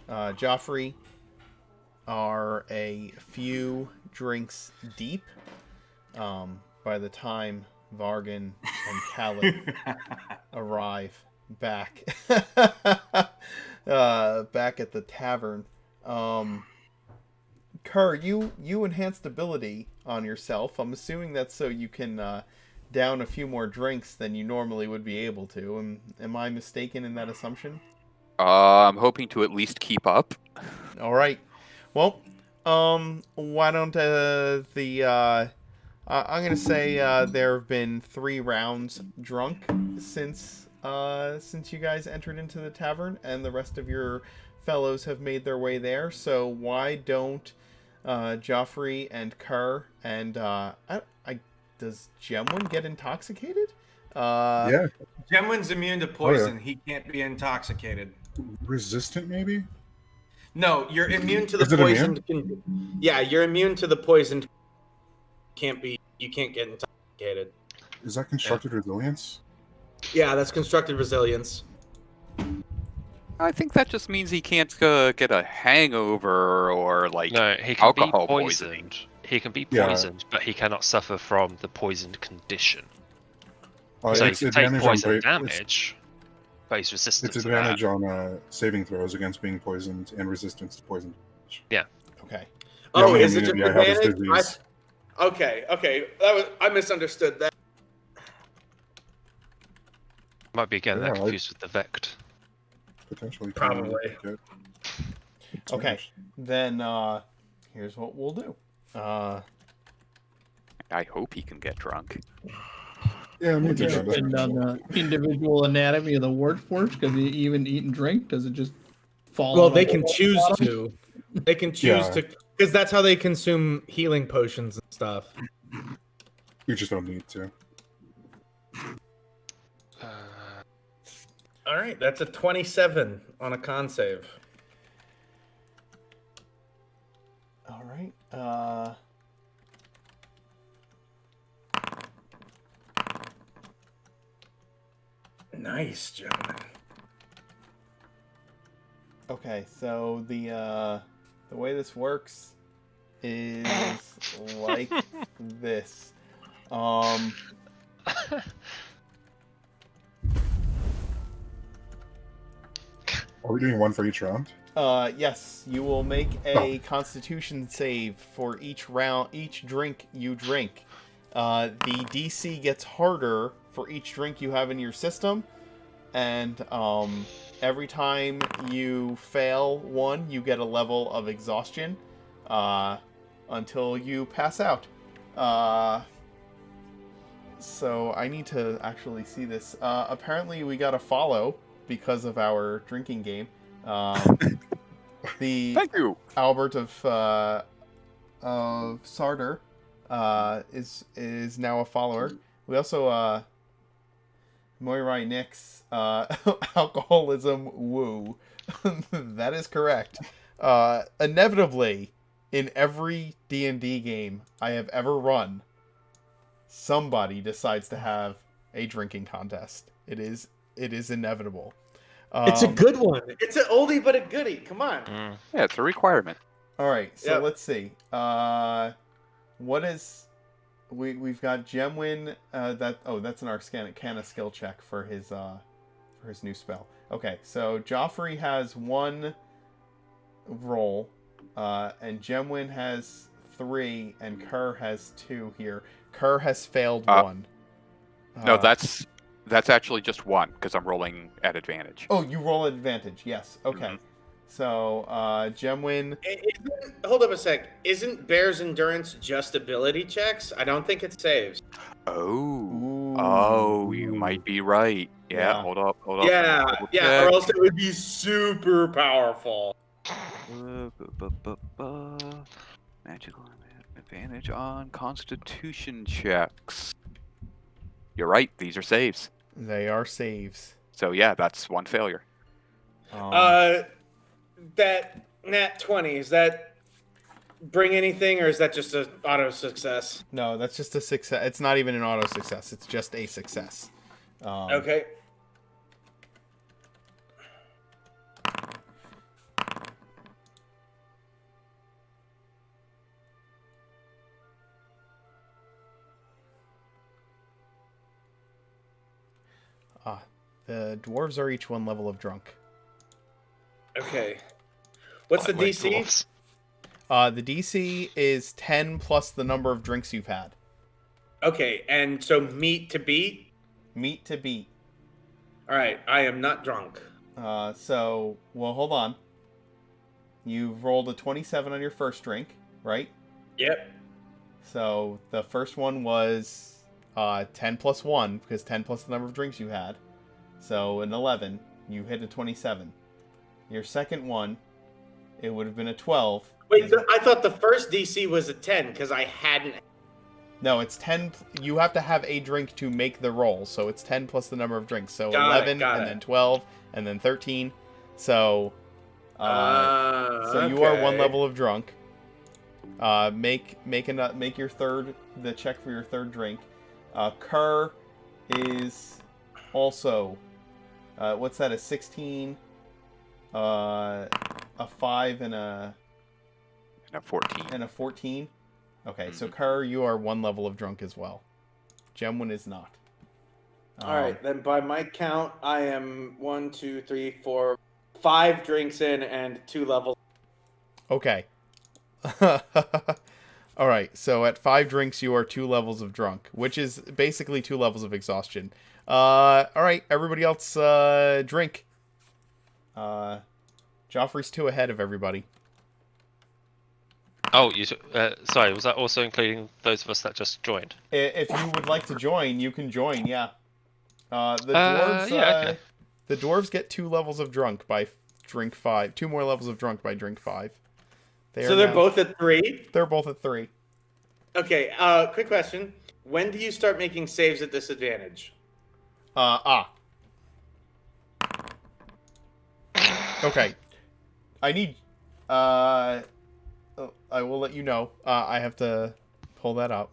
Joffrey are a few drinks deep by the time Vargan and Khaled arrive back back at the tavern. Kerr, you enhanced ability on yourself. I'm assuming that's so you can down a few more drinks than you normally would be able to. Am I mistaken in that assumption? I'm hoping to at least keep up. All right. Well, why don't I'm gonna say there have been 3 rounds drunk since you guys entered into the tavern, and the rest of your fellows have made their way there. So why don't Joffrey and Kerr and does Gemwin get intoxicated? Yeah. Gemwin's immune to poison. He can't be intoxicated. Resistant, maybe? No, you're immune to the Is it poison. Yeah, you're immune to the poison. You can't get intoxicated. Is that constructed resilience? Yeah, that's constructed resilience. I think that just means he can't get a hangover or like No, he can be alcohol poisoned. poisoning. He can be Yeah. poisoned, but he cannot suffer from the poisoned condition. Oh, So he it's can take advantage on poison it's damage, but he's resistant it's to that. advantage on saving throws against being poisoned and resistance to poison. Okay. Oh, Yeah, is it just immunity, I have his advantage? disease. Okay. I misunderstood that. Might be getting that Yeah, confused with the Vect. Potentially. Probably. Good. Okay. Then here's what we'll do. I hope he can get drunk. Yeah, me too. Does it depend on the individual anatomy of the workforce? Because you even eat and drink, does it just fall? Well, on they the can wall choose bottom? to. They can choose Yeah. to, because that's how they consume healing potions and stuff. You just don't need to. All right, that's a 27 on a con save. All right. Nice, gentlemen. Okay, so the way this works is like this. Are we doing one for each round? Yes, you will make a Constitution save for each drink you drink. The DC gets harder for each drink you have in your system, and every time you fail one, you get a level of exhaustion until you pass out. So I need to actually see this. Apparently, we got a follow because of our drinking game. The Thank you. Albert of Sarder is now a follower. We also Moirai Nix alcoholism woo. That is correct. Inevitably, in every D&D game I have ever run, somebody decides to have a drinking contest. It is inevitable. It's a good one. It's an oldie but a goodie. Come on. Yeah, it's a requirement. All right, so Yep. let's see. What is we've got Gemwin? That's an Arcana skill check for his new spell. Okay, so Joffrey has 1 roll, and Gemwin has 3, and Kerr has 2 here. Kerr has failed 1. No, that's actually just 1 because I'm rolling at advantage. Oh, you roll at advantage. Yes. Okay. Mhm. So, Gemwin. Hold up a sec. Isn't Bear's endurance just ability checks? I don't think it saves. Oh, you might be right. Yeah, Yeah. hold up. Yeah, Double yeah, or check. else it would be super powerful. Magical advantage on Constitution checks. You're right. These are saves. They are saves. So yeah, that's 1 failure. That nat 20, is that bring anything, or is that just an auto success? No, that's just a success. It's not even an auto success. It's just a success. Okay. The dwarves are each 1 level of drunk. Okay. What's the Like DC? dwarfs. The DC is 10 plus the number of drinks you've had. Okay, and so meat to beat? Meat to beat. Alright, I am not drunk. Well, hold on. You've rolled a 27 on your first drink, right? Yep. So the first one was 10 plus 1, because 10 plus the number of drinks you had. So an 11. You hit a 27. Your second one, it would have been a 12. Wait, I thought the first DC was a 10 because I hadn't. No, it's 10. You have to have a drink to make the roll, so it's 10 plus the number of drinks. So Got 11, it. and then 12, and then 13. So, so you are 1 okay. level of drunk. Make your third, the check for your third drink. Kerr is also, what's that? A 16, a 5, and a 14. And a 14. Okay, so Kerr, you are 1 level of drunk as well. Gemwin is not. Alright, then by my count, I am 1, 2, 3, 4, 5 drinks in and 2 levels. Okay. All right, so at 5 drinks, you are 2 levels of drunk, which is basically 2 levels of exhaustion. All right, everybody else, drink. Joffrey's 2 ahead of everybody. Oh, sorry, was that also including those of us that just joined? If you would like to join, you can join. Yeah. The dwarves. Okay. The dwarves get 2 levels of drunk by drink 5. 2 more levels of drunk by drink 5. So they're both at 3? They're both at 3. Okay, quick question. When do you start making saves at disadvantage? Okay. I need. I will let you know. I have to pull that up.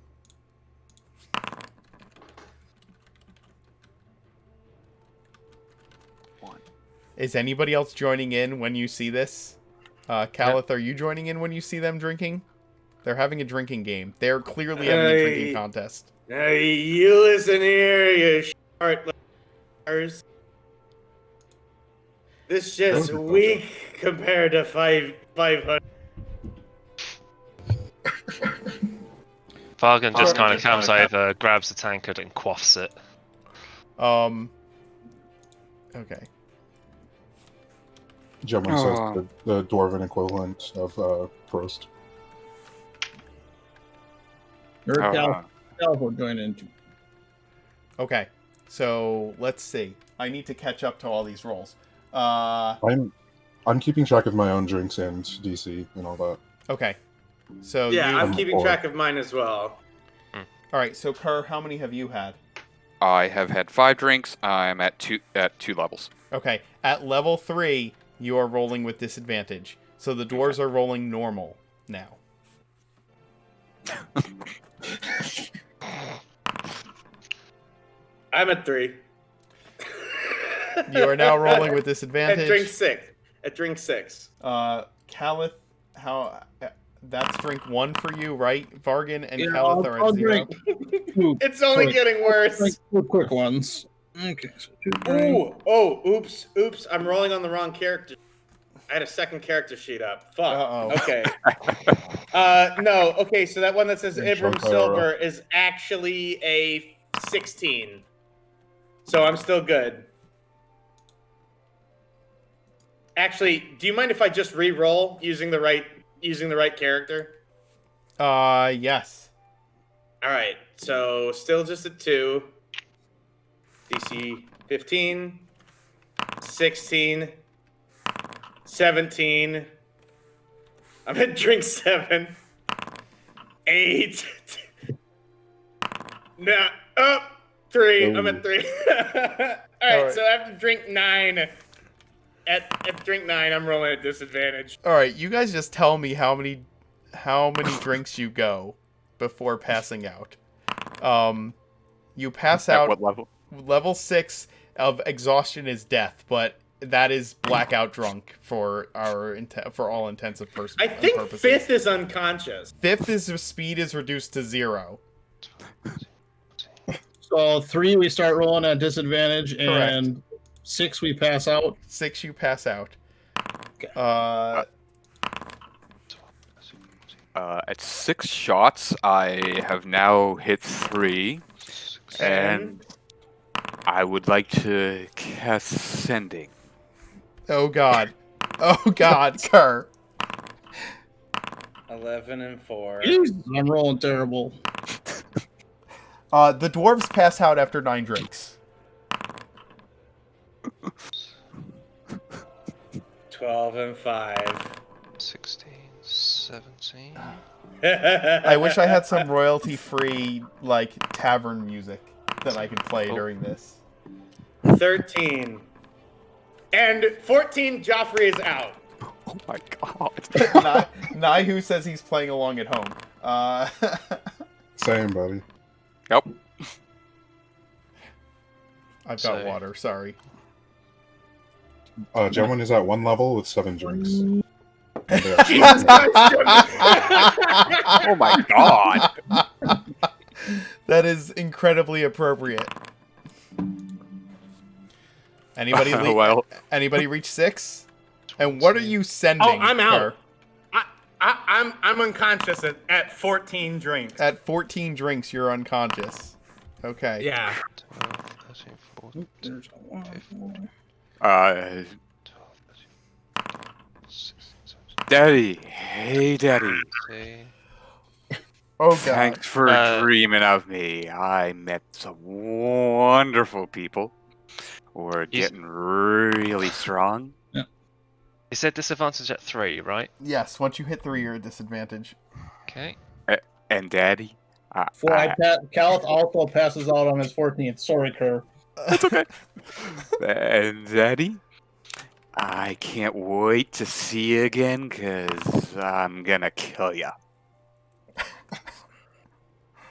Is anybody else joining in when you see this? Calith, are you joining in when you see them drinking? They're having a drinking game. They're clearly having a drinking contest. Hey, you listen here, you short liars. This shit's weak compared to 500. Vargan just kind of comes over, grabs the tankard, and quaffs it. Okay. Gemwin says the dwarven equivalent of Prost. Cal will join in too. Okay. So let's see. I need to catch up to all these rolls. I'm keeping track of my own drinks and DC and all that. Okay. So yeah, I'm keeping track of mine as well. All right. So Kerr, how many have you had? I have had 5 drinks. I'm at 2 levels. Okay. At level 3, you are rolling with disadvantage. So the dwarves are rolling normal now. I'm at 3. You are now rolling with disadvantage. At drink 6. Calith, how? That's drink 1 for you, right? Vargan and Yeah, Calith are I'll at 0. It's only getting worse. Like 2 quick ones. Okay. So 2 Ooh, oops. I'm rolling on the wrong character. I had a second character sheet up. Fuck. Uh-oh. Okay. No. Okay, so that one that says Yeah, Ibram Shotaro. Silver is actually a 16. So I'm still good. Actually, do you mind if I just re-roll using the right character? Yes. All right. So still just a 2. DC 15, 16, 17. I'm at drink 7. 8. No, up 3. I'm at 3. All right, so after drink 9, at drink 9, I'm rolling at disadvantage. All right, you guys just tell me how many drinks you go before passing out. You pass At out. what level? Level 6 of exhaustion is death, but that is blackout drunk for all intents and purposes. I think 5th is unconscious. 5th is speed is reduced to 0. So 3 we start rolling at disadvantage, and 6 we pass out. 6 you pass out. At 6 shots, I have now hit 3, and I would like to cast Sending. Oh god. Oh god, Kerr. 11 and 4. I'm rolling terrible. The dwarves pass out after 9 drinks. 12 and 5. 16, 17. I wish I had some royalty-free, like, tavern music that I could play during this. 13. And 14, Joffrey is out. Oh my god. Naihu says he's playing along at home. Same, buddy. Yep. I've got water, sorry. Gemwin is at 1 level with 7 drinks. Oh my god. That is incredibly appropriate. Anybody anybody reach 6? And what are you sending? Oh, I'm out. Kerr? I'm unconscious at 14 drinks. At 14 drinks, you're unconscious. Okay. Yeah. 12, 13, 14, 15, Daddy. Hey, Daddy. Oh, God. Thanks for dreaming of me. I met some wonderful people. We're getting really strong. Yeah. You said disadvantage at 3, right? Yes, once you hit 3, you're at disadvantage. Okay. And Daddy. Calith also passes out on his 14th. Sorry, Kerr. That's okay. And Daddy, I can't wait to see you again, because I'm gonna kill ya.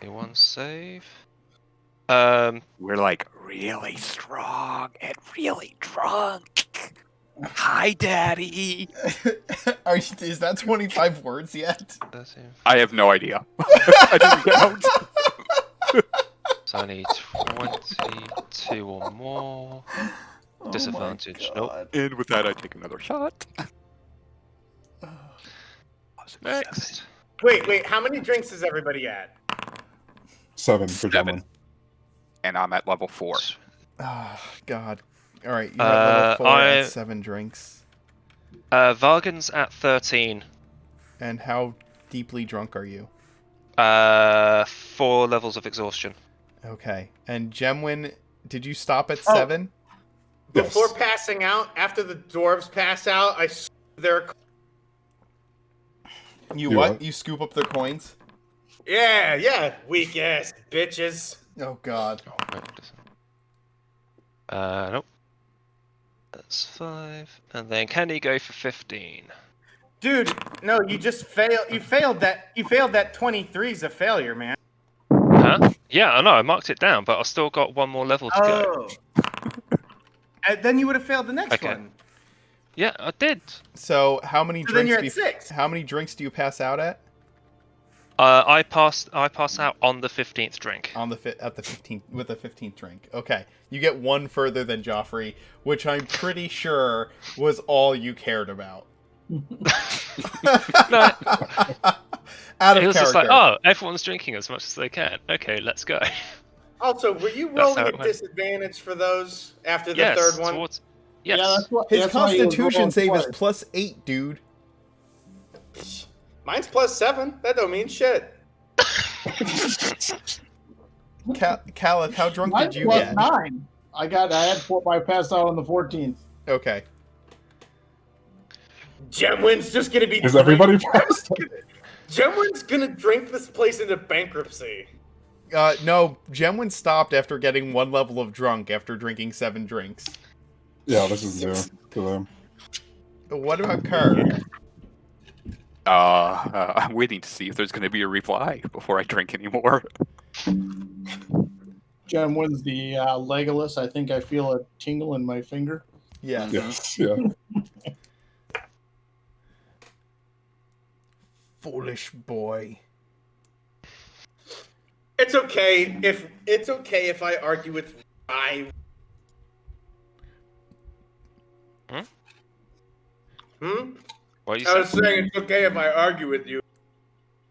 One save. We're like really strong and really drunk. Hi, Daddy. Is that 25 words yet? I have no idea. I didn't count. So I need 22 or more. Disadvantage. Nope. And with that, I take another shot. Next. Wait, how many drinks is everybody at? 7 for Gemwin. And I'm at level 4. Oh, God. Alright, you're at level 4 at 7 drinks. Vargan's at 13. And how deeply drunk are you? 4 levels of exhaustion. Okay. And Gemwin, did you stop at 7? Before passing out, after the dwarves pass out, I their. You what? You scoop up their coins? Yeah, weak ass bitches. Oh God. Nope. That's 5, and then can you go for 15? Dude, no, you just failed. You failed that. You failed that 23's a failure, man. Huh? Yeah, I know. I marked it down, but I've still got 1 more level to go. And then you would have failed the next one. Yeah, I did. So how many So then drinks? you're at 6. How many drinks do you pass out at? I pass out on the 15th drink. On the at the 15th with the 15th drink. Okay, you get one further than Joffrey, which I'm pretty sure was all you cared about. No, Out it of was just like, character. oh, everyone's drinking as much as they can. Okay, let's go. Also, were you That's rolling how a it went. disadvantage for those after the Yes, third one? towards. Yes. Yeah, that's what. His that's why he was Constitution rolling save is twice. +8, dude. Mine's +7. That don't mean shit. Khaled, how drunk Mine's did you plus get? 9. I had 4. I passed out on the 14th. Okay. Gemwin's just gonna be. Is everybody passed? Gemwin's gonna drink this place into bankruptcy. No, Gemwin stopped after getting 1 level of drunk after drinking 7 drinks. Yeah, this is new to them. What about Kerr? I'm waiting to see if there's going to be a reply before I drink anymore. Jen wins the Legolas. I think I feel a tingle in my finger. Yeah. Yes, yeah. Foolish boy. It's okay if I argue with I. What you I was saying? saying it's okay if I argue with you.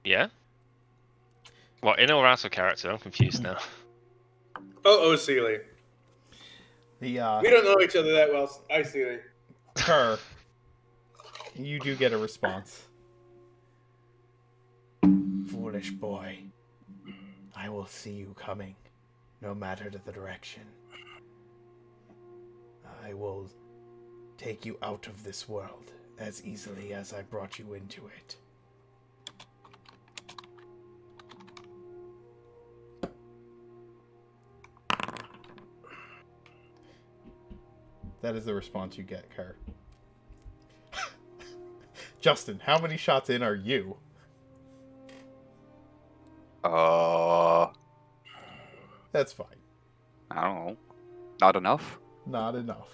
Yeah. What, in or out of character? I'm confused now. Oh, Sealy. We don't know each other that well. I Sealy. Kerr, you do get a response. Foolish boy. I will see you coming, no matter the direction. I will take you out of this world as easily as I brought you into it. That is the response you get, Kerr. Justin, how many shots in are you? That's fine. I don't know. Not enough? Not enough.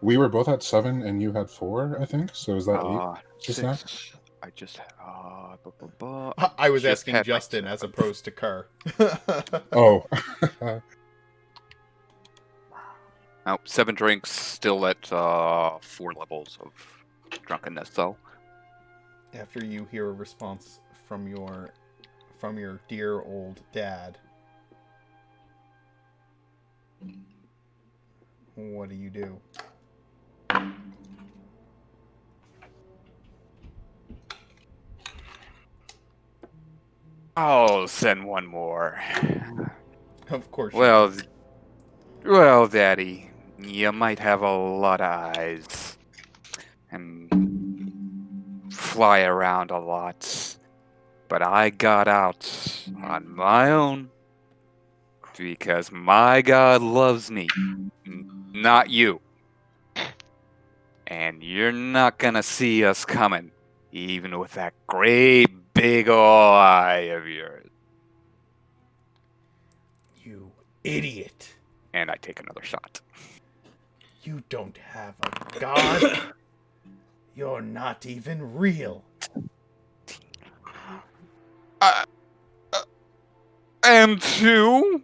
We were both at 7 and you had 4, I think. So is that 8? Just now? 6. I just. I was just asking had my Justin as opposed to Kerr. Oh. Oh, 7 drinks, still at 4 levels of drunkenness, though. After you hear a response from your dear old dad, what do you do? I'll send one more. Of course. Well, Daddy, you might have a lot of eyes and fly around a lot, but I got out on my own because my God loves me, not you. And you're not gonna see us coming, even with that great big ol' eye of yours. You idiot. And I take another shot. You don't have a god. You're not even real. And 2?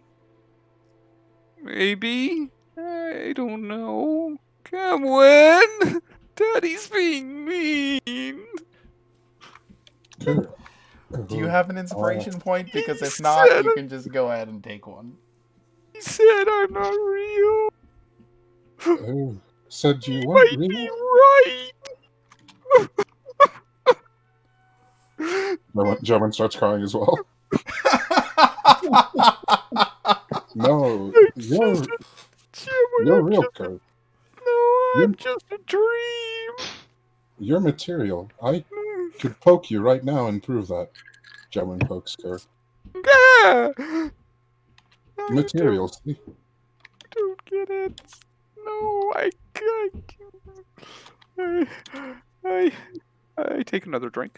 Maybe? I don't know. Come on! Daddy's being mean! Do you have an inspiration point? Because if not, you can just go ahead and take one. He said I'm not real. Oh, said you He weren't might real? be right. German starts crying as well. No, you're real, Kurt. No, I'm just a dream. You're material. I could poke you right now and prove that. German pokes Kurt. Yeah. Material, see? Don't get it. No, I take another drink.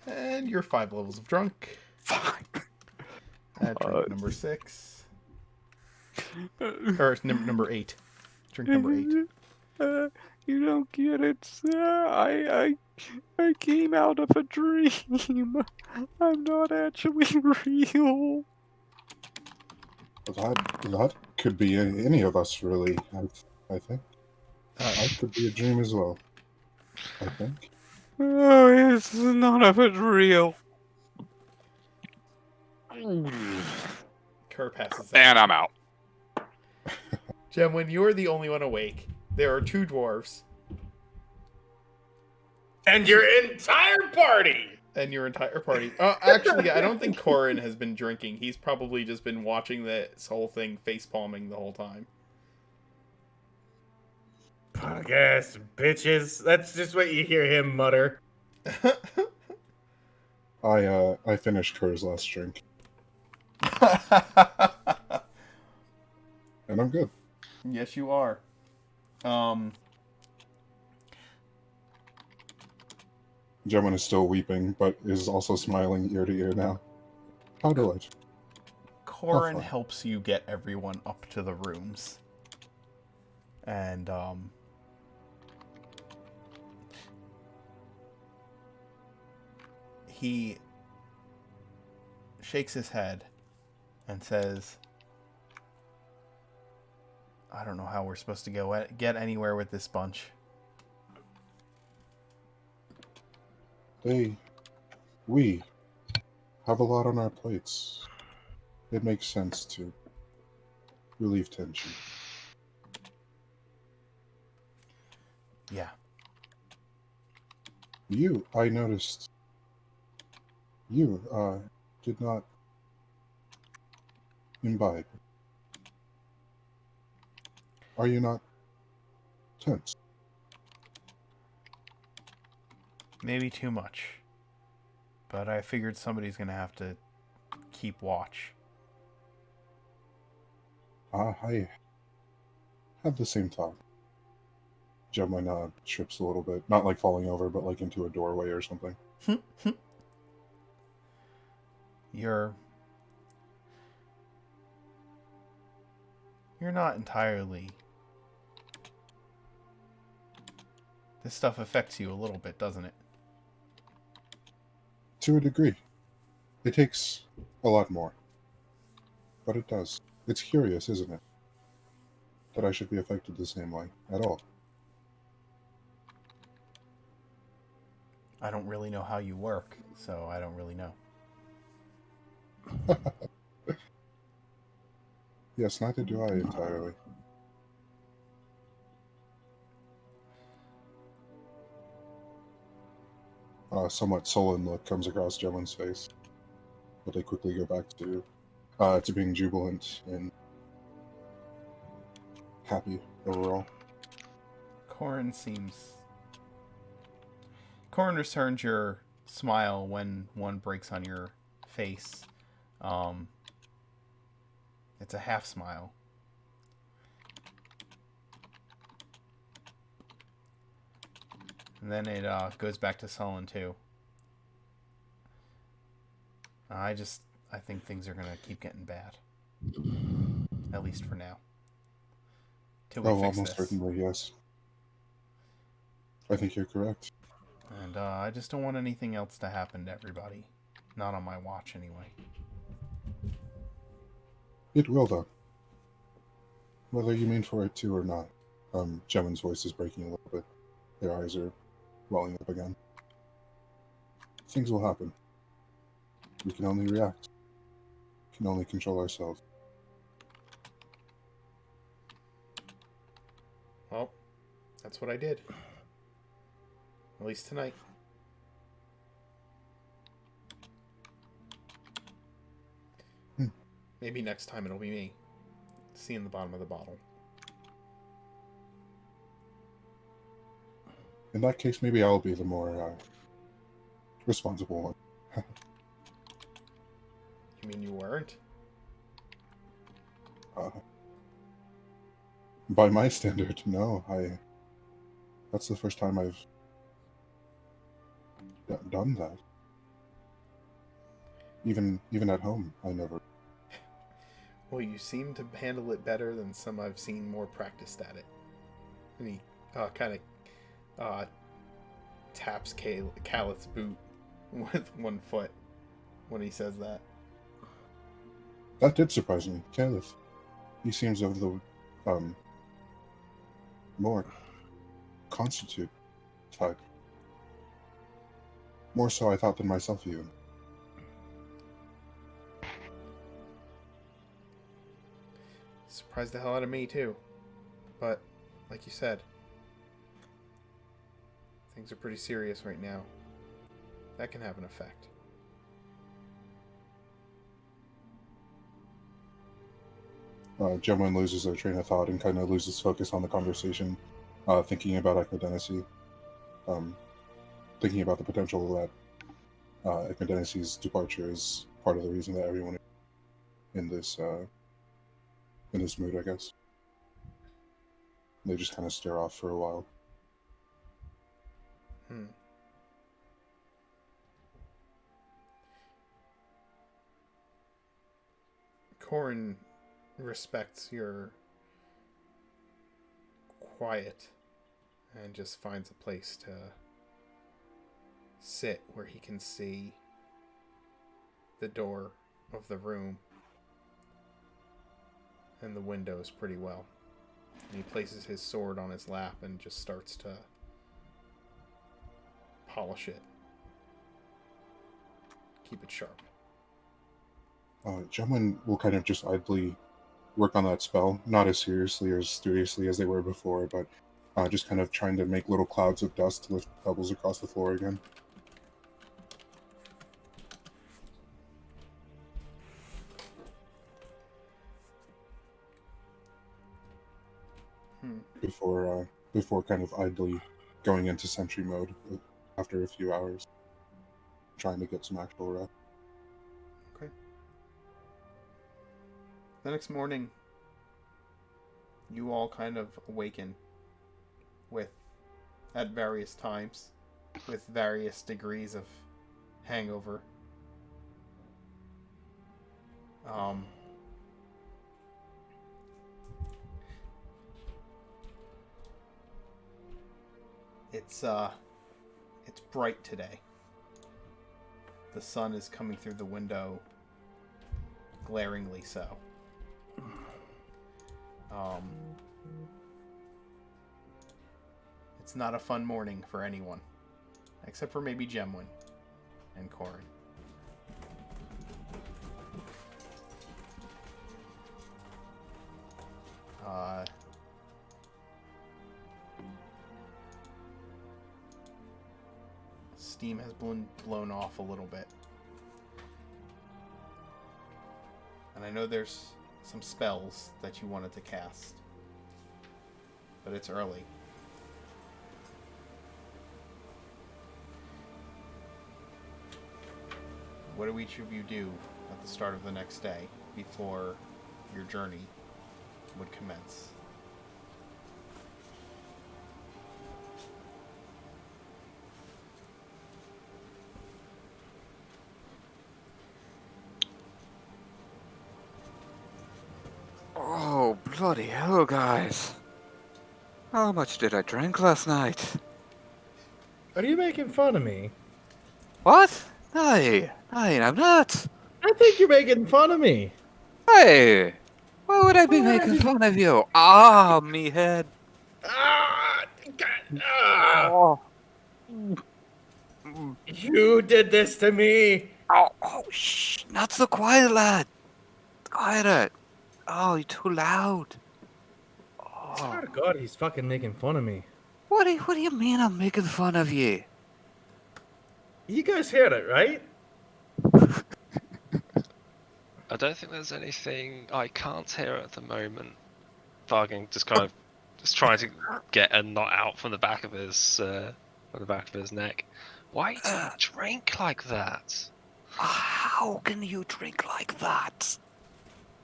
And you're 5 levels of drunk. At drink number 6. Or number 8. Drink number 8. You don't get it, sir. I came out of a dream. I'm not actually real. That could be any of us, really. I think. I could be a dream as well. I think. Oh, it's none of it real. Kerr passes out. And I'm out. Gemwin, you're the only one awake. There are 2 dwarves. And your entire party! And your entire party. Actually, I don't think Corin has been drinking. He's probably just been watching this whole thing face-palming the whole time. Podcast bitches. That's just what you hear him mutter. I finished Kerr's last drink, and I'm good. Yes, you are. Gemwin is still weeping, but is also smiling ear to ear now. How delightful. Corin fun. helps you get everyone up to the rooms. And, he shakes his head and says, I don't know how we're supposed to get anywhere with this bunch. We have a lot on our plates. It makes sense to relieve tension. Yeah. I noticed, you did not imbibe. Are you not tense? Maybe too much. But I figured somebody's gonna have to keep watch. I have the same thought. Gemwin trips a little bit. Not like falling over, but like into a doorway or something. You're not entirely... This stuff affects you a little bit, doesn't it? To a degree. It takes a lot more. But it does. It's curious, isn't it? That I should be affected the same way at all. I don't really know how you work, so I don't really know. Yes, neither do I entirely. Somewhat sullen look comes across Gemwin's face, but they quickly go back to being jubilant and happy overall. Corin returns your smile when one breaks on your face. It's a half smile. And then it goes back to sullen too. I think things are gonna keep getting bad. At least for now. Till we fix Almost this. certainly, yes. I think you're correct. And I just don't want anything else to happen to everybody. Not on my watch, anyway. It will, though. Whether you mean for it to or not. Gemwin's voice is breaking a little bit. Their eyes are welling up again. Things will happen. We can only react. We can only control ourselves. Well, that's what I did. At least tonight. Maybe next time it'll be me. Seeing the bottom of the bottle. In that case, maybe I'll be the more responsible one. You mean you weren't? By my standard, no. That's the first time I've done that. Even at home, I never. Well, you seem to handle it better than some I've seen more practiced at it. And he kind of taps Calith's boot with one foot when he says that. That did surprise me. Caliph. He seems of the more constitute type. More so I thought than myself even. Surprised the hell out of me too. But, like you said, things are pretty serious right now. That can have an effect. Gemwin loses their train of thought and kind of loses focus on the conversation, thinking about Ekmedenacy, thinking about the potential that Ekmedenacy's departure is part of the reason that everyone in this mood, I guess. They just kind of stare off for a while. Corin respects your quiet and just finds a place to sit where he can see the door of the room and the windows pretty well. And he places his sword on his lap and just starts to polish it. Keep it sharp. Gemwin will kind of just idly work on that spell, not as seriously or as studiously as they were before, but just kind of trying to make little clouds of dust lift pebbles across the floor again. Before kind of idly going into sentry mode after a few hours, trying to get some actual rest. Okay. The next morning, you all kind of awaken at various times, with various degrees of hangover. It's bright today. The sun is coming through the window, glaringly so. It's not a fun morning for anyone, except for maybe Gemwin and Corin. Steam has blown off a little bit. And I know there's some spells that you wanted to cast, but it's early. What do each of you do at the start of the next day before your journey would commence? Oh, bloody hell, guys. How much did I drink last night? Are you making fun of me? What? No, I'm not. I think you're making fun of me. Hey, why would I be making fun of you? Ah, me head. Oh. You did this to me. Oh, shh. Not so quiet, lad. Quieter. Oh, you're too loud. I swear to God, he's fucking making fun of me. What do you mean I'm making fun of you? You guys heard it, right? I don't think there's anything I can't hear at the moment. Vargan just kind of just trying to get a knot out from the back of his neck. Why do you drink like that? How can you drink like that?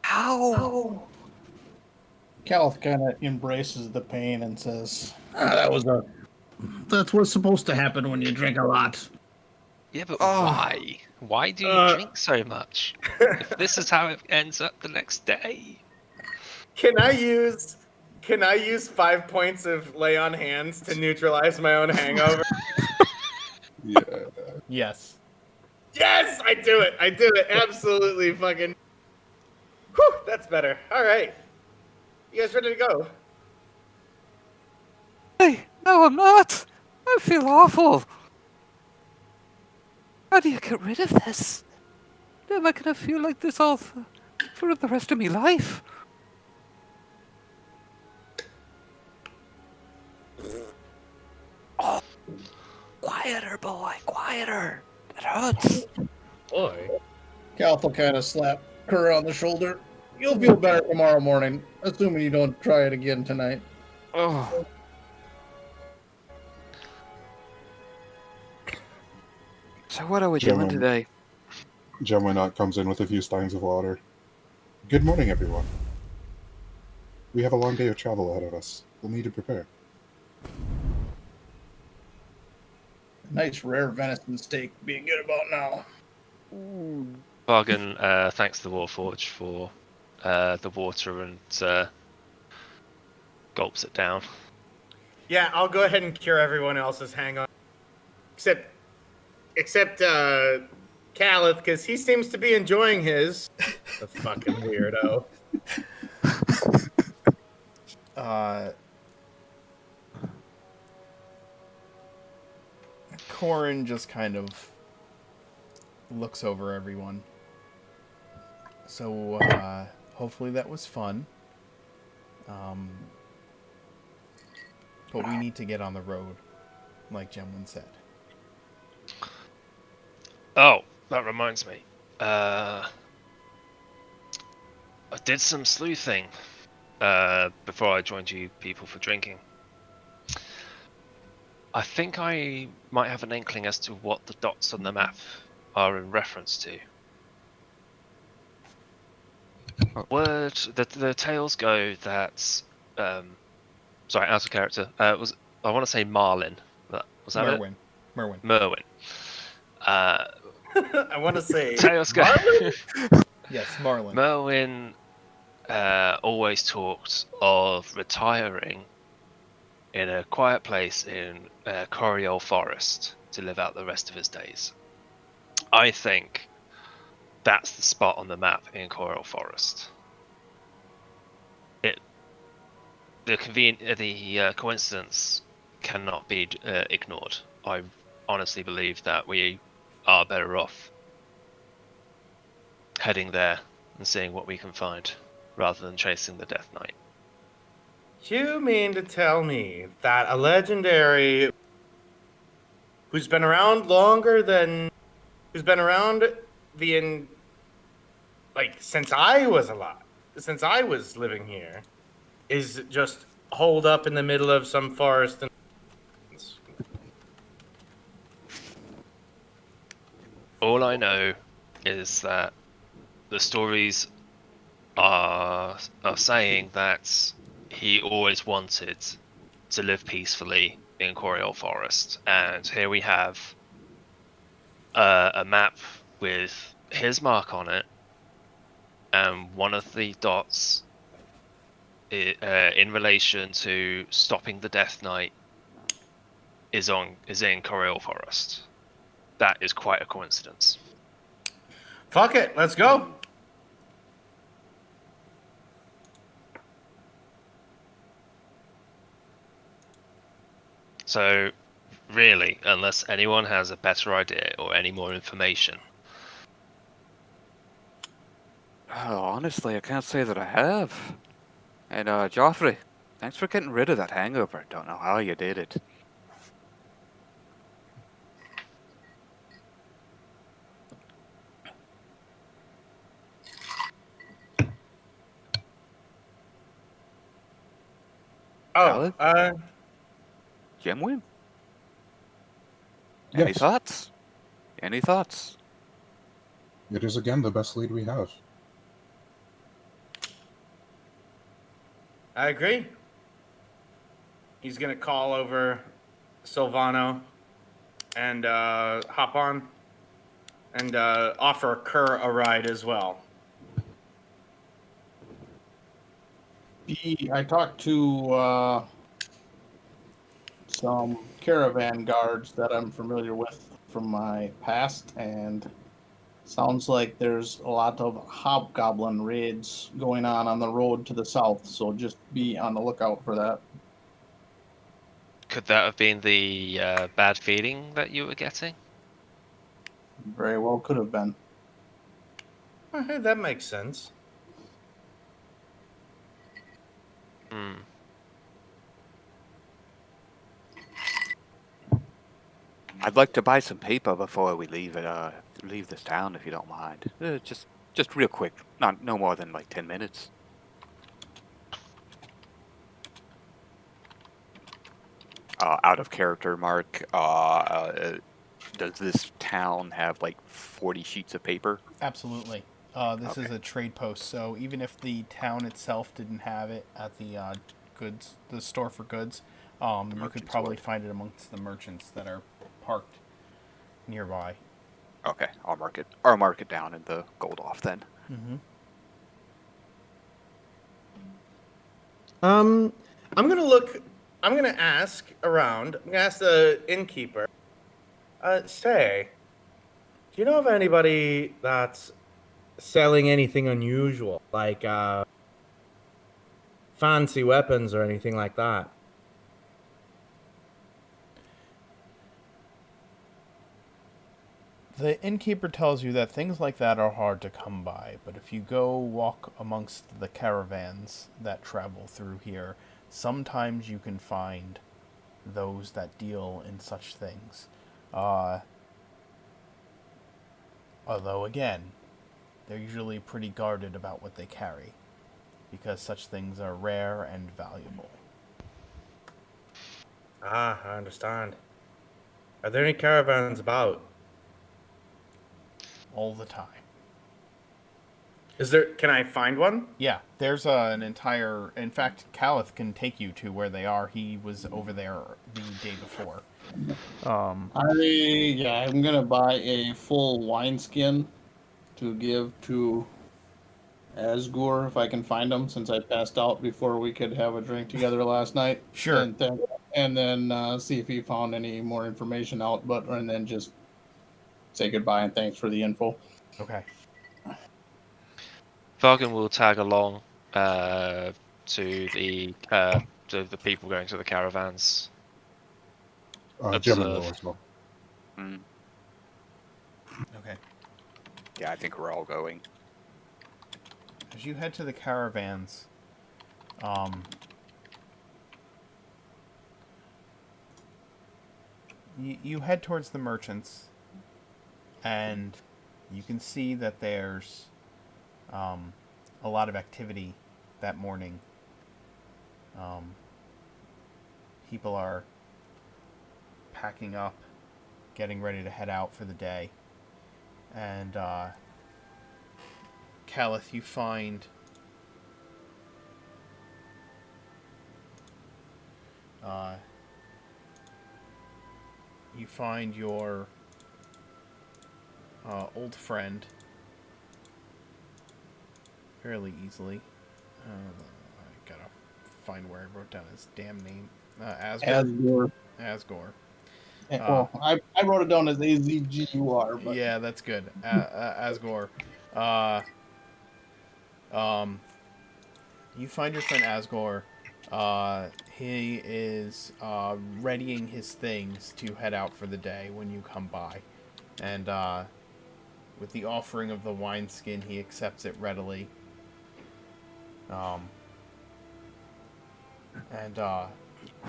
How? Calith kind of embraces the pain and says, that's what's supposed to happen when you drink a lot. Yeah, but why? Why do you drink so much? If this is how it ends up the next day. Can I use Can I use 5 points of lay on hands to neutralize my own hangover? Yeah. Yes. Yes, I do it. I do it. Absolutely fucking. Whew, that's better. All right. You guys ready to go? Hey, no, I'm not. I feel awful. How do you get rid of this? Am I gonna feel like this all for the rest of my life? Oh, quieter, boy, quieter. That hurts. Boy. Calth will kind of slap Kerr on the shoulder. You'll feel better tomorrow morning, assuming you don't try it again tonight. Oh. So what are we doing Gentlemen. today? Gemwinot comes in with a few steins of water. Good morning, everyone. We have a long day of travel ahead of us. We'll need to prepare. Nice rare venison steak being good about now. Bargain thanks the Warforge for the water and gulps it down. Yeah, I'll go ahead and cure everyone else's hang on. Except Calith, because he seems to be enjoying his. The fucking weirdo. Corin just kind of looks over everyone. So, hopefully that was fun. But we need to get on the road, like Gemwin said. Oh, that reminds me. I did some sleuthing before I joined you people for drinking. I think I might have an inkling as to what the dots on the map are in reference to. The tales go that sorry, out of character. I want to say Marlin. Was that Merwin. it? Merwin. I want to say Tales go. Yes, Marlin. Merwin always talked of retiring in a quiet place in Coriol Forest to live out the rest of his days. I think that's the spot on the map in Coriol Forest. The coincidence cannot be ignored. I honestly believe that we are better off heading there and seeing what we can find, rather than chasing the Death Knight. You mean to tell me that a legendary who's been around since I was alive, since I was living here, is just holed up in the middle of some forest and All I know is that the stories are saying that he always wanted to live peacefully in Coriol Forest, and here we have a map with his mark on it, and one of the dots in relation to stopping the Death Knight is in Coriol Forest. That is quite a coincidence. fuck it, let's go. So, really, unless anyone has a better idea or any more information. Oh, honestly, I can't say that I have. And Joffrey, thanks for getting rid of that hangover. Don't know how you did it. Oh, Gemwin? Any Yes. thoughts? Any thoughts? It is again the best lead we have. I agree. He's gonna call over Silvano and hop on and offer Kerr a ride as well. I talked to some caravan guards that I'm familiar with from my past, and sounds like there's a lot of hobgoblin raids going on the road to the south, so just be on the lookout for that. Could that have been the bad feeling that you were getting? Very well could have been. Hey, that makes sense. Hmm. I'd like to buy some paper before we leave this town, if you don't mind. Just real quick, no more than like 10 minutes. Out of character, Mark. Does this town have like 40 sheets of paper? Absolutely. This is a trade post, so even if the town itself didn't have it at the store for goods, you could probably find it amongst the merchants that are parked nearby. Okay, I'll mark it down in the gold off then. Mm-hmm. I'm gonna ask around. I'm gonna ask the innkeeper. Say, do you know of anybody that's selling anything unusual, like fancy weapons or anything like that? The innkeeper tells you that things like that are hard to come by, but if you go walk amongst the caravans that travel through here, sometimes you can find those that deal in such things. Although, again, they're usually pretty guarded about what they carry, because such things are rare and valuable. Ah, I understand. Are there any caravans about? All the time. Is there? Can I find one? Yeah, there's an entire... In fact, Calith can take you to where they are. He was over there the day before. I'm gonna buy a full wineskin to give to Asgur if I can find him, since I passed out before we could have a drink together last night. Sure. And then see if he found any more information out, and then just say goodbye and thanks for the info. Okay. Vargan will tag along to the people going to the caravans. Gemma will as well. Okay. Yeah, I think we're all going. As you head to the caravans, you head towards the merchants, and you can see that there's a lot of activity that morning. People are packing up, getting ready to head out for the day. And Calith, you find your old friend fairly easily. I gotta find where I wrote down his damn name. Asgur. Asgur. Well, I wrote it down as Azgur, but yeah, that's good. Asgur. You find your friend Asgur. He is readying his things to head out for the day when you come by, and with the offering of the wineskin, he accepts it readily. And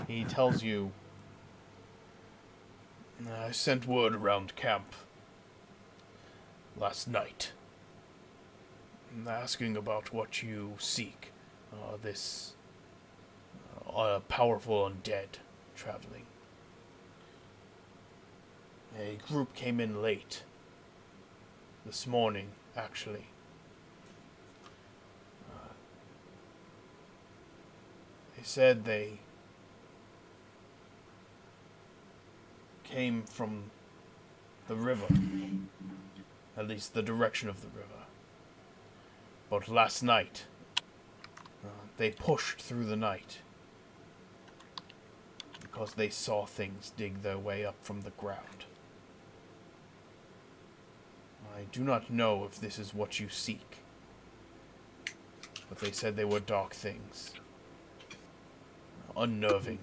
he tells you, I sent word around camp last night, asking about what you seek. This powerful undead traveling. A group came in late. This morning, actually. They said they came from the river. At least the direction of the river. But last night, They pushed through the night because they saw things dig their way up from the ground. I do not know if this is what you seek, but they said they were dark things, unnerving,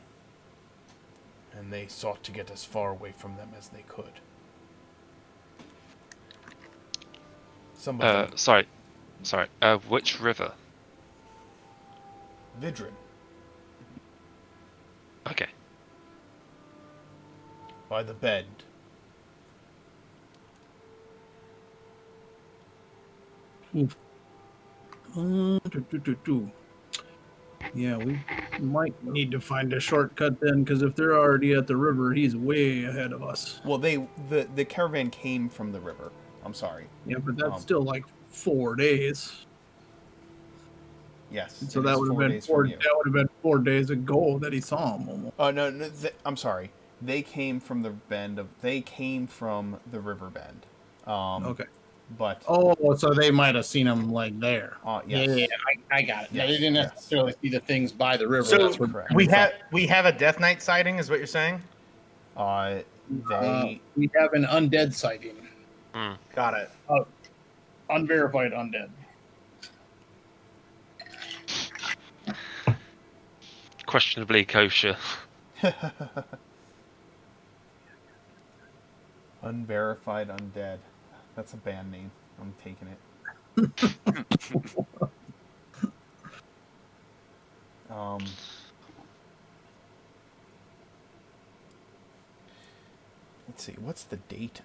and they sought to get as far away from them as they could. Some of them, Sorry. Which river? Vidrin, Okay. by the bend. Yeah, we might need to find a shortcut then, because if they're already at the river, he's way ahead of us. Well, the caravan came from the river. I'm sorry. Yeah, but that's still like 4 days. Yes. So it that is would have 4 been days four. from you. That would have been 4 days ago that he saw him. Almost. Oh no, I'm sorry. They came from the bend of. They came from the river bend. Okay. But so they might have seen him like there. yes. Yeah, I got it. Yes, They didn't yes. necessarily see the things by the river. So That's where we have a Death Knight sighting, is what you're saying? They we have an undead sighting. Got it. Unverified undead. Questionably kosher. Unverified Undead. That's a band name. I'm taking it. Let's see. What's the date?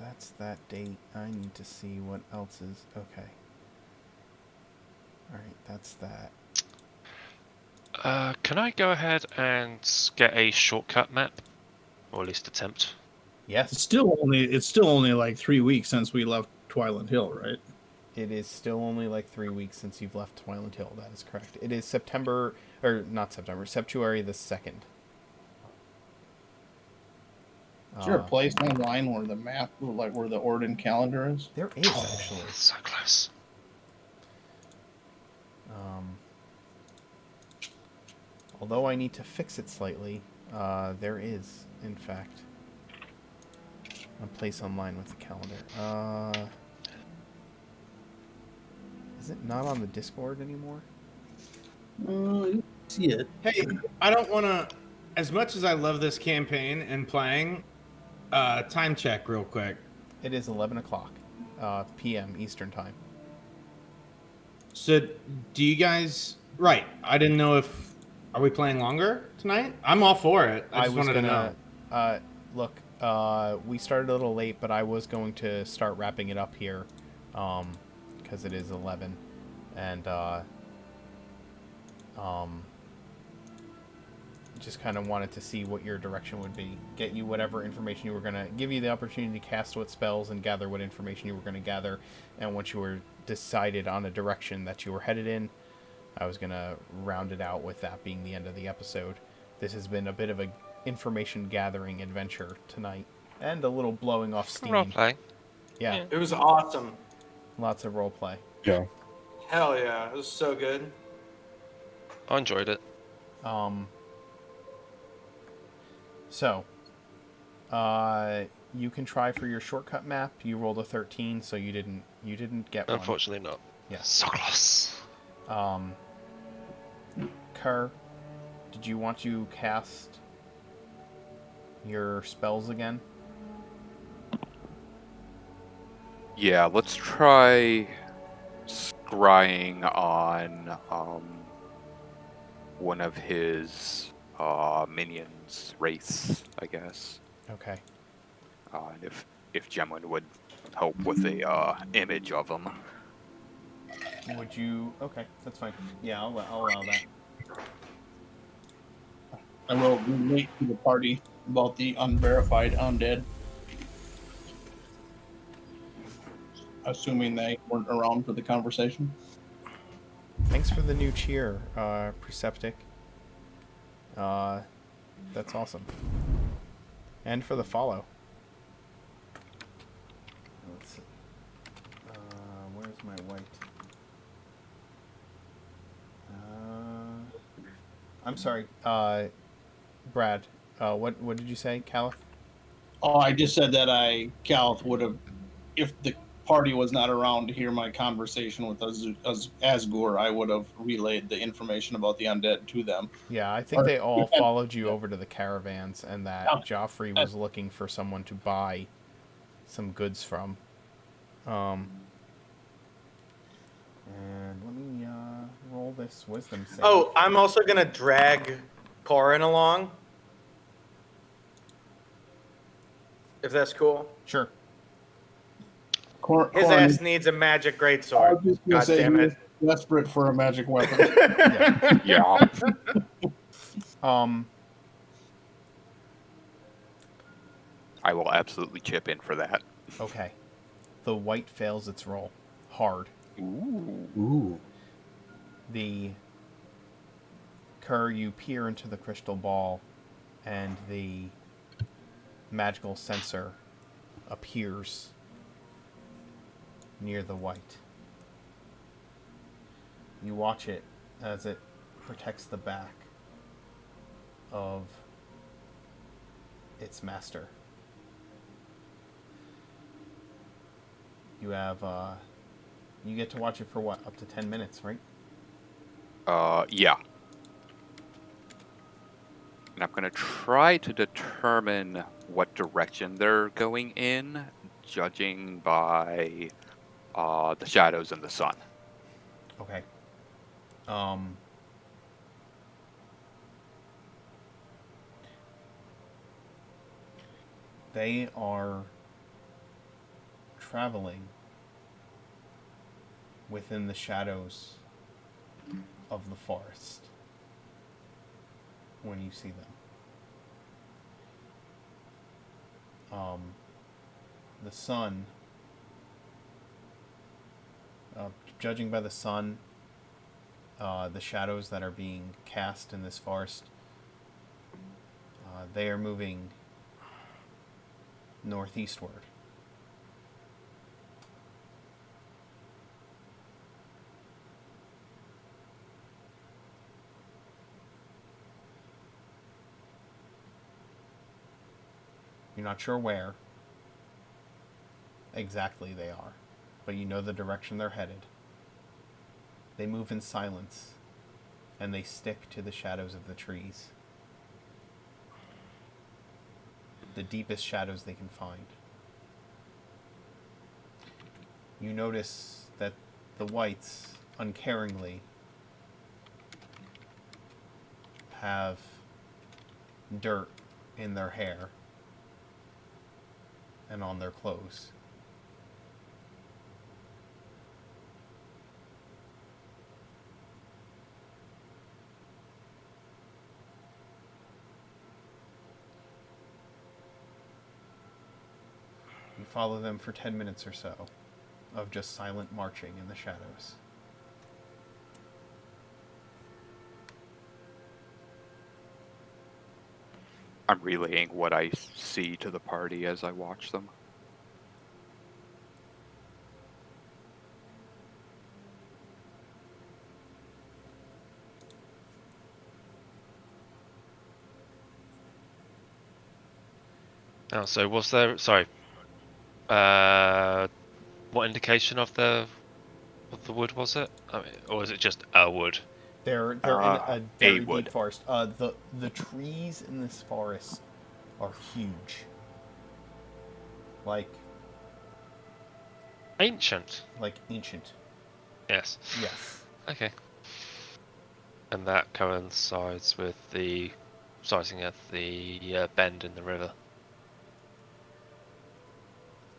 That's that date. I need to see what else is. Okay. All right. That's that. Can I go ahead and get a shortcut map, or at least attempt? Yes. It's still only like 3 weeks since we left Twiland Hill, right? It is still only like 3 weeks since you've left Twiland Hill. That is correct. It is September, or not September, Septuary the 2nd. Is there a place online where the map, like where the Orden calendar is? There is actually. So close. Although I need to fix it slightly, there is, in fact, a place online with the calendar. Is it not on the Discord anymore? You see it. Hey, I don't want to. As much as I love this campaign and playing, time check real quick. It is 11 o'clock p.m. Eastern Time. So, do you guys? Right. I didn't know if. Are we playing longer tonight? I'm all for it. I just wanted to know. Look, we started a little late, but I was going to start wrapping it up here, because it is 11, and just kind of wanted to see what your direction would be. Get you whatever information you were going to... Give you the opportunity to cast what spells and gather what information you were going to gather, and once you were decided on a direction that you were headed in, I was going to round it out with that being the end of the episode. This has been a bit of a information gathering adventure tonight, and a little blowing off steam. Roleplay. Yeah. It was awesome. Lots of roleplay. Yeah. Hell yeah, it was so good. I enjoyed it. So, you can try for your shortcut map. You rolled a 13, so you didn't get one. Unfortunately not. Yeah. So close. Kerr, did you want to cast your spells again? Yeah, let's try scrying on one of his minions' race, I guess. Okay. And if Gemwin would help with a image of him. Would you? Okay, that's fine. Yeah, I'll allow that. I will relate to the party about the unverified undead. Assuming they weren't around for the conversation. Thanks for the new cheer, Perceptic. That's awesome. And for the follow. Let's see. Where's my white? I'm sorry, Brad. What did you say, Caliph? Oh, I just said that Caliph would have, if the party was not around to hear my conversation with Asgur, I would have relayed the information about the undead to them. Yeah, I think they all followed you over to the caravans, and that Yeah. Joffrey was looking for someone to buy some goods from. And let me roll this wisdom save. Oh, I'm also gonna drag Corin along. If that's cool. Sure. His ass needs a magic greatsword. God damn it. Desperate for a magic weapon. Yeah. I will absolutely chip in for that. Okay. The white fails its roll. Hard. Ooh. The Kerr, you peer into the crystal ball, and the magical sensor appears near the white. You watch it as it protects the back of its master. You have, you get to watch it for what, up to 10 minutes, right? Yeah. And I'm gonna try to determine what direction they're going in, judging by the shadows and the sun. Okay. They are traveling within the shadows of the forest when you see them. The sun, judging by the sun, the shadows that are being cast in this forest, they are moving northeastward. You're not sure where exactly they are, but you know the direction they're headed. They move in silence, and they stick to the shadows of the trees. The deepest shadows they can find. You notice that the whites, uncaringly, have dirt in their hair and on their clothes. You follow them for 10 minutes or so of just silent marching in the shadows. I'm relaying what I see to the party as I watch them. Oh, so was there? Sorry. What indication of the wood was it? I mean, or is it just a wood? They're in a very wood. deep forest. The trees in this forest are huge. Like Ancient. ancient. Yes. Yes. Okay. And that coincides with the sizing of the bend in the river.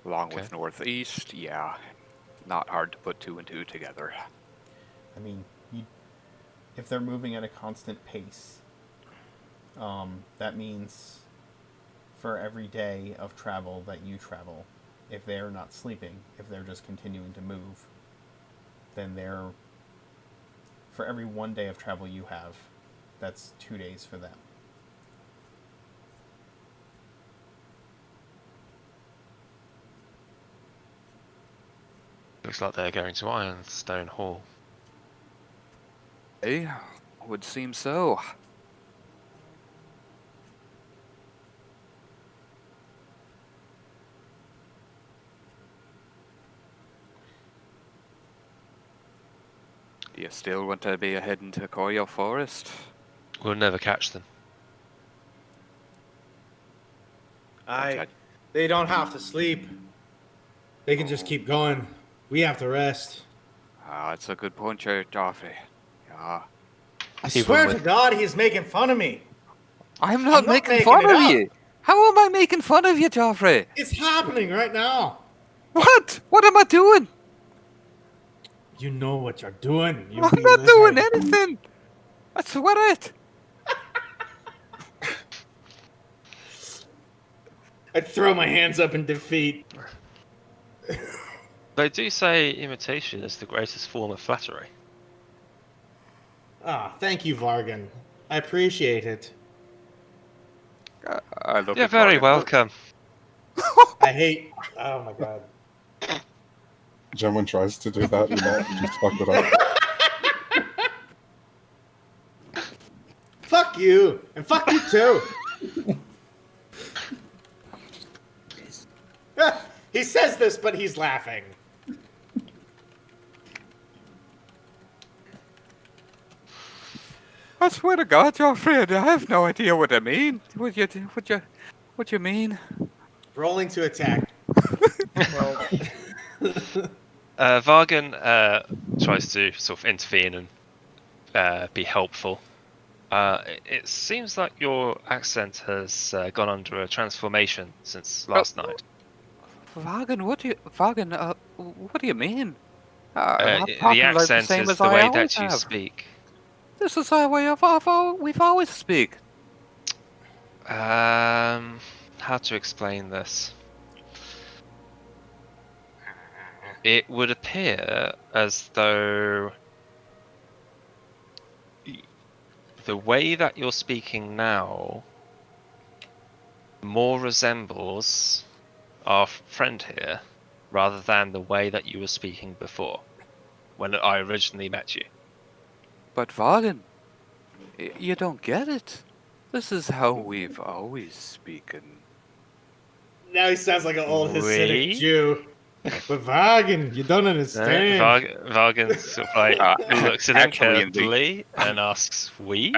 Along Okay. with northeast, yeah. Not hard to put two and two together. I mean, if they're moving at a constant pace, that means for every day of travel that you travel, if they're not sleeping, if they're just continuing to move, then for every 1 day of travel you have, that's 2 days for them. Looks like they're going to Ironstone Hall. Would seem so. Do you still want to be heading to Corio Forest? We'll never catch them. They don't have to sleep. They can just keep going. We have to rest. That's a good point, Joffrey. Yeah. I Even swear with- to God, he's making fun of me. I'm not making fun it of up. you. How am I making fun of you, Joffrey? It's happening right now. What? What am I doing? You know what you're doing. You I'm wee not doing lizard. anything. I swear it. I throw my hands up in defeat. They do say imitation is the greatest form of flattery. Thank you, Vargan. I appreciate it. I look You're at very Vargan. welcome. I hate. Oh my God. Gemwin tries to do that and that just fucked it up. Fuck you, and fuck you too. He says this, but he's laughing. I swear to God, Joffrey, I have no idea what I mean. What you mean? Rolling to attack. Well, Vargan tries to sort of intervene and be helpful. It seems like your accent has gone under a transformation since last night. Vargan, what do you mean? I'm The talking like accent same is as the I way always that you have. speak. This is our way we've always speak. How to explain this? It would appear as though the way that you're speaking now more resembles our friend here rather than the way that you were speaking before when I originally met you. But Vargan, you don't get it. This is how we've always spoken. Now he sounds like an old Hasidic We? Jew. But Vargan, you don't understand. Vargan sort of like looks at him actually, in the- carefully and asks, "We?"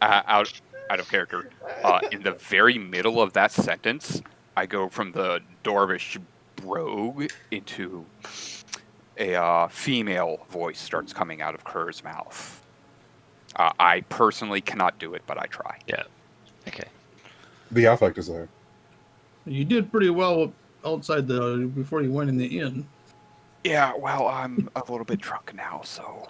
Out of character. In the very middle of that sentence, I go from the Dorvish brogue into a female voice starts coming out of Kerr's mouth. I personally cannot do it, but I try. Yeah. Okay. The affect is there. You did pretty well outside before you went in the inn. Yeah, well, I'm a little bit drunk now, so.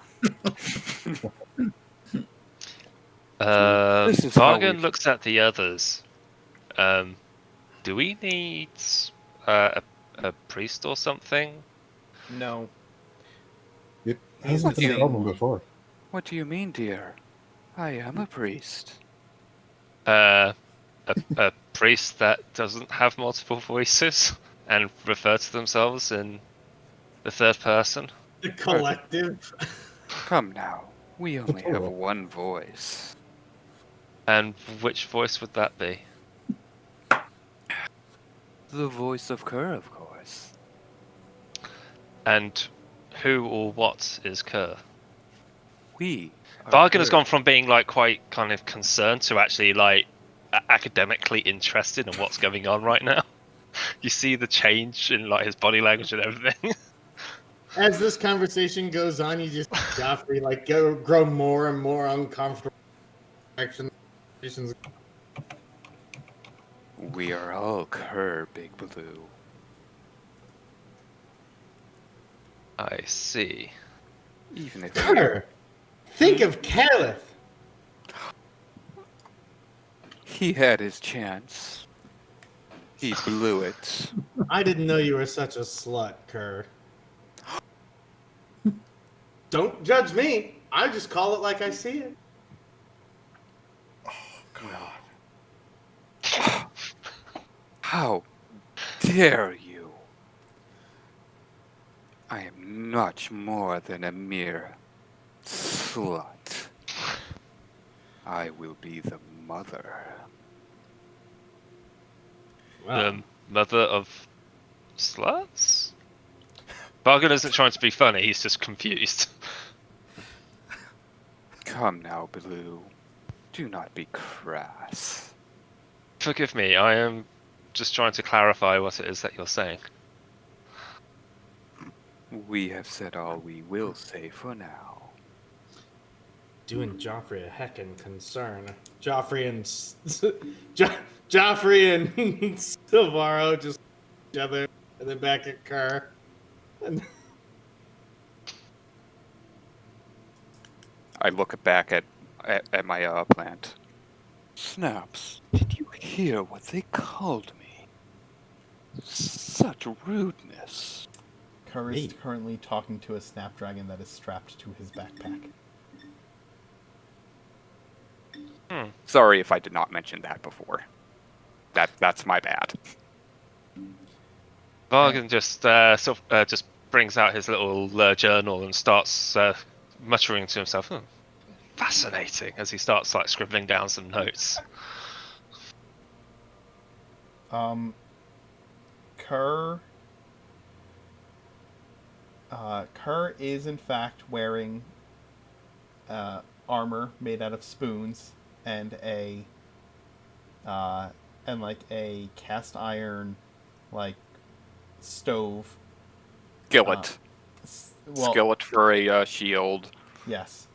This is how Vargan we- looks at the others. Do we need a priest or something? no. It hasn't been a problem before. What do you mean, dear? I am a priest. A priest that doesn't have multiple voices and refer to themselves in the third person? The collective. Come now, we only have one voice. And which voice would that be? The voice of Kerr, of course. And who or what is Kerr? We. are Vargan has Kerr. gone from being like quite kind of concerned to actually like academically interested in what's going on right now. You see the change in like his body language and everything. As this conversation goes on, you just Joffrey like grow more and more uncomfortable. We are all Kerr, Big Blue. I see. Even if Kerr, think of Caliph. he had his chance, he blew it. I didn't know you were such a slut, Kerr. Don't judge me. I just call it like I see it. How dare you? I am much more than a mere slut. I will be the mother. The mother of sluts? Vargan isn't trying to be funny, he's just confused. Come now, Blue. Do not be crass. Forgive me, I am just trying to clarify what it is that you're saying. We have said all we will say for now. Doing Joffrey a heckin' concern. Joffrey and Joffrey and Silvaro just each other in the back of the car. And I look back at my plant. Snaps, did you hear what they called me? Such rudeness. Kerr is currently talking to a snapdragon that is strapped to his backpack. Sorry if I did not mention that before. That's my bad. Vargan just just brings out his little journal and starts muttering to himself, fascinating, as he starts like scribbling down some notes. Kerr is in fact wearing armor made out of spoons and a cast iron stove. Skillet. Skillet for a shield. Yes.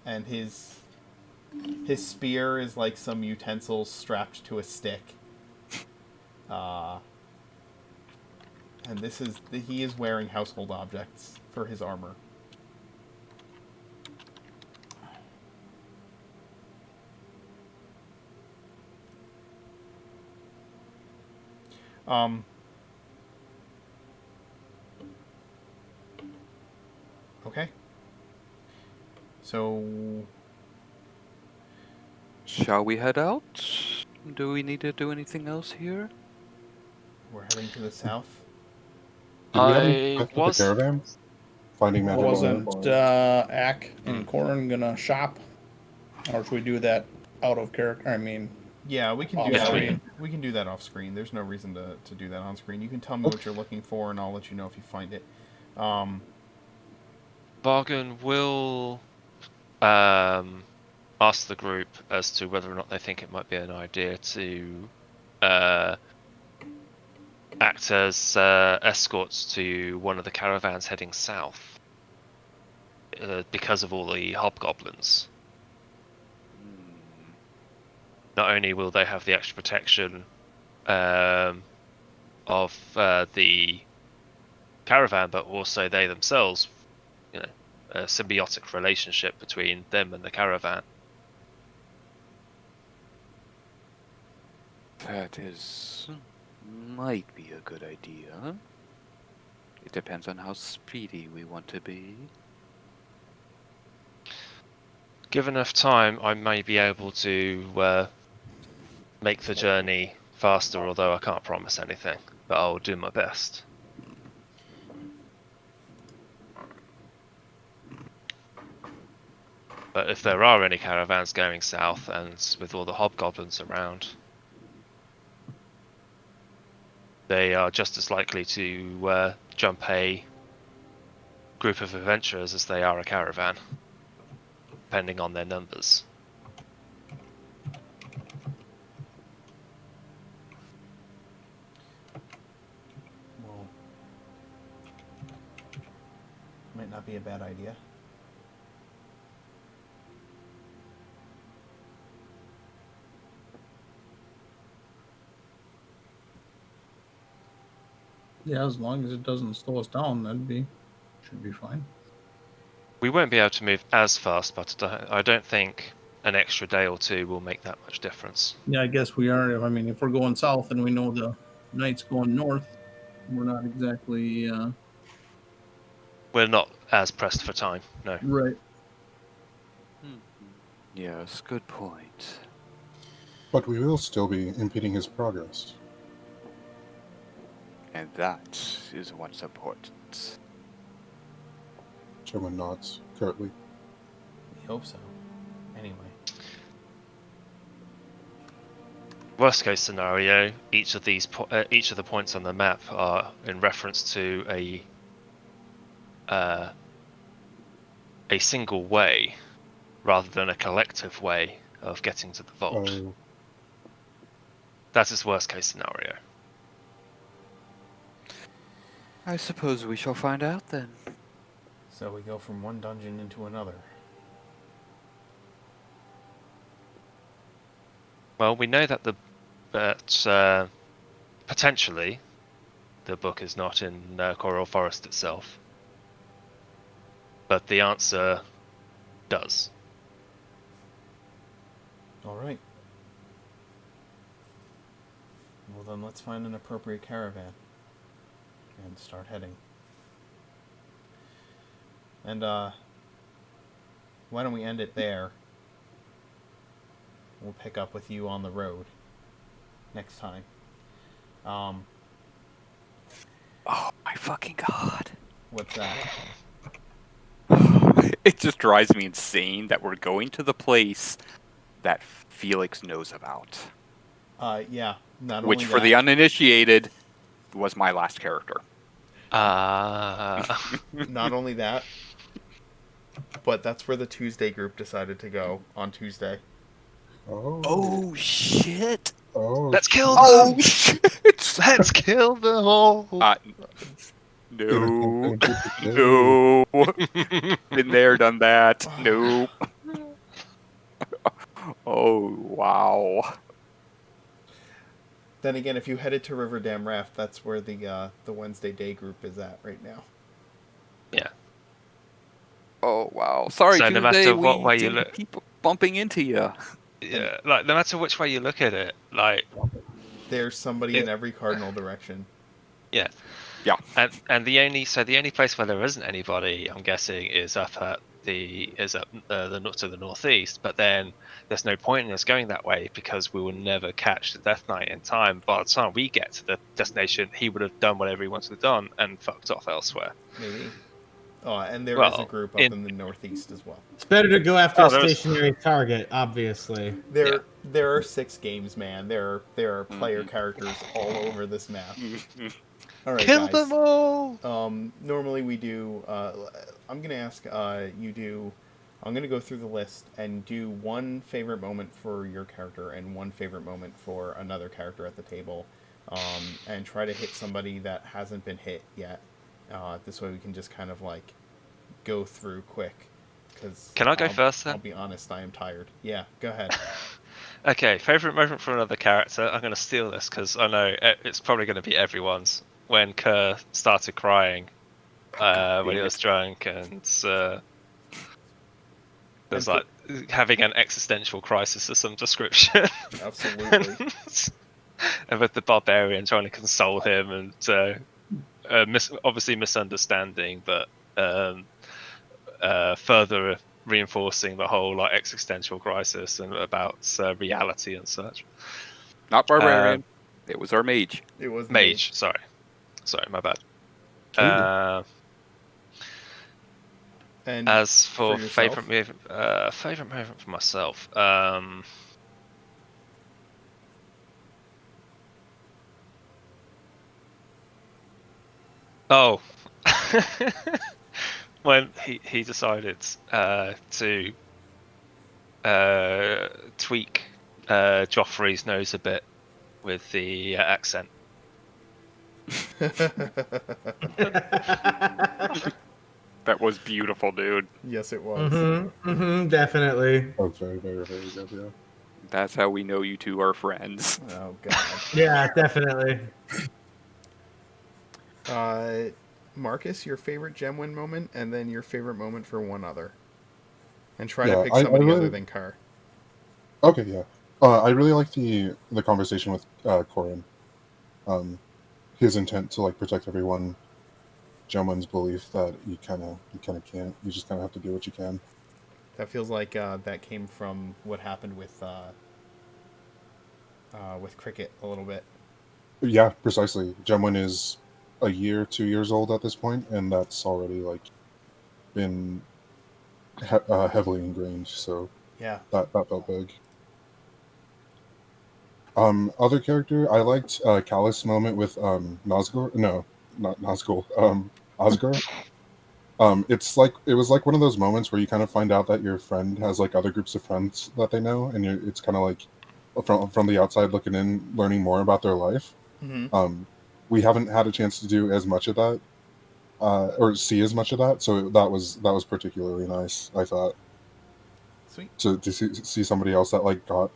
And his spear is like some utensil strapped to a stick. And he is wearing household objects for his armor. Okay. So, shall we head out? Do we need to do anything else here? We're heading to the south. Did we have any with the caravan? Finding magic. Wasn't Ack and Corin gonna shop, or should we do that out of character? I mean, yeah, we can do off that. screen. We can do that off screen. There's no reason to do that on screen. You can tell me what you're looking for, and I'll let you know if you find it. Vargan will ask the group as to whether or not they think it might be an idea to act as escorts to one of the caravans heading south because of all the hobgoblins. Not only will they have the extra protection of the caravan, but also they themselves, a symbiotic relationship between them and the caravan. That might be a good idea. It depends on how speedy we want to be. Given enough time, I may be able to make the journey faster, although I can't promise anything, but I'll do my best. But if there are any caravans going south, and with all the hobgoblins around, they are just as likely to jump a group of adventurers as they are a caravan, depending on their numbers. Well, might not be a bad idea. yeah, as long as it doesn't slow us down, should be fine. We won't be able to move as fast, but I don't think an extra day or two will make that much difference. Yeah, I guess we are. I mean, if we're going south and we know the knight's going north, we're not exactly We're not as pressed for time, no. right. Yes, good point. But we will still be impeding his progress. And that is what's important. Chairman nods curtly. We hope so. Anyway. Worst case scenario, each of the points on the map are in reference to a single way rather than a collective way of getting to the vault. Oh, That's his worst case scenario. I suppose we shall find out then. So we go from one dungeon into another. Well, we know that potentially the book is not in Coral Forest itself, but the answer does. All right. Well, then let's find an appropriate caravan and start heading. And why don't we end it there? We'll pick up with you on the road next time. Oh my fucking god. What's that? It just drives me insane that we're going to the place that Felix knows about. Yeah. Not Which, only for that, the uninitiated, was my last character. not only that, but that's where the Tuesday group decided to go on Tuesday. Oh shit! Oh, Let's kill Oh them! shit! Let's kill them all! No. No. Been there, done that. Nope. Oh, wow. Then again, if you headed to Riverdam Raft, that's where the Wednesday day group is at right now. Yeah. Oh, wow. Sorry, So Tuesday, no matter what way you didn't look, keep bumping into you. yeah, like no matter which way you look at it, like There's somebody in every cardinal direction. yeah, Yeah. And the only place where there isn't anybody, I'm guessing, is up at the to the northeast. But then there's no point in us going that way because we will never catch the Death Knight in time. By the time we get to the destination, he would have done whatever he wanted to done and fucked off elsewhere. Maybe. Oh, and there is a Well, group up in the northeast as well. It's better to go after a there's- stationary target, obviously. There are 6 games, man. There are player characters all over this map. All right, Kill guys. them all! Normally we do. I'm gonna ask you do. I'm gonna go through the list and do one favorite moment for your character and one favorite moment for another character at the table, and try to hit somebody that hasn't been hit yet. This way we can just kind of like go through quick. Cause Can I go first then? I'll be honest, I am tired. Yeah, go ahead. Okay, favorite moment for another character. I'm going to steal this because I know it's probably going to be everyone's. When Kerr started crying when he was drunk, and there's like having an existential crisis of some description. Absolutely. And with the barbarian trying to console him, and obviously misunderstanding, but further reinforcing the whole like existential crisis and about reality and such. Not barbarian. It was our mage. It was mage. Sorry, my bad. And as for yourself? favorite movement for myself, oh, when he decided to tweak Joffrey's nose a bit with the accent. That was beautiful, dude. Yes, it was. Definitely. Oh, very, very, very good, yeah. That's how we know you two are friends. Oh, God. Yeah, definitely. Marcus, your favorite Gemwin moment, and then your favorite moment for one other. And try to Yeah, pick I somebody really- other than Carr. Okay, yeah. I really like the conversation with Corin. His intent to like protect everyone. Gemwin's belief that you kind of can't. You just kind of have to do what you can. That feels like that came from what happened with Cricket a little bit. Yeah, precisely. Gemwin is a year, 2 years old at this point, and that's already like been heavily ingrained. So Yeah. that felt big. Other character, I liked Callus' moment with Nazgul. No, not Nazgul. Osgar. It's like it was like one of those moments where you kind of find out that your friend has like other groups of friends that they know, and it's kind of like from the outside looking in, learning more about their life. Mm-hmm. We haven't had a chance to do as much of that, or see as much of that, so that was particularly nice. I thought Sweet. to see somebody else that like got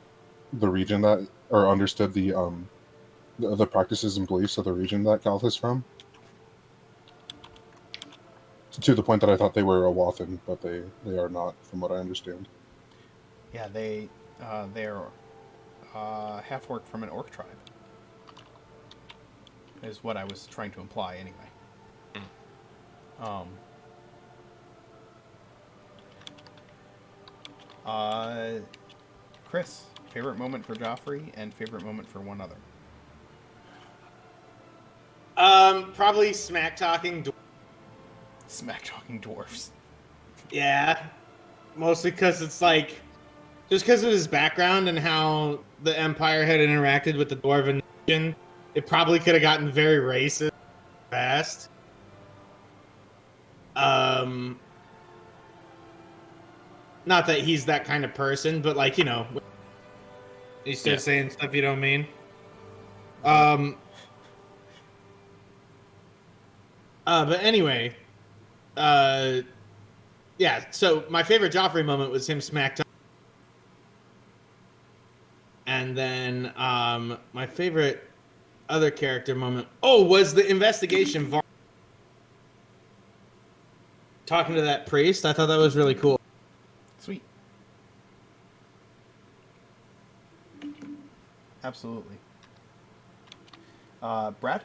the region that or understood the practices and beliefs of the region that Galth is from. To the point that I thought they were a Wathan, but they are not, from what I understand. Yeah, they're half orc from an orc tribe. Is what I was trying to imply, anyway. Chris, favorite moment for Joffrey and favorite moment for one other. Probably smack talking. Smack talking dwarfs. Yeah, mostly because it's like, just because of his background and how the Empire had interacted with the Dwarven nation, it probably could have gotten very racist fast. Not that he's that kind of person, but like, you know, he starts saying stuff you don't mean. But anyway, yeah. So my favorite Joffrey moment was him smack talking. And then my favorite other character moment was the investigation talking to that priest. I thought that was really cool. Sweet. Absolutely. Brad?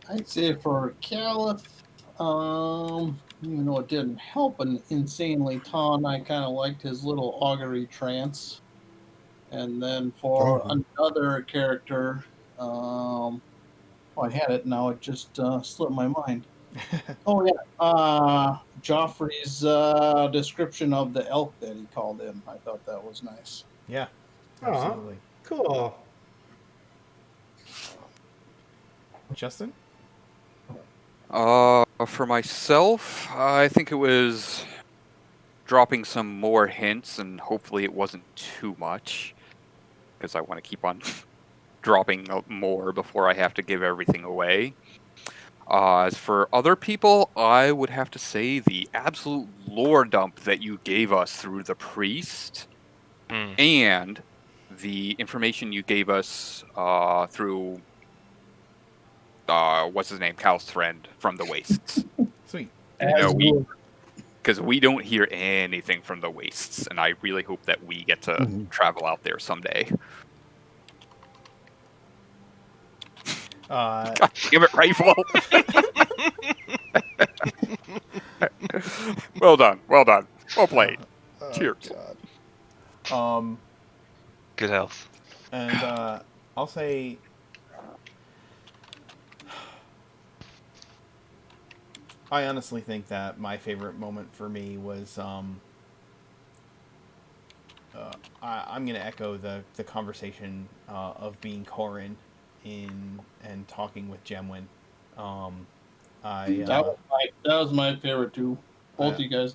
I'd say for Caliph, even though it didn't help an insanely ton, I kind of liked his little augury trance. And then for another character, I had it now. It just slipped my mind. Joffrey's description of the elk that he called in. I thought that was nice. Yeah, absolutely. Cool. Justin? For myself, I think it was dropping some more hints, and hopefully it wasn't too much, because I want to keep on dropping more before I have to give everything away. As for other people, I would have to say the absolute lore dump that you gave us through the priest, and the information you gave us through what's his name, Cal's friend from the Wastes. Sweet. Because we don't hear anything from the Wastes, and I really hope that we get to travel out there someday. God damn it, Rifle! Well done, well played. Cheers. God. Good health. And I'll say, I honestly think that my favorite moment for me was I'm going to echo the conversation of being Corin and talking with Gemwin. That was my favorite too. Both you guys.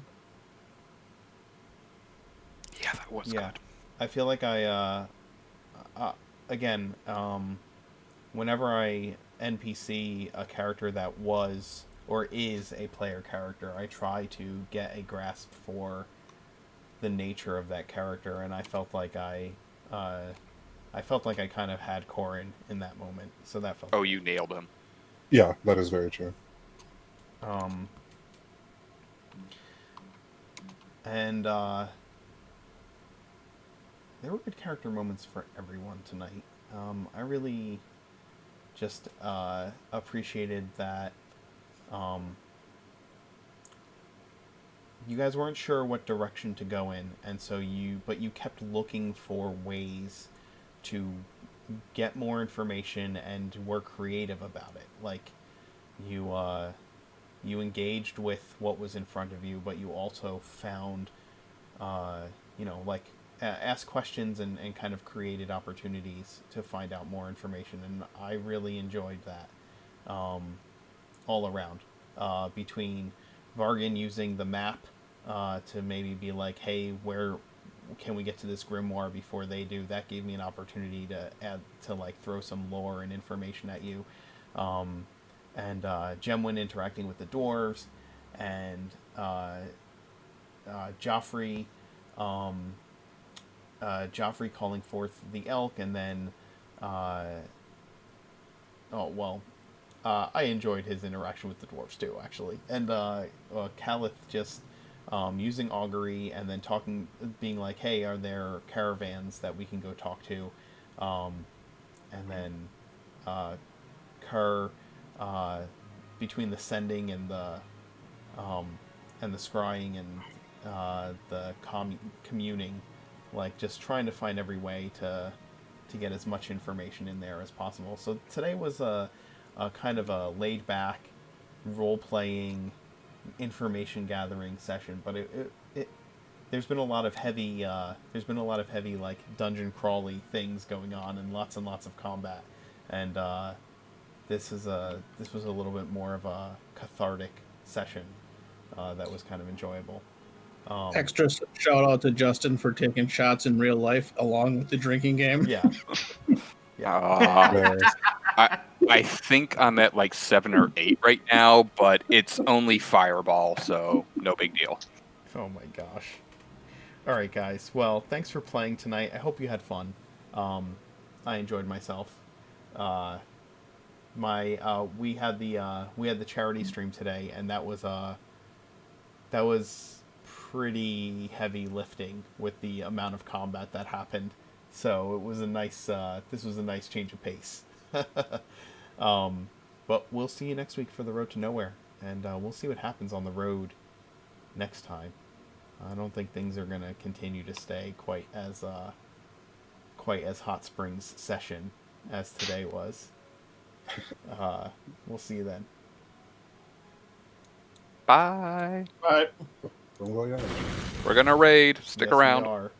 Yeah, that was good. I feel like again, whenever I NPC a character that was or is a player character, I try to get a grasp for the nature of that character, and I felt like I kind of had Corin in that moment, so that felt. Oh, you nailed him. Yeah, that is very true. And there were good character moments for everyone tonight. I really just appreciated that you guys weren't sure what direction to go in, and so you kept looking for ways to get more information and were creative about it. Like you engaged with what was in front of you, but you also found asked questions and kind of created opportunities to find out more information, and I really enjoyed that. all around, between Vargan using the map to maybe be like, hey, where can we get to this grimoire before they do? That gave me an opportunity to like throw some lore and information at you, and Gemwin interacting with the dwarves, and Joffrey calling forth the elk, and then I enjoyed his interaction with the dwarves too, actually, and Calith just using augury and then being like, hey, are there caravans that we can go talk to, and then Kerr, between the sending and the scrying and the communing, like just trying to find every way to get as much information in there as possible. So today was a kind of a laid back role playing information gathering session, but there's been a lot of heavy like dungeon crawly things going on and lots of combat, and this was a little bit more of a cathartic session that was kind of enjoyable. Extra shout out to Justin for taking shots in real life along with the drinking game. Yeah. I think I'm at like 7 or 8 right now, but it's only Fireball, so no big deal. Oh my gosh. All right, guys. Well, thanks for playing tonight. I hope you had fun. I enjoyed myself. We had the charity stream today, and that was pretty heavy lifting with the amount of combat that happened. So it was this was a nice change of pace. But we'll see you next week for the Road to Nowhere, and we'll see what happens on the road next time. I don't think things are going to continue to stay quite as Hot Springs session as today was. We'll see you then. Bye. Bye. We're gonna raid. Stick Yes, we around. are.